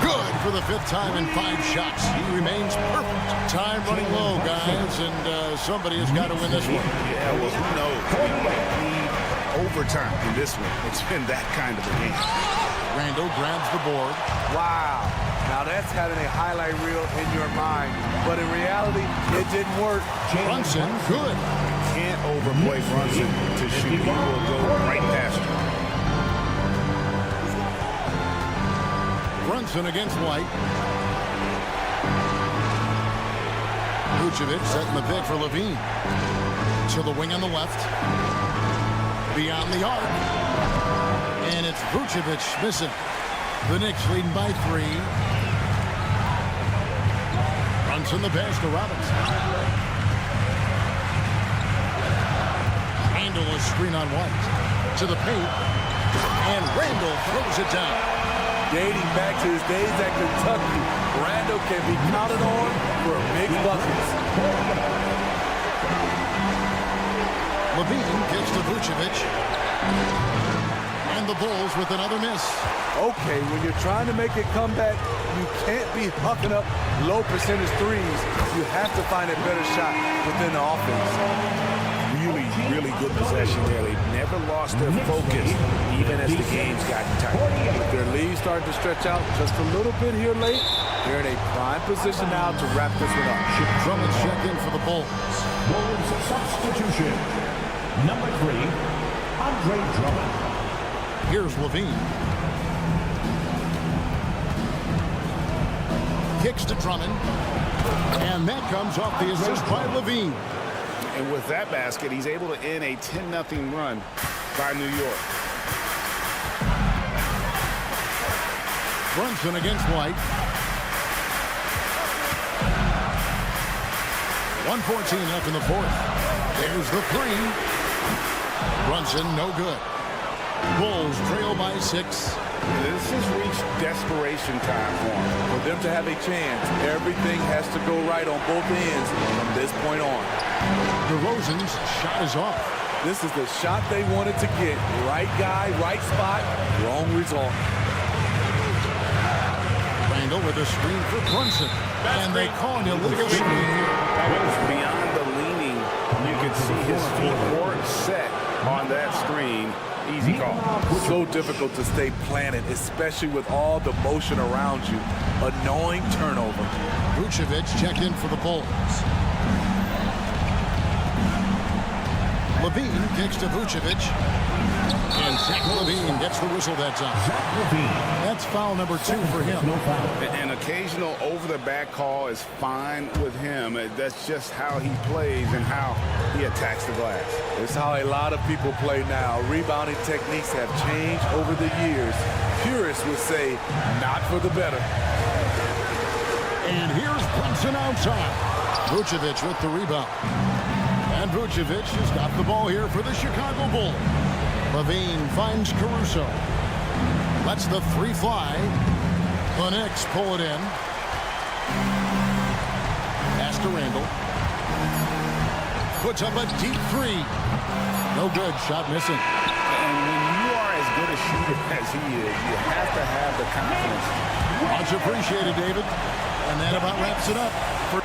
Good for the 5th time in 5 shots. He remains perfect. Time running low, guys, and somebody has got to win this one. Yeah, well, who knows? We might need overtime in this one. It's been that kind of a game. Randall grabs the board. Wow. Now that's having a highlight reel in your mind. But in reality, it didn't work. Brunson, good. Can't overplay Brunson to shoot. He will go right past you. Brunson against White. Vucevic setting the pick for Levine. To the wing on the left. Beyond the arc. And it's Vucevic missing. The Knicks leading by 3. Brunson the pass to Robinson. Randall a screen on White. To the paint. And Randall throws it down. Dating back to his days at Kentucky, Randall can be counted on for big buckets. Levine gets to Vucevic. And the Bulls with another miss. Okay, when you're trying to make a comeback, you can't be hucking up low percentage threes. You have to find a better shot within the offense. Really good possession there. They never lost their focus, even as the games got tight. With their lead starting to stretch out just a little bit here late, they're in a prime position now to wrap this one up. Drummond's checked in for the Bulls. Bulls substitution. Number 3, Andre Drummond. Here's Levine. Kicks to Drummond. And that comes off the assist by Levine. And with that basket, he's able to end a 10-0 run by New York. Brunson against White. 1:14 left in the fourth. There's the three. Brunson, no good. Bulls trail by 6. This has reached desperation time for them. For them to have a chance, everything has to go right on both ends from this point on. DeRozan's shot is off. This is the shot they wanted to get. Right guy, right spot, wrong result. Randall with a screen for Brunson. And they call an illegal screen here. That was beyond the leaning. You can see his feet weren't set on that screen. Easy call. So difficult to stay planted, especially with all the motion around you. Annoying turnover. Vucevic checked in for the Bulls. Levine kicks to Vucevic. And Zach Levine gets the whistle that time. That's foul number 2 for him. An occasional over-the-back call is fine with him. That's just how he plays and how he attacks the glass. It's how a lot of people play now. Rebounding techniques have changed over the years. Purists would say, not for the better. And here's Brunson outside. Vucevic with the rebound. And Vucevic has got the ball here for the Chicago Bulls. Levine finds Caruso. Lets the 3 fly. The Knicks pull it in. Pass to Randall. Puts up a deep 3. No good. Shot missing. And when you are as good a shooter as he is, you have to have the confidence. Much appreciated, David. And that about wraps it up for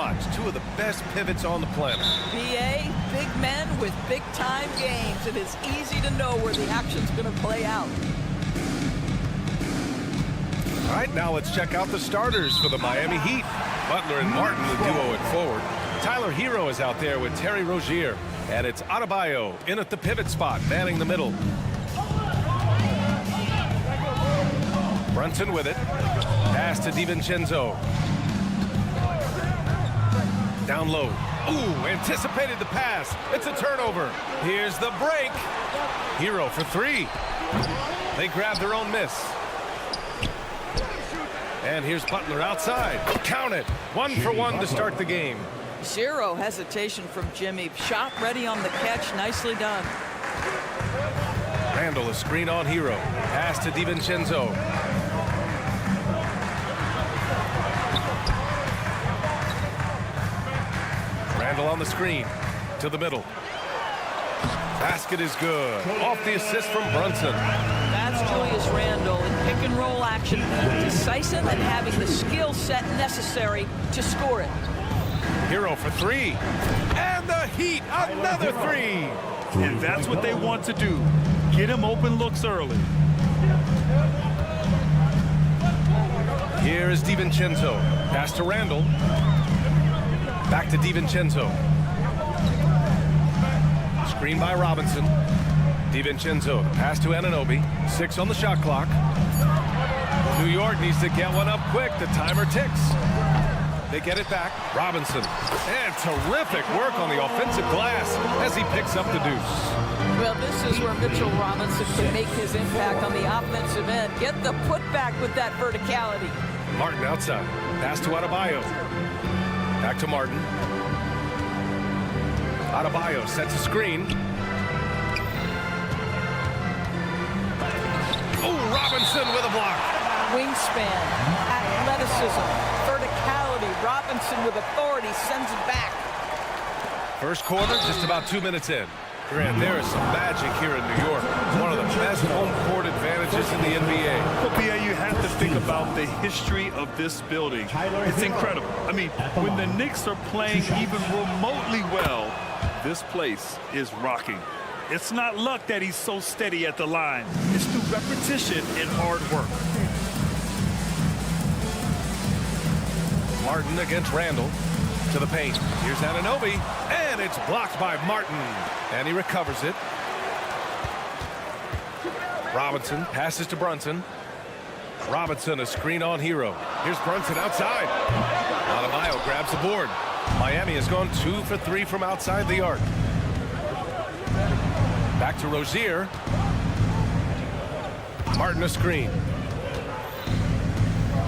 watch. Two of the best pivots on the planet. BA, big men with big-time games. It is easy to know where the action's going to play out. All right, now let's check out the starters for the Miami Heat. Butler and Martin, the duo at forward. Tyler Hero is out there with Terry Rozier. And it's Adebayo in at the pivot spot, manning the middle. Brunson with it. Pass to DiVincenzo. Down low. Ooh, anticipated the pass. It's a turnover. Here's the break. Hero for three. They grab their own miss. And here's Butler outside. Count it. 1 for 1 to start the game. Zero hesitation from Jimmy. Shot ready on the catch. Nicely done. Randall, a screen on Hero. Pass to DiVincenzo. Randall on the screen. To the middle. Basket is good. Off the assist from Brunson. That's Julius Randle in pick-and-roll action. Decisive and having the skill set necessary to score it. Hero for three. And the Heat, another three. And that's what they want to do. Get him open looks early. Here is DiVincenzo. Pass to Randall. Back to DiVincenzo. Screen by Robinson. DiVincenzo. Pass to Anunoby. 6 on the shot clock. New York needs to get one up quick. The timer ticks. They get it back. Robinson. And terrific work on the offensive glass as he picks up the deuce. Well, this is where Mitchell Robinson can make his impact on the offensive end. Get the putback with that verticality. Martin outside. Pass to Adebayo. Back to Martin. Adebayo sets a screen. Oh, Robinson with a block. Wingspan, athleticism, verticality. Robinson with authority sends it back. First quarter, just about 2 minutes in. Grant, there is some magic here in New York. One of the best home court advantages in the NBA. Well, P.A., you have to think about the history of this building. It's incredible. I mean, when the Knicks are playing even remotely well, this place is rocking. It's not luck that he's so steady at the line. It's through repetition and hard work. Martin against Randall. To the paint. Here's Anunoby. And it's blocked by Martin. And he recovers it. Robinson passes to Brunson. Robinson, a screen on Hero. Here's Brunson outside. Adebayo grabs the board. Miami has gone 2 for 3 from outside the arc. Back to Rozier. Martin a screen.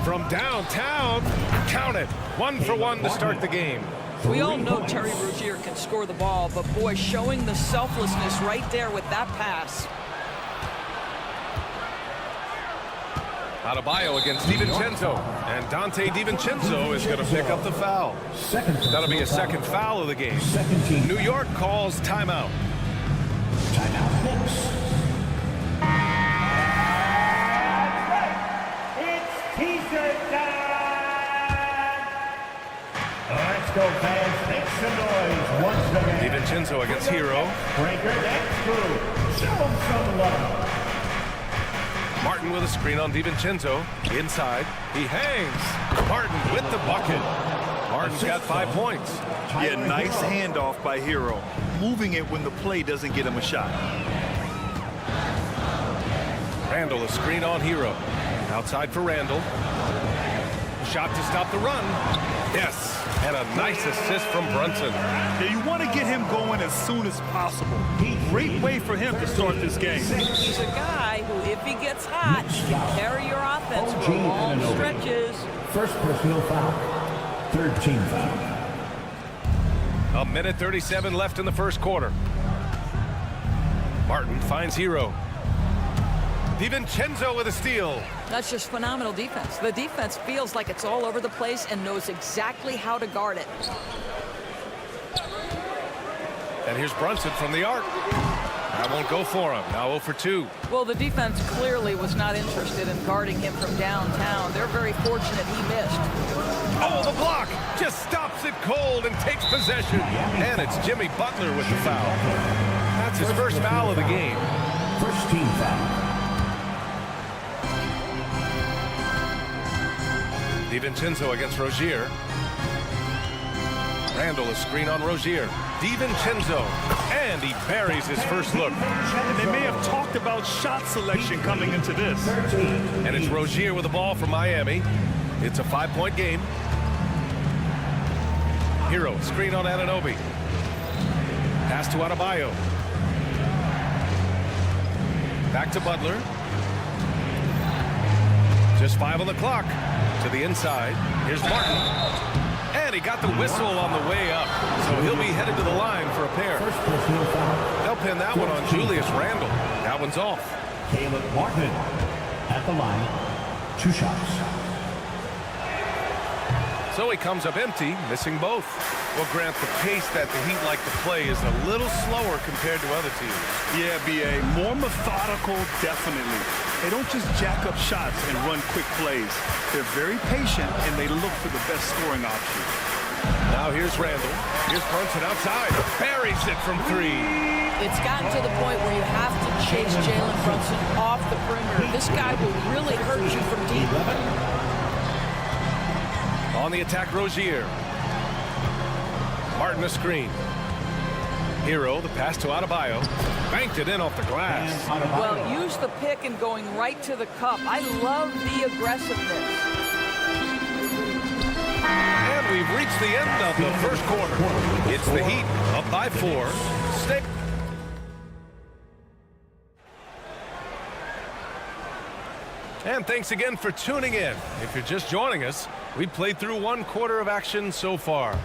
From downtown, count it. 1 for 1 to start the game. We all know Terry Rozier can score the ball, but boy, showing the selflessness right there with that pass. Adebayo against DiVincenzo. And Dante DiVincenzo is going to pick up the foul. That'll be a second foul of the game. New York calls timeout. Timeout, Knicks. Let's go, fans. Make some noise once again. DiVincenzo against Hero. Breaker next crew. Show them some love. Martin with a screen on DiVincenzo. Inside. He hangs. Martin with the bucket. Martin's got 5 points. Yeah, nice handoff by Hero. Moving it when the play doesn't get him a shot. Randall, a screen on Hero. Outside for Randall. Shot to stop the run. Yes. And a nice assist from Brunson. Yeah, you want to get him going as soon as possible. Great way for him to start this game. He's a guy who, if he gets hot, can carry your offense for long stretches. First personal foul. Third team foul. A minute 37 left in the first quarter. Martin finds Hero. DiVincenzo with a steal. That's just phenomenal defense. The defense feels like it's all over the place and knows exactly how to guard it. And here's Brunson from the arc. That won't go for him. Now 0 for 2. Well, the defense clearly was not interested in guarding him from downtown. They're very fortunate he missed. Oh, the block just stops it cold and takes possession. And it's Jimmy Butler with the foul. That's his first foul of the game. First team foul. DiVincenzo against Rozier. Randall, a screen on Rozier. DiVincenzo, and he buries his first look. And they may have talked about shot selection coming into this. And it's Rozier with the ball for Miami. It's a 5-point game. Hero, screen on Anunoby. Pass to Adebayo. Back to Butler. Just 5 on the clock. To the inside. Here's Martin. And he got the whistle on the way up. So he'll be headed to the line for a pair. They'll pin that one on Julius Randle. That one's off. Caleb Martin at the line. 2 shots. So he comes up empty, missing both. Well, Grant, the pace that the Heat like to play is a little slower compared to other teams. Yeah, B.A. More methodical, definitely. They don't just jack up shots and run quick plays. They're very patient, and they look for the best scoring option. Now here's Randall. Here's Brunson outside. Buries it from 3. It's gotten to the point where you have to chase Jalen Brunson off the perimeter. This guy will really hurt you from deep. On the attack, Rozier. Martin a screen. Hero, the pass to Adebayo. Banked it in off the glass. Well, use the pick and going right to the cup. I love the aggressiveness. And we've reached the end of the first quarter. It's the Heat up by 4. Stay. And thanks again for tuning in. If you're just joining us, we played through 1 quarter of action so far.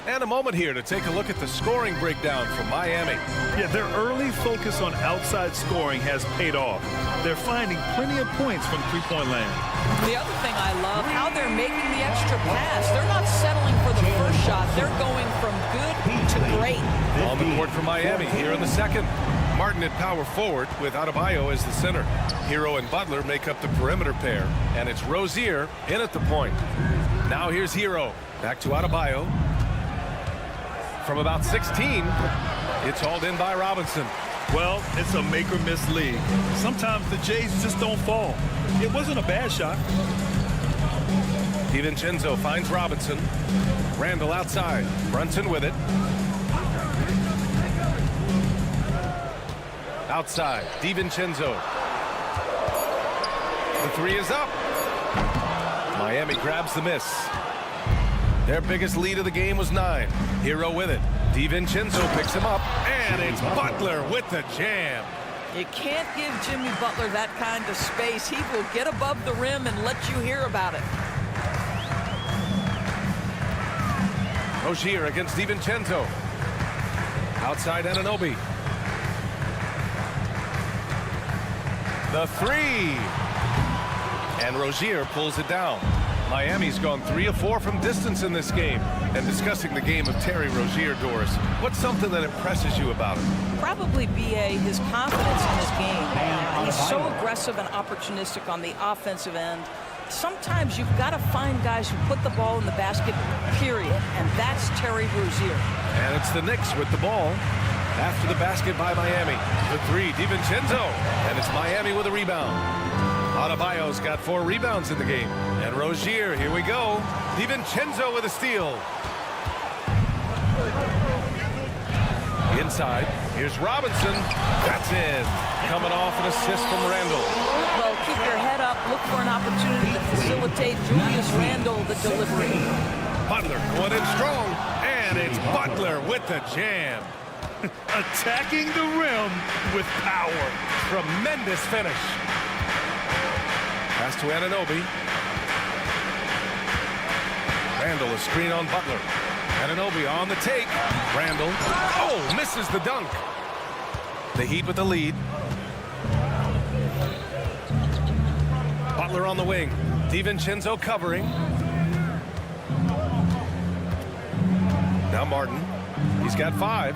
And a moment here to take a look at the scoring breakdown from Miami. Yeah, their early focus on outside scoring has paid off. They're finding plenty of points from three-point land. The other thing I love, how they're making the extra pass. They're not settling for the first shot. They're going from good to great. On the court for Miami here in the second. Martin at power forward with Adebayo as the center. Hero and Butler make up the perimeter pair. And it's Rozier in at the point. Now here's Hero. Back to Adebayo. From about 16, it's hauled in by Robinson. Well, it's a make-or-miss league. Sometimes the Jays just don't fall. It wasn't a bad shot. DiVincenzo finds Robinson. Randall outside. Brunson with it. Outside. DiVincenzo. The 3 is up. Miami grabs the miss. Their biggest lead of the game was 9. Hero with it. DiVincenzo picks him up, and it's Butler with the jam. You can't give Jimmy Butler that kind of space. He will get above the rim and let you hear about it. Rozier against DiVincenzo. Outside Anunoby. The 3. And Rozier pulls it down. Miami's gone 3 of 4 from distance in this game. And discussing the game of Terry Rozier, Doris, what's something that impresses you about him? Probably B.A. his confidence in his game. He's so aggressive and opportunistic on the offensive end. Sometimes you've got to find guys who put the ball in the basket, period. And that's Terry Rozier. And it's the Knicks with the ball. After the basket by Miami. The 3, DiVincenzo. And it's Miami with a rebound. Adebayo's got 4 rebounds in the game. And Rozier, here we go. DiVincenzo with a steal. Inside, here's Robinson. That's in. Coming off an assist from Randall. Well, keep your head up. Look for an opportunity to facilitate Julius Randle the delivery. Butler going in strong. And it's Butler with the jam. Attacking the rim with power. Tremendous finish. Pass to Anunoby. Randall, a screen on Butler. Anunoby on the take. Randall. Oh, misses the dunk. The Heat with the lead. Butler on the wing. DiVincenzo covering. Now Martin. He's got 5.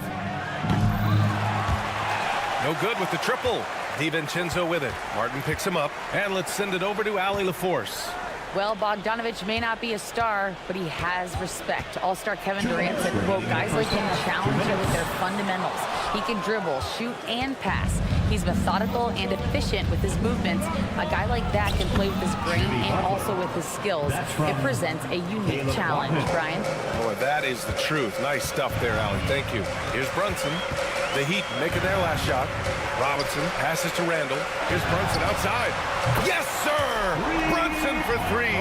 No good with the triple. DiVincenzo with it. Martin picks him up. And let's send it over to Allie LaForce. Well, Bogdanovich may not be a star, but he has respect. All-star Kevin Durant said, quote, guys like him challenge you with their fundamentals. He can dribble, shoot, and pass. He's methodical and efficient with his movements. A guy like that can play with his brain and also with his skills. It presents a unique challenge, Brian. Boy, that is the truth. Nice stuff there, Allie. Thank you. Here's Brunson. The Heat making their last shot. Robinson passes to Randall. Here's Brunson outside. Yes, sir! Brunson for three.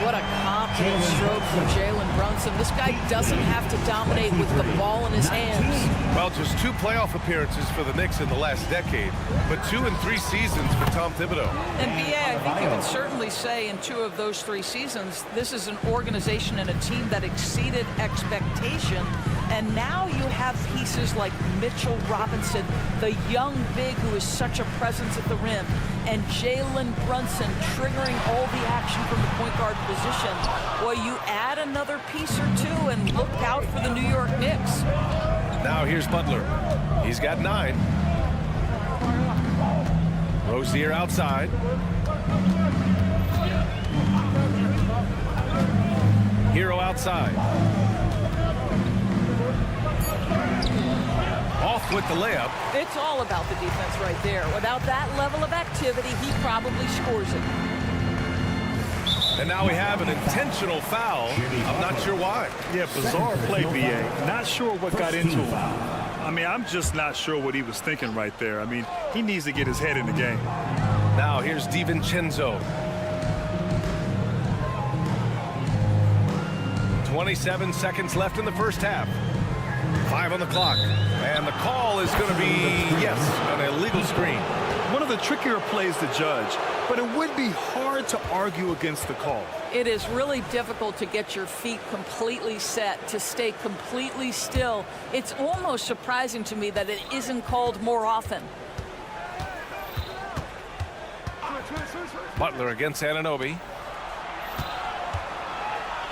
What a confident stroke from Jalen Brunson. This guy doesn't have to dominate with the ball in his hands. Well, just 2 playoff appearances for the Knicks in the last decade, but 2 in 3 seasons for Tom Thibodeau. And BA, I think you can certainly say in 2 of those 3 seasons, this is an organization and a team that exceeded expectation. And now you have pieces like Mitchell Robinson, the young big who is such a presence at the rim, and Jalen Brunson triggering all the action from the point guard position. Boy, you add another piece or 2 and look out for the New York Knicks. Now here's Butler. He's got 9. Rozier outside. Hero outside. Off with the layup. It's all about the defense right there. Without that level of activity, he probably scores it. And now we have an intentional foul. I'm not sure why. Yeah, bizarre play, B.A. Not sure what got into him. I mean, I'm just not sure what he was thinking right there. I mean, he needs to get his head in the game. Now here's DiVincenzo. 27 seconds left in the first half. 5 on the clock. And the call is going to be, yes, an illegal screen. One of the trickier plays to judge, but it would be hard to argue against the call. It is really difficult to get your feet completely set, to stay completely still. It's almost surprising to me that it isn't called more often. Butler against Anunoby.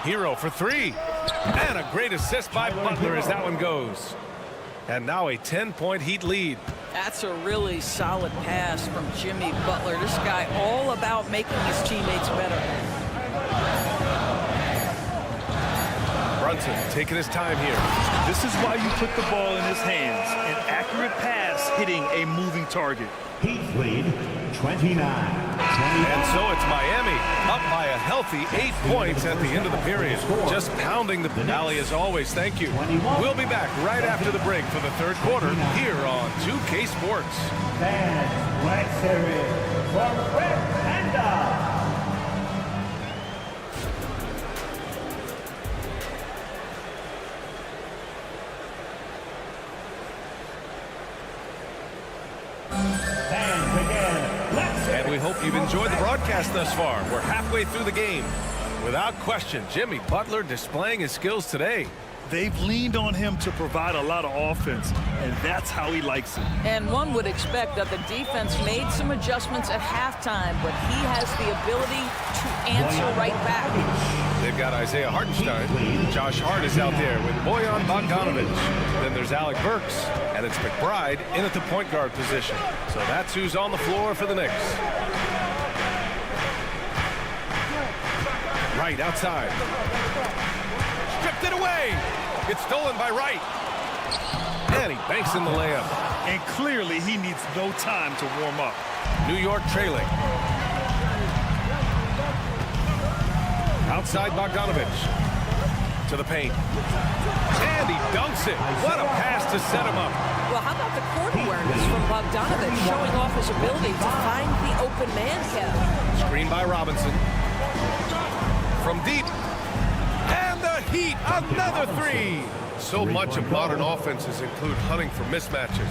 Hero for 3. And a great assist by Butler as that one goes. And now a 10-point Heat lead. That's a really solid pass from Jimmy Butler. This guy all about making his teammates better. Brunson taking his time here. This is why you put the ball in his hands. An accurate pass hitting a moving target. Heat lead, 29. And so it's Miami up by a healthy 8 points at the end of the period. Just pounding the alley as always. Thank you. We'll be back right after the break for the 3rd quarter here on 2K Sports. Fans, Black Series for Red Panda. And we hope you've enjoyed the broadcast thus far. We're halfway through the game. Without question, Jimmy Butler displaying his skills today. They've leaned on him to provide a lot of offense, and that's how he likes it. And one would expect that the defense made some adjustments at halftime, but he has the ability to answer right back. They've got Isaiah Hartenstein. Josh Hart is out there with Bojan Bogdanovich. Then there's Alec Burks, and it's McBride in at the point guard position. So that's who's on the floor for the Knicks. Wright outside. Stripped it away. It's stolen by Wright. And he banks in the layup. And clearly he needs no time to warm up. New York trailing. Outside Bogdanovich. To the paint. And he dunks it. What a pass to set him up. Well, how about the court awareness from Bogdanovich showing off his ability to find the open man, Kev. Screen by Robinson. From deep. And the Heat, another 3. So much of modern offenses include hunting for mismatches.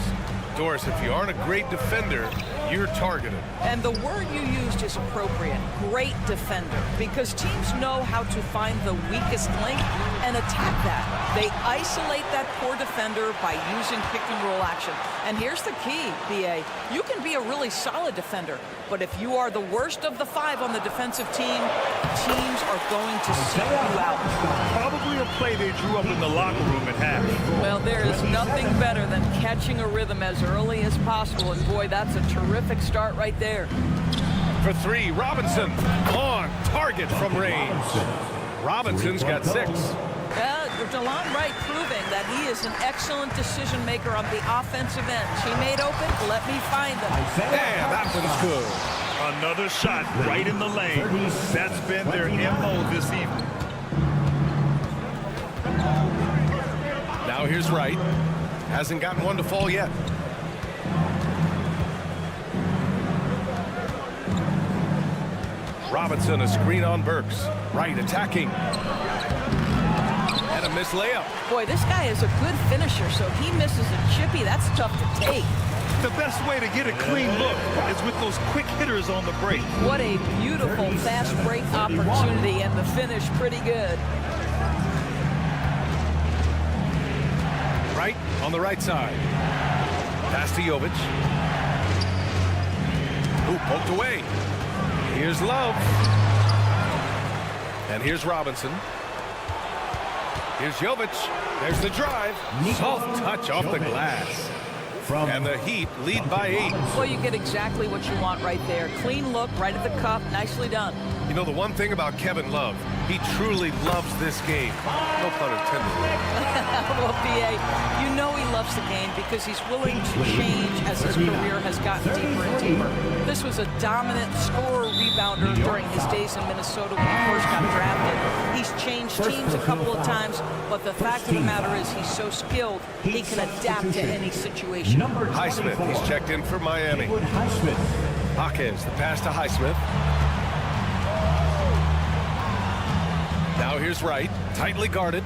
Doris, if you aren't a great defender, you're targeted. And the word you used is appropriate, great defender, because teams know how to find the weakest link and attack that. They isolate that poor defender by using pick and roll action. And here's the key, BA. You can be a really solid defender, But if you are the worst of the 5 on the defensive team, teams are going to seek you out. Probably a play they drew up in the locker room at half. Well, there is nothing better than catching a rhythm as early as possible. And boy, that's a terrific start right there. For 3, Robinson on target from range. Robinson's got 6. DeLon Wright proving that he is an excellent decision maker on the offensive end. She made open, let me find them. And that one's good. Another shot right in the lane. That's been their MO this evening. Now here's Wright. Hasn't gotten one to fall yet. Robinson, a screen on Burks. Wright attacking. And a missed layup. Boy, this guy is a good finisher, so he misses a chippy. That's tough to take. The best way to get a clean look is with those quick hitters on the break. What a beautiful fast break opportunity, and the finish pretty good. Wright on the right side. Pass to Jovic. Ooh, poked away. Here's Love. And here's Robinson. Here's Jovic. There's the drive. Soft touch off the glass. And the Heat lead by 8. Well, you get exactly what you want right there. Clean look, right at the cup. Nicely done. You know, the one thing about Kevin Love, he truly loves this game. No pun intended. Well, B.A., you know he loves the game because he's willing to change as his career has gotten deeper and deeper. This was a dominant scorer, rebounder during his days in Minnesota when he first got drafted. He's changed teams a couple of times, but the fact of the matter is he's so skilled, he can adapt to any situation. Highsmith, he's checked in for Miami. Hawkins, the pass to Highsmith. Now here's Wright, tightly guarded.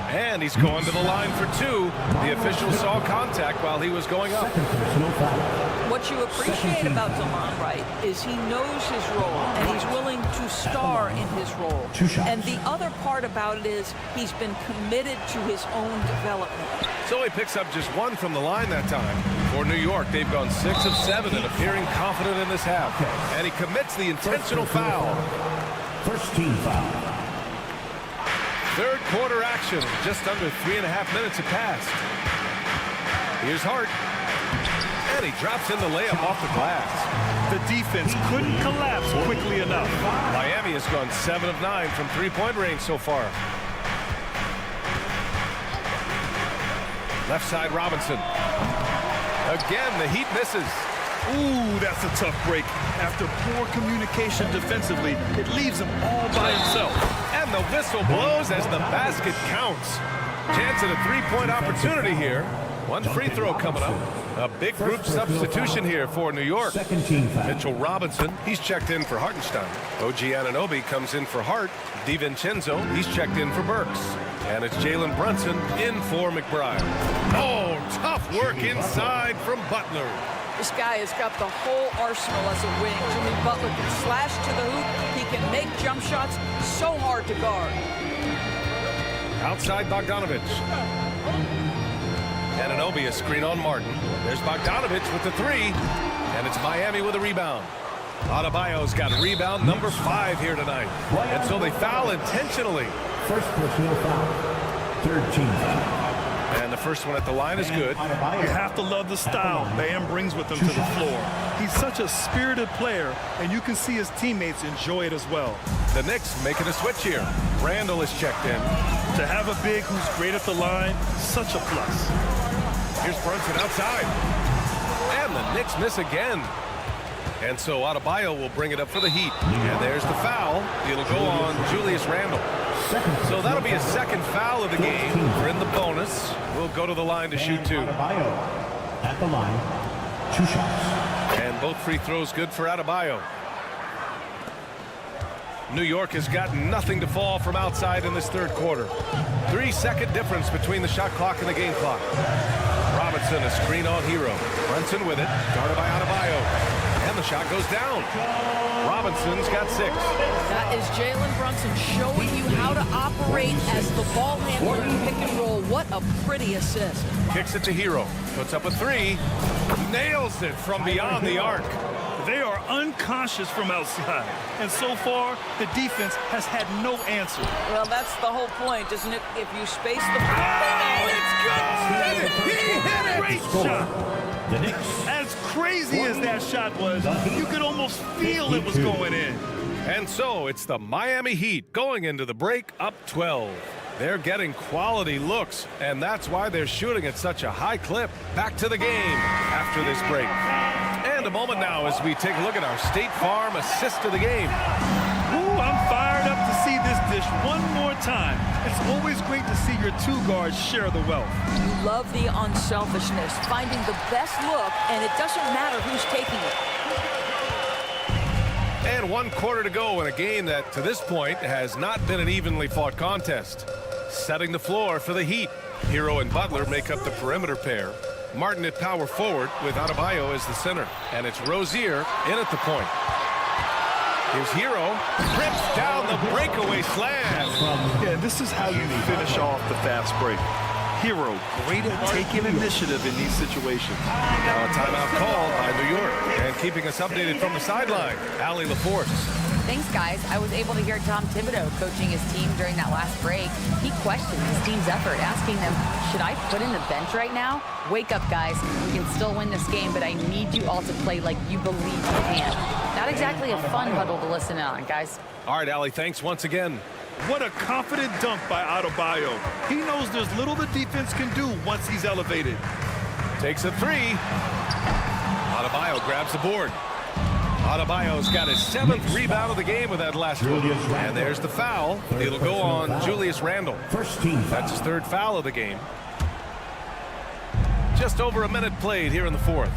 And he's going to the line for 2. The official saw contact while he was going up. What you appreciate about DeLon Wright is he knows his role, and he's willing to star in his role. And the other part about it is he's been committed to his own development. So he picks up just 1 from the line that time. For New York, they've gone 6 of 7 and appearing confident in this half. And he commits the intentional foul. First team foul. Third quarter action. Just under 3.5 minutes have passed. Here's Hart. And he drops in the layup off the glass. The defense couldn't collapse quickly enough. Miami has gone 7 of 9 from three-point range so far. Left side, Robinson. Again, the Heat misses. Ooh, that's a tough break. After poor communication defensively, it leaves him all by himself. And the whistle blows as the basket counts. Chance at a three-point opportunity here. 1 free throw coming up. A big group substitution here for New York. Mitchell Robinson, he's checked in for Hartenstein. OG Anunoby comes in for Hart. DiVincenzo, he's checked in for Burks. And it's Jalen Brunson in for McBride. Oh, tough work inside from Butler. This guy has got the whole arsenal as a wing. Jimmy Butler can slash to the hoop. He can make jump shots. So hard to guard. Outside Bogdanovich. Anunoby, a screen on Martin. There's Bogdanovich with the 3. And it's Miami with a rebound. Adebayo's got rebound number 5 here tonight. And so they foul intentionally. First personal foul. Third team foul. And the first one at the line is good. You have to love the style Bam brings with him to the floor. He's such a spirited player, and you can see his teammates enjoy it as well. The Knicks making a switch here. Randall is checked in. To have a big who's great at the line, such a plus. Here's Brunson outside. And the Knicks miss again. And so Adebayo will bring it up for the Heat. And there's the foul. It'll go on Julius Randle. So that'll be a second foul of the game. We're in the bonus. We'll go to the line to shoot 2. Adebayo at the line. 2 shots. And both free throws good for Adebayo. New York has got nothing to fall from outside in this third quarter. 3-second difference between the shot clock and the game clock. Robinson, a screen on Hero. Brunson with it, guarded by Adebayo. And And the shot goes down. Robinson's got 6. That is Jalen Brunson showing you how to operate as the ball handler in pick and roll. What a pretty assist. Kicks it to Hero. Puts up a 3. Nails it from beyond the arc. They are unconscious from outside, and so far, the defense has had no answer. Well, that's the whole point, isn't it? If you space the... Oh, it's good! He hit it! Great shot! The Knicks. As crazy as that shot was, you could almost feel it was going in. And so it's the Miami Heat going into the break up 12. They're getting quality looks, and that's why they're shooting at such a high clip. Back to the game after this break. And a moment now as we take a look at our State Farm assist of the game. Ooh, I'm fired up to see this dish one more time. It's always great to see your two guards share the wealth. You love the unselfishness, finding the best look, and it doesn't matter who's taking it. And 1 quarter to go in a game that, to this point, has not been an evenly fought contest. Setting the floor for the Heat. Hero and Butler make up the perimeter pair. Martin at power forward with Adebayo as the center. And it's Rozier in at the point. Here's Hero. Rips down the breakaway slam. Yeah, this is how you finish off the fast break. Hero, great at taking initiative in these situations. Now a timeout called by New York. And keeping us updated from the sideline, Allie LaForce. Thanks, guys. I was able to hear Tom Thibodeau coaching his team during that last break. He questioned his team's effort, asking them, should I put in the bench right now? Wake up, guys. We can still win this game, but I need you all to play like you believe you can. Not exactly a fun huddle to listen in on, guys. All right, Allie, thanks once again. What a confident dunk by Adebayo. He knows there's little the defense can do once he's elevated. Takes a 3. Adebayo grabs the board. Adebayo's got his 7th rebound of the game with that last one. And there's the foul. It'll go on Julius Randle. First team foul. That's his 3rd foul of the game. Just over a minute played here in the 4th.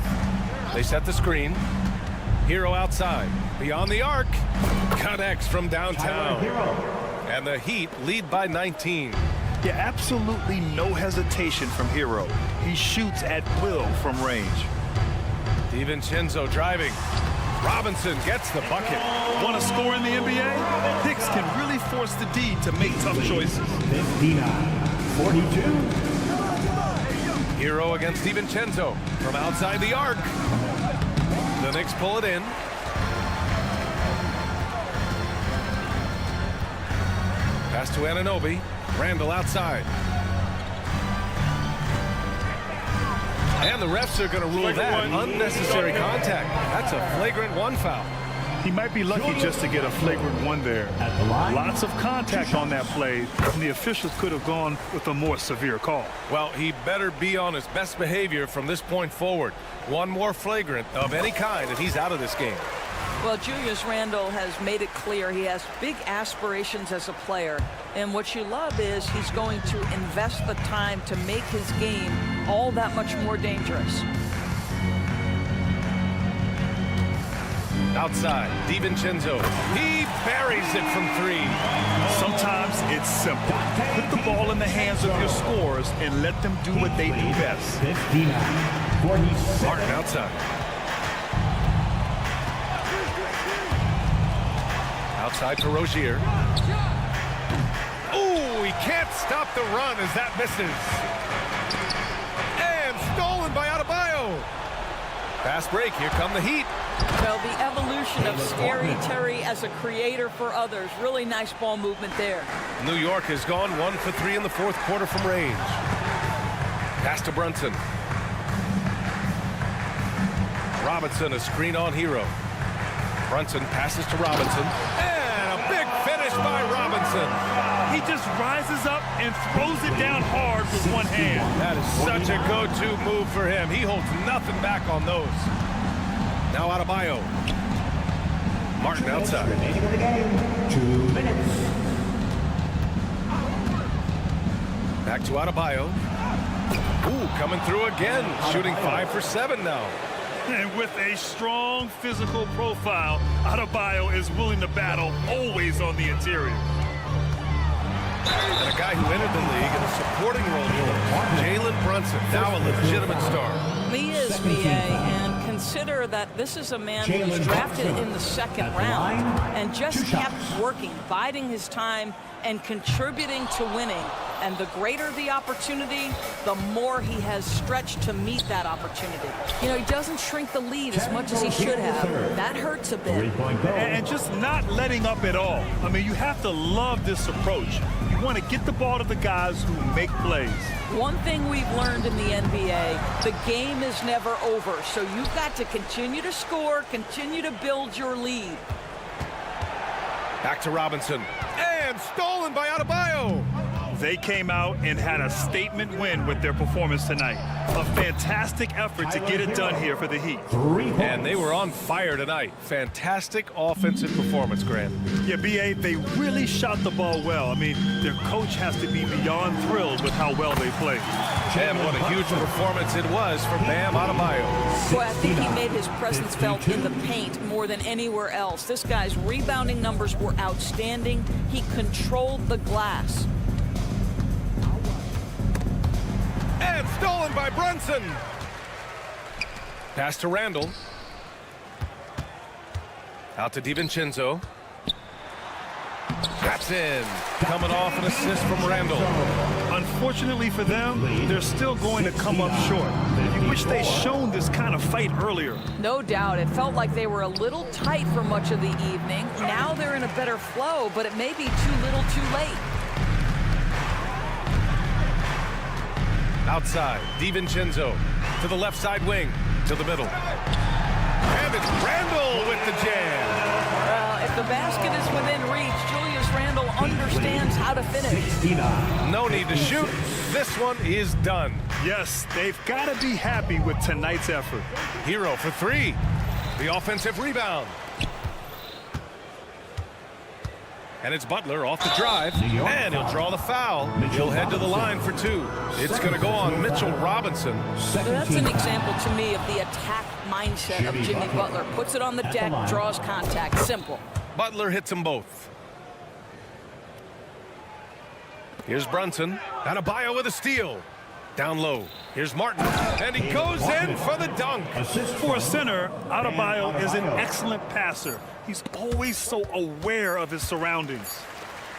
They set the screen. Hero outside. Beyond the arc. Connects from downtown. And the Heat lead by 19. Yeah, absolutely no hesitation from Hero. He shoots at will from range. DiVincenzo driving. Robinson gets the bucket. Want to score in the NBA? Knicks can really force the D to make tough choices. 59-42. Hero against DiVincenzo from outside the arc. The Knicks pull it in. Pass to Anunoby. Randle outside. And the refs are going to rule that unnecessary contact. That's a flagrant 1 foul. He might be lucky just to get a flagrant 1 there. Lots of contact on that play, and the officials could have gone with a more severe call. Well, he better be on his best behavior from this point forward. 1 more flagrant of any kind, and he's out of this game. Well, Julius Randle has made it clear he has big aspirations as a player. And what you love is he's going to invest the time to make his game all that much more dangerous. Outside, DiVincenzo. He buries it from 3. Sometimes it's simple. Put the ball in the hands of your scorers and let them do what they do best. 59-47. Martin outside. Outside to Rozier. Ooh, he can't stop the run as that misses. And stolen by Adebayo. Fast break, here come the Heat. Well, the evolution of Scary Terry as a creator for others. Really nice ball movement there. New York has gone 1 for 3 in the 4th quarter from range. Pass to Brunson. Robinson, a screen on Hero. Brunson passes to Robinson. And a big finish by Robinson. He just rises up and throws it down hard with 1 hand. That is such a go-to move for him. He holds nothing back on those. Now Adebayo. Martin outside. 2 minutes. Back to Adebayo. Ooh, coming through again. Shooting 5 for 7 now. And with a strong physical profile, Adebayo is willing to battle, always on the interior. And a guy who entered the league in a supporting role for Jalen Brunson, now a legitimate star. He is, BA, and consider that this is a man who was drafted in the second round and just kept working, biding his time and contributing to winning. And the greater the opportunity, the more he has stretched to meet that opportunity. You know, he doesn't shrink the lead as much as he should have. That hurts a bit. And just not letting up at all. I mean, you have to love this approach. You want to get the ball to the guys who make plays. One thing we've learned in the NBA, the game is never over. So you've got to continue to score, continue to build your lead. Back to Robinson. And stolen by Adebayo. They came out and had a statement win with their performance tonight. A fantastic effort to get it done here for the Heat. And they were on fire tonight. Fantastic offensive performance, Grant. Yeah, B.A., they really shot the ball well. I mean, their coach has to be beyond thrilled with how well they played. And what a huge performance it was for Bam Adebayo. Boy, I think he made his presence felt in the paint more than anywhere else. This guy's rebounding numbers were outstanding. He controlled the glass. And stolen by Brunson. Pass to Randall. Out to DiVincenzo. That's in. Coming off an assist from Randall. Unfortunately for them, they're still going to come up short. You wish they'd shown this kind of fight earlier. No doubt. It felt like they were a little tight for much of the evening. Now they're in a better flow, but it may be too little too late. Outside, DiVincenzo to the left side wing, to the middle. And it's Randall with the jam. Well, if the basket is within reach, Julius Randle understands how to finish. No need to shoot. This one is done. Yes, they've got to be happy with tonight's effort. Hero for three. The offensive rebound. And it's Butler off the drive, and he'll draw the foul. He'll head to the line for two. It's going to go on Mitchell Robinson. That's an example to me of the attack mindset of Jimmy Butler. Puts it on the deck, draws contact. Simple. Butler hits them both. Here's Brunson. Adebayo with a steal. Down low. Here's Martin. And he goes in for the dunk. For a center, Adebayo is an excellent passer. He's always so aware of his surroundings.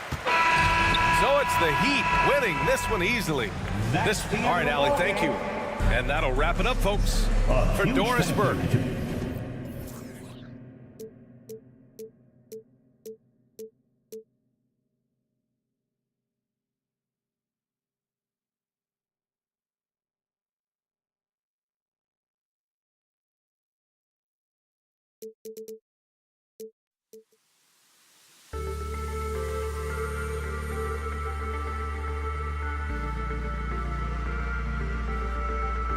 So it's the Heat winning this one easily. All right, Allie, thank you. And that'll wrap it up, folks, for Doris Burke.